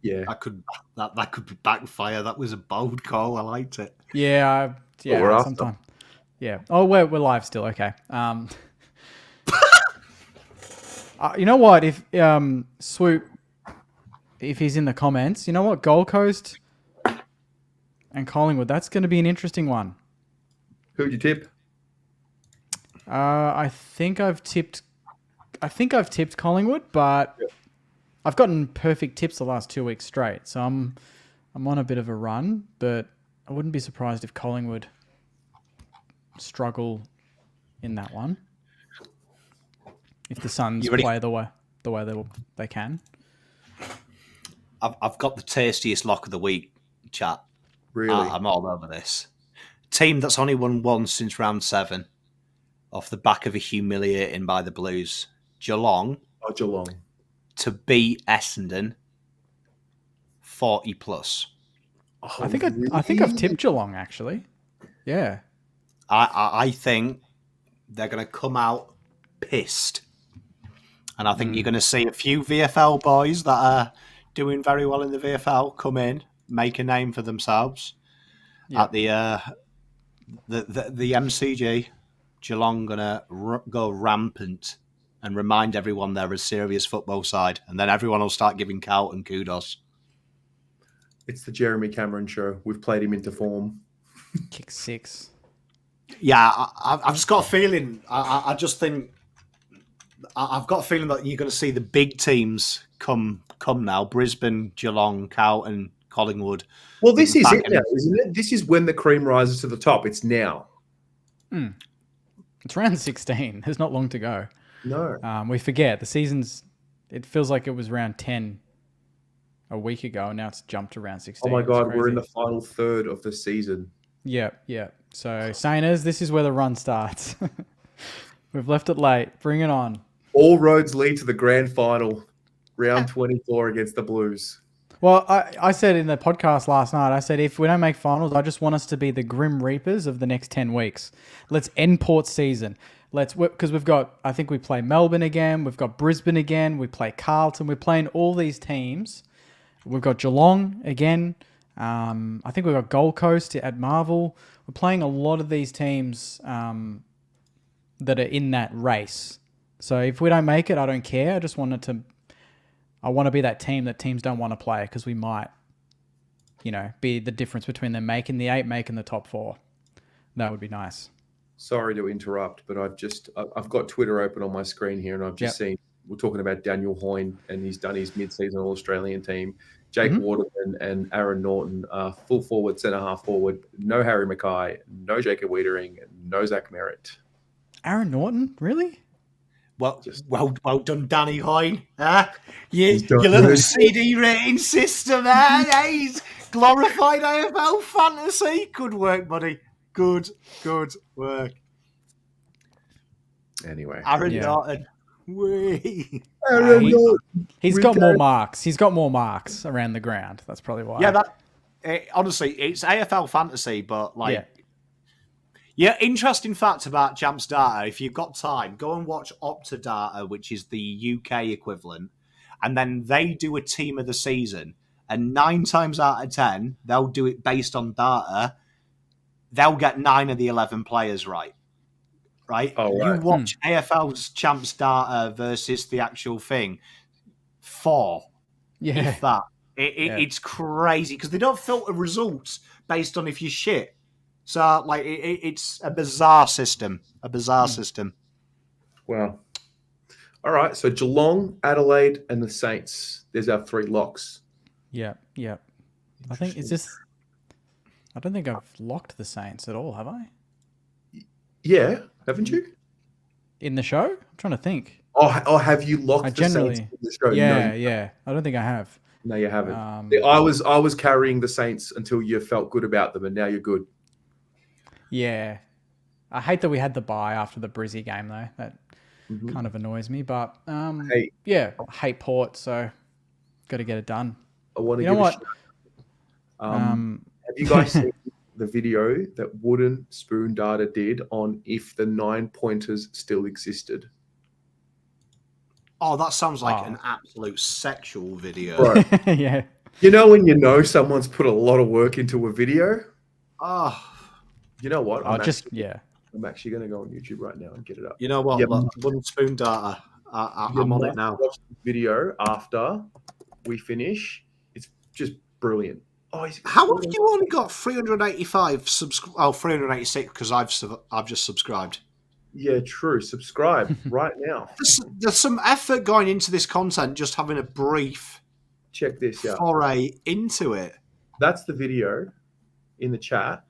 Yeah. That could be backfire. That was a bold call. I liked it. Yeah, sometime. Yeah. Oh, we're live still. Okay. You know what? If Swoop, if he's in the comments, you know what? Gold Coast and Collingwood. That's going to be an interesting one. Who'd you tip? I think I've tipped Collingwood, but I've gotten perfect tips the last 2 weeks straight. So I'm on a bit of a run, but I wouldn't be surprised if Collingwood struggle in that one. If the Suns play the way they can. I've got the tastiest lock of the week, chat. Really? I'm all over this. Team that's only won once since round 7, off the back of a humiliating by the Blues. Geelong. Oh, Geelong. To beat Essendon 40+. Oh, I think I've tipped Geelong actually. Yeah. I think they're going to come out pissed. And I think you're going to see a few VFL boys that are doing very well in the VFL come in, make a name for themselves at the MCG. Geelong going to go rampant and remind everyone they're a serious football side. And then everyone will start giving Carlton kudos. It's the Jeremy Cameron show. We've played him into form. Kick 6. Yeah, I've just got a feeling. I just think I've got a feeling that you're going to see the big teams come now. Brisbane, Geelong, Carlton, Collingwood. Well, this is it Back now, isn't it? This is when the cream rises to the top. It's now. It's round 16. There's not long to go. No. We forget the season's. It feels like it was round 10 a week ago, and now it's jumped to round 16. Oh my It's God, crazy. we're in the final third of the season. Yeah. So, Sainers, this is where the run starts. We've left it late. Bring it on. All roads lead to the grand final, round 24 against the Blues. Well, I said in the podcast last night, I said if we don't make finals, I just want us to be the Grim Reapers of the next 10 weeks. Let's end Port's season. Because we've got, I think we play Melbourne again, we've got Brisbane again, we play Carlton, we're playing all these teams. We've got Geelong again. I think we've got Gold Coast at Marvel. We're playing a lot of these teams that are in that race. So if we don't make it, I don't care. I want to be that team that teams don't want to play because we might, be the difference between them making the 8, making the top 4. That would be nice. Sorry to interrupt, but I've got Twitter open on my screen here, and I've just seen we're talking about Daniel Hoyne, and he's done his mid-season All-Australian team. Jake Waterman and Aaron Norton are full forward, centre half forward. No Harry Mackay, no Jacob Wiedering, no Zach Merritt. Aaron Norton, really? Well done, Danny Hoyne. Your done little good. CD rating system, He's glorified AFL fantasy. Good work, buddy. Good work. Anyway, Aaron Norton. Wee. Aaron Norton. He's got more marks. He's got more marks around the ground. That's probably why. Yeah, honestly, it's AFL fantasy, but Yeah, interesting fact about Champs Data. If you've got time, go and watch Opta Data, which is the UK equivalent, and then they do a team of the season. And 9 times out of 10, they'll do it based on data. They'll get 9 of the 11 players right. Right? Oh, right. You watch AFL's Champs Data versus the actual thing. 4. Yeah. If that. It's crazy because they don't filter results based on if you're shit. So, it's a bizarre system. System. Wow. All right. So Geelong, Adelaide, and the Saints. There's our 3 locks. Yeah. I think I don't think I've locked the Saints at all, have I? Yeah, haven't you? In the show? I'm trying to think. Oh, have you locked the Saints in the show? Yeah. I don't think I have. No, you haven't. I was carrying the Saints until you felt good about them, and now you're good. Yeah. I hate that we had the bye after the Brizzy game, though. That kind of annoys me. But, I hate Port, so got to get it done. I want to You know what? Have you guys seen the video that Wooden Spoon Data did on if the 9 pointers still existed? Oh, that sounds like an absolute sexual video. Bro, Yeah. you know when you know someone's put a lot of work into a video? Oh, You know what? I'm actually going to go on YouTube right now and get it up. you know what? Yep. Wooden Spoon Data. I'm on it now. Watch the video after we finish. It's just brilliant. Oh, How have you only got 385 386 because I've just subscribed. Yeah, true. Subscribe right now. There's some effort going into this content, just having a brief Check this out. foray into it. That's the video in the chat.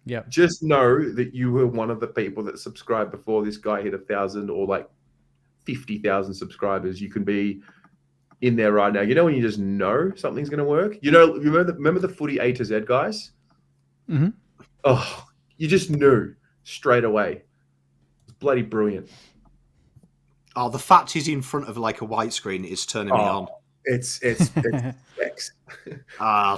Yeah. Just know that you were one of the people that subscribed before this guy hit 1,000 or 50,000 subscribers. You can be in there right now. You know when you just know something's going to work? Remember the Footy A to Z guys? Mm-hmm. Oh, you just knew straight away. It's bloody brilliant. Oh, the fact he's in front of a white screen is turning me on. It's sex.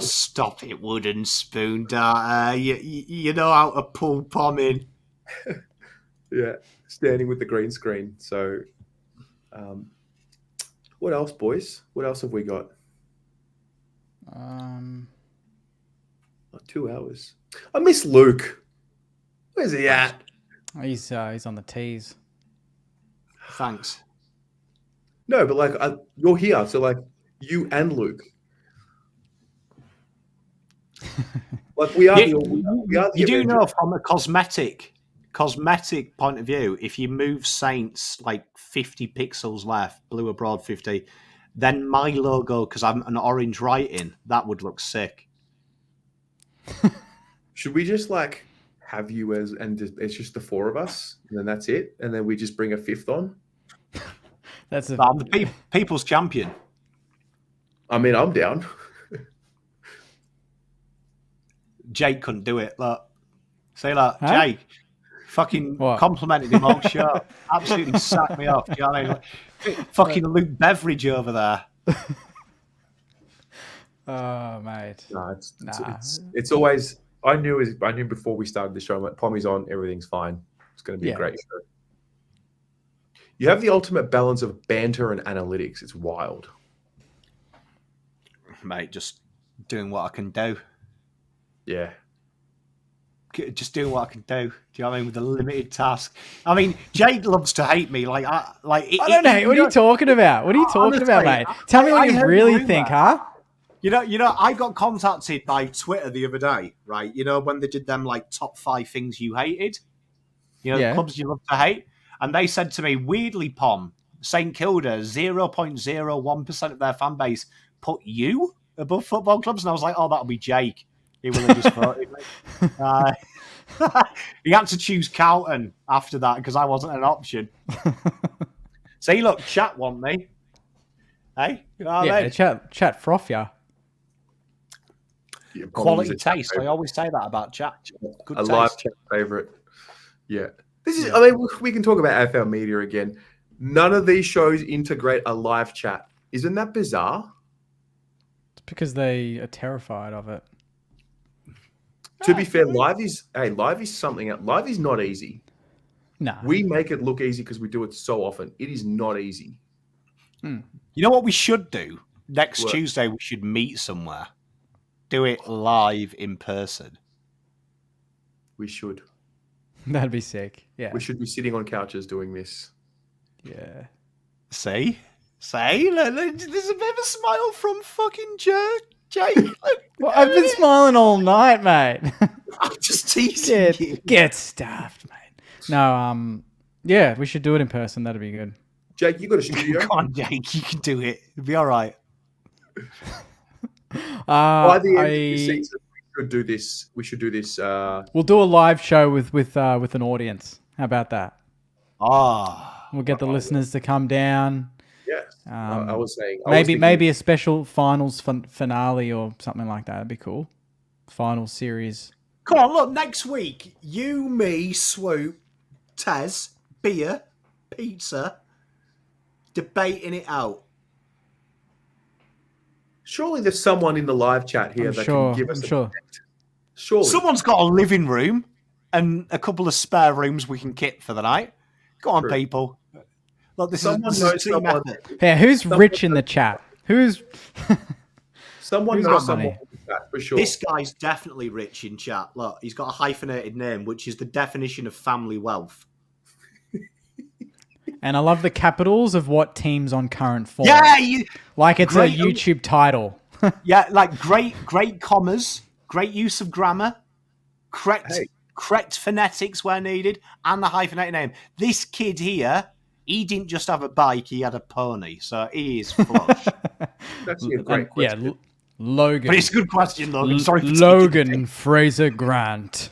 Stop it, Wooden Spoon Data. You know how to pull pom in. Yeah, standing with the green screen. So, what else, boys? What else have we got? 2 hours. I miss Luke. Where's he at? He's on the tees. Thanks. No, but you're here, so you and Luke. Like we are. You, We are the you do Avengers. know from a cosmetic point of view, if you move Saints like 50 pixels left, blue abroad 50, then my logo, because I'm an orange writing, that would look sick. Should we just like have you as it's just the four of us, and then that's it, and then we just bring a fifth on? That's a I'm the people's champion. I mean, I'm down. Jake couldn't do it. Look, say that, Huh? Jake. Fucking What? complimented him all show. Absolutely sacked me off. Do you know what I mean? Like, fucking Luke Beveridge over there. Oh, mate. No, Nah. it's always. I knew before we started the show. I'm like, Pommy's on, everything's fine. It's going to be a great show. You have the ultimate balance of banter and analytics. It's wild, Mate, just doing what I can do. Yeah. Just doing what I can do. Do you know what I mean? With a limited task. I mean, Jake loves to hate me. Like, I don't hate. What are you talking about? What are you talking about, mate? Tell me what you really think, huh? You know, I got contacted by Twitter the other day, right? You know, when they did them like top 5 things you hated. You know, clubs you love to hate. And they said to me, weirdly, Pom, St Kilda, 0.01% of their fan base put you above football clubs. And I was like, oh, that'll be Jake. He will have just voted me. He had to choose Carlton after that because I wasn't an option. See, look, chat want me. Hey? You know what I mean? Chat froth ya. Yeah, Quality taste. I always say that about chat. Good taste. Live chat favorite. Yeah. This is. I mean, we can talk about AFL media again. None of these shows integrate a live chat. Isn't that bizarre? It's because they are terrified of it. To be fair, live is something else. Live is not easy. No. We make it look easy because we do it so often. It is not easy. You know what we should do? Next Tuesday, we should meet somewhere. Do it live in person. We should. That'd be sick. Yeah. We should be sitting on couches doing this. Yeah. See? There's a bit of a smile from fucking Jake. Well, I've been smiling all night, mate. I'm just teasing you. Get stuffed, mate. No, yeah, we should do it in person. That'd be good. Jake, you got a studio? Come on, Jake, you can do it. It'll be all right. By the end of the season, we should do this. We'll do a live show with an audience. How about that? We'll get the listeners to come down. Yes. I was saying maybe a special finals finale or something like that. That'd be cool. Final series. Come on, look, next week, you, me, Swoop, Tez, beer, pizza, debating it out. Surely there's someone in the live chat here can give us a debate. Surely. Someone's got a living room and a couple of spare rooms we can kit for the night. Go on, people. Look, this is team effort. Yeah, who's rich in the chat? Someone knows someone in the chat, for sure. This guy's definitely rich in chat. Look, he's got a hyphenated name, which is the definition of family wealth. And I love the capitals of what team's on current form. Yeah, like it's a YouTube title. Yeah, like great commas, great use of grammar, correct phonetics where needed, and the hyphenated name. This kid here, he didn't just have a bike; he had a pony, so he is flush. That's a great question. Yeah, Logan. But it's a good question, Logan. Sorry for Logan Fraser Grant.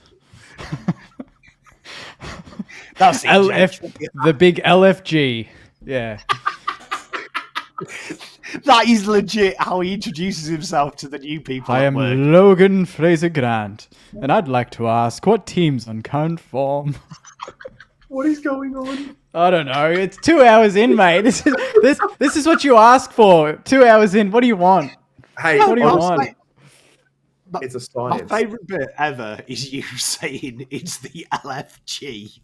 That's it, the big LFG. Yeah. That is legit how he introduces himself to the new people. I am Logan Fraser Grant, and I'd like to ask what teams on current form. What is going on? I don't know. It's 2 hours in, mate. This is what you ask for. 2 hours in. What do you want? Hey, what do you want? It's a science. My favourite bit ever is you saying it's the LFG.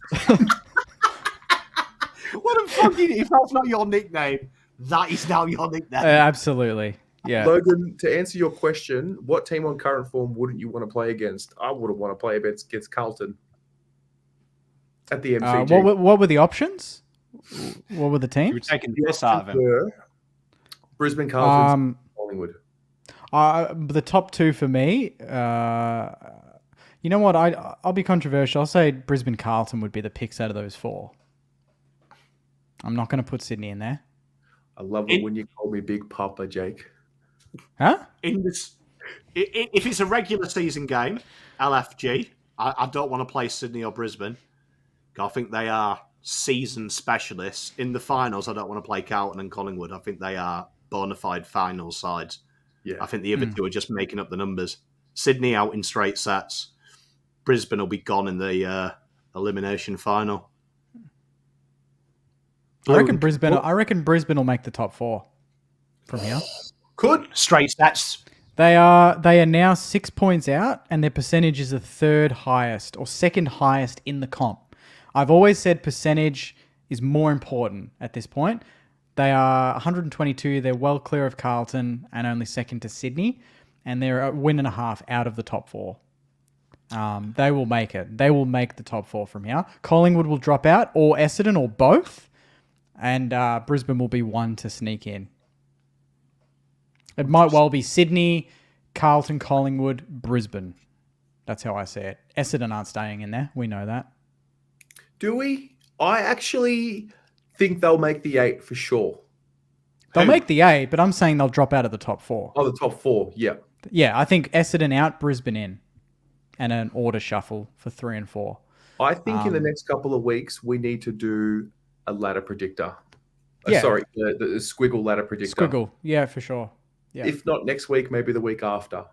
What a fucking... If that's not your nickname, that is now your nickname. Absolutely. Yeah. Logan, to answer your question, what team on current form wouldn't you want to play against? I wouldn't want to play against Carlton at the MCG. What were the options? What were the teams? You were taking the piss out of him. Brisbane, Carlton, Collingwood. The top two for me, you know what? I'll be controversial. I'll say Brisbane Carlton would be the picks out of those four. I'm not going to put Sydney in there. I love it when you call me Big Papa, Jake. Huh? If it's a regular season game, LFG, I don't want to play Sydney or Brisbane. I think they are season specialists. In the finals, I don't want to play Carlton and Collingwood. I think they are bona fide final sides. Yeah. I think the other two are just making up the numbers. Sydney out in straight sets. Brisbane will be gone in the elimination final. I reckon Brisbane will make the top four from here. Could. Straight sets. They are now 6 points out, and their percentage is the third highest or second highest in the comp. I've always said percentage is more important at this point. They are 122. They're well clear of Carlton and only second to Sydney, and they're a win and a half out of the top four. They will make it. They will make the top four from here. Collingwood will drop out, or Essendon, or both, and Brisbane will be one to sneak in. It might well be Sydney, Carlton, Collingwood, Brisbane. That's how I see it. Essendon aren't staying in there. We know that. Do we? I actually think they'll make the 8 for sure. They'll make the 8, but I'm saying they'll drop out of the top 4. Oh, the top 4, yeah. Yeah, I think Essendon out, Brisbane in, and an order shuffle for 3 and 4. I think in the next couple of weeks, we need to do a ladder predictor. Yeah. Sorry, the squiggle ladder predictor. Squiggle, yeah, for sure. Yeah. If not next week, maybe the week after.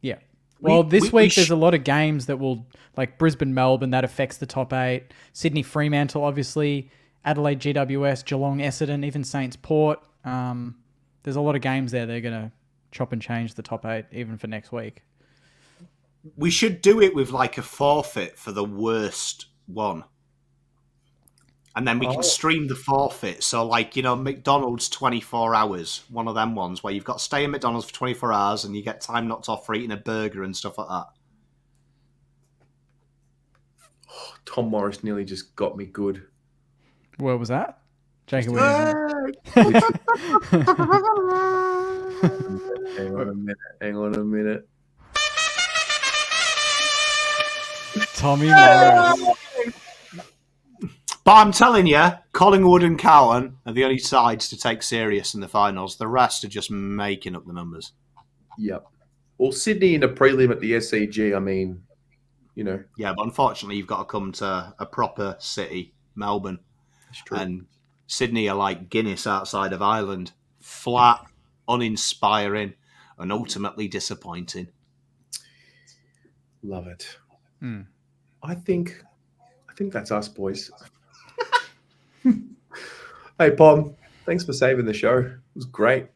Yeah. Well, this week there's a lot of games that will, like Brisbane, Melbourne, that affects the top 8. Sydney, Fremantle, obviously. Adelaide, GWS, Geelong, Essendon, even Saints, Port. There's a lot of games there. They're going to chop and change the top 8 even for next week. We should do it with like a forfeit for the worst one. And then we can stream the forfeit. So, like, McDonald's 24 hours, one of them ones where you've got to stay in McDonald's for 24 hours and you get time knocked off for eating a burger and stuff like that. Oh, Tom Morris nearly just got me good. Where was that? Jacob Williams. Hang on a minute. Tommy Morris. But I'm telling you, Collingwood and Carlton are the only sides to take serious in the finals. The rest are just making up the numbers. Yep. Well, Sydney in a prelim at the SCG, I mean, Yeah, but unfortunately, you've got to come to a proper city, Melbourne. That's true. And Sydney are like Guinness outside of Ireland. Flat, uninspiring, and ultimately disappointing. Love it. I think that's us, boys. Hey, Pom, thanks for saving the show. It was great.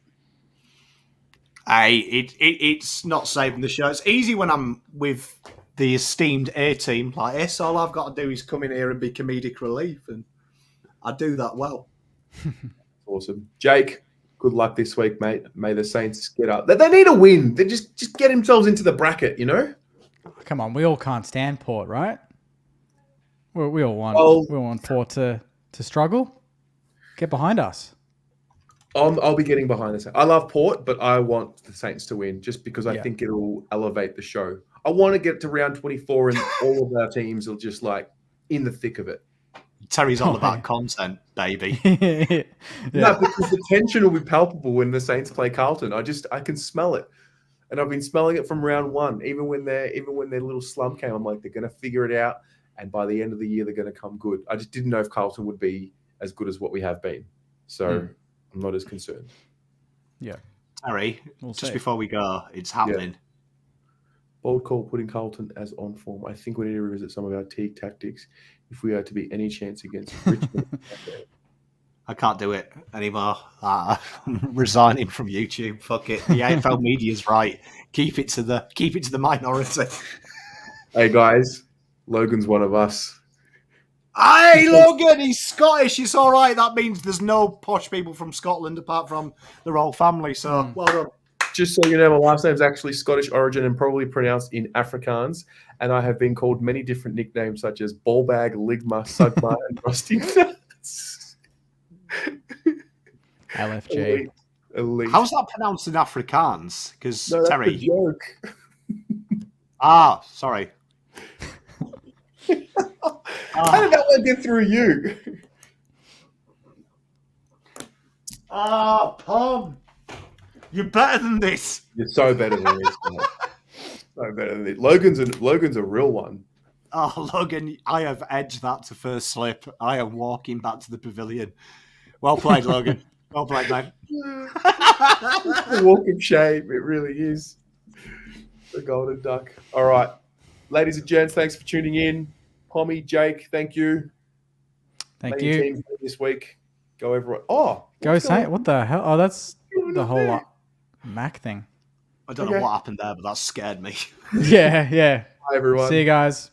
Hey, it's not saving the show. It's easy when I'm with the esteemed A team like this. All I've got to do is come in here and be comedic relief, and I do that well. Awesome. Jake, good luck this week, mate. May the Saints get up. They need a win. They just get themselves into the bracket, Come on, we all can't stand Port, right? We all want we all want Port to struggle. Get behind us. I'll be getting behind this. I love Port, but I want the Saints to win just because I think it'll elevate the show. I want to get to round 24 and all of our teams are just like in the thick of it. Terry's all about content, baby. No, because the tension will be palpable when the Saints play Carlton. I can smell it. And I've been smelling it from round 1. Even when their little slump came, I'm like, they're going to figure it out. And by the end of the year, they're going to come good. I just didn't know if Carlton would be as good as what we have been. So I'm not as concerned. Yeah. Terry, before we go, it's happening. Yeah. Bold call putting Carlton as on form. I think we need to revisit some of our teak tactics if we are to be any chance against Richmond. I can't do it anymore. I'm resigning from YouTube. Fuck it. The AFL media's right. Keep it to the minority. Hey guys, Logan's one of us. Hey, Logan, he's Scottish. It's all right. That means there's no posh people from Scotland apart from the royal family. So, well done. Just so you know, my last name's actually Scottish origin and probably pronounced in Afrikaans. And I have been called many different nicknames such as Ballbag, Ligma, Sugma, and Rusty Nuts. LFG. Elite. How's that pronounced in Afrikaans? Because No, that's Terry. a joke. Sorry. How did that one get through you? Pom. You're better than this. You're so better than this. Man. So better than this. Logan's a real one. Oh, Logan, I have edged that to first slip. I am walking back to the pavilion. Well played, Logan. Well played, mate. The walk of shame. It really is. The golden duck. All right. Ladies and gents, thanks for tuning in. Pommy, Jake, thank you. Thank Main you. team this week. Go everyone. Oh, Go say what the hell? Oh, that's the whole there? Mac thing. I don't know what happened there, but that scared me. Yeah. Hi, everyone. See you guys.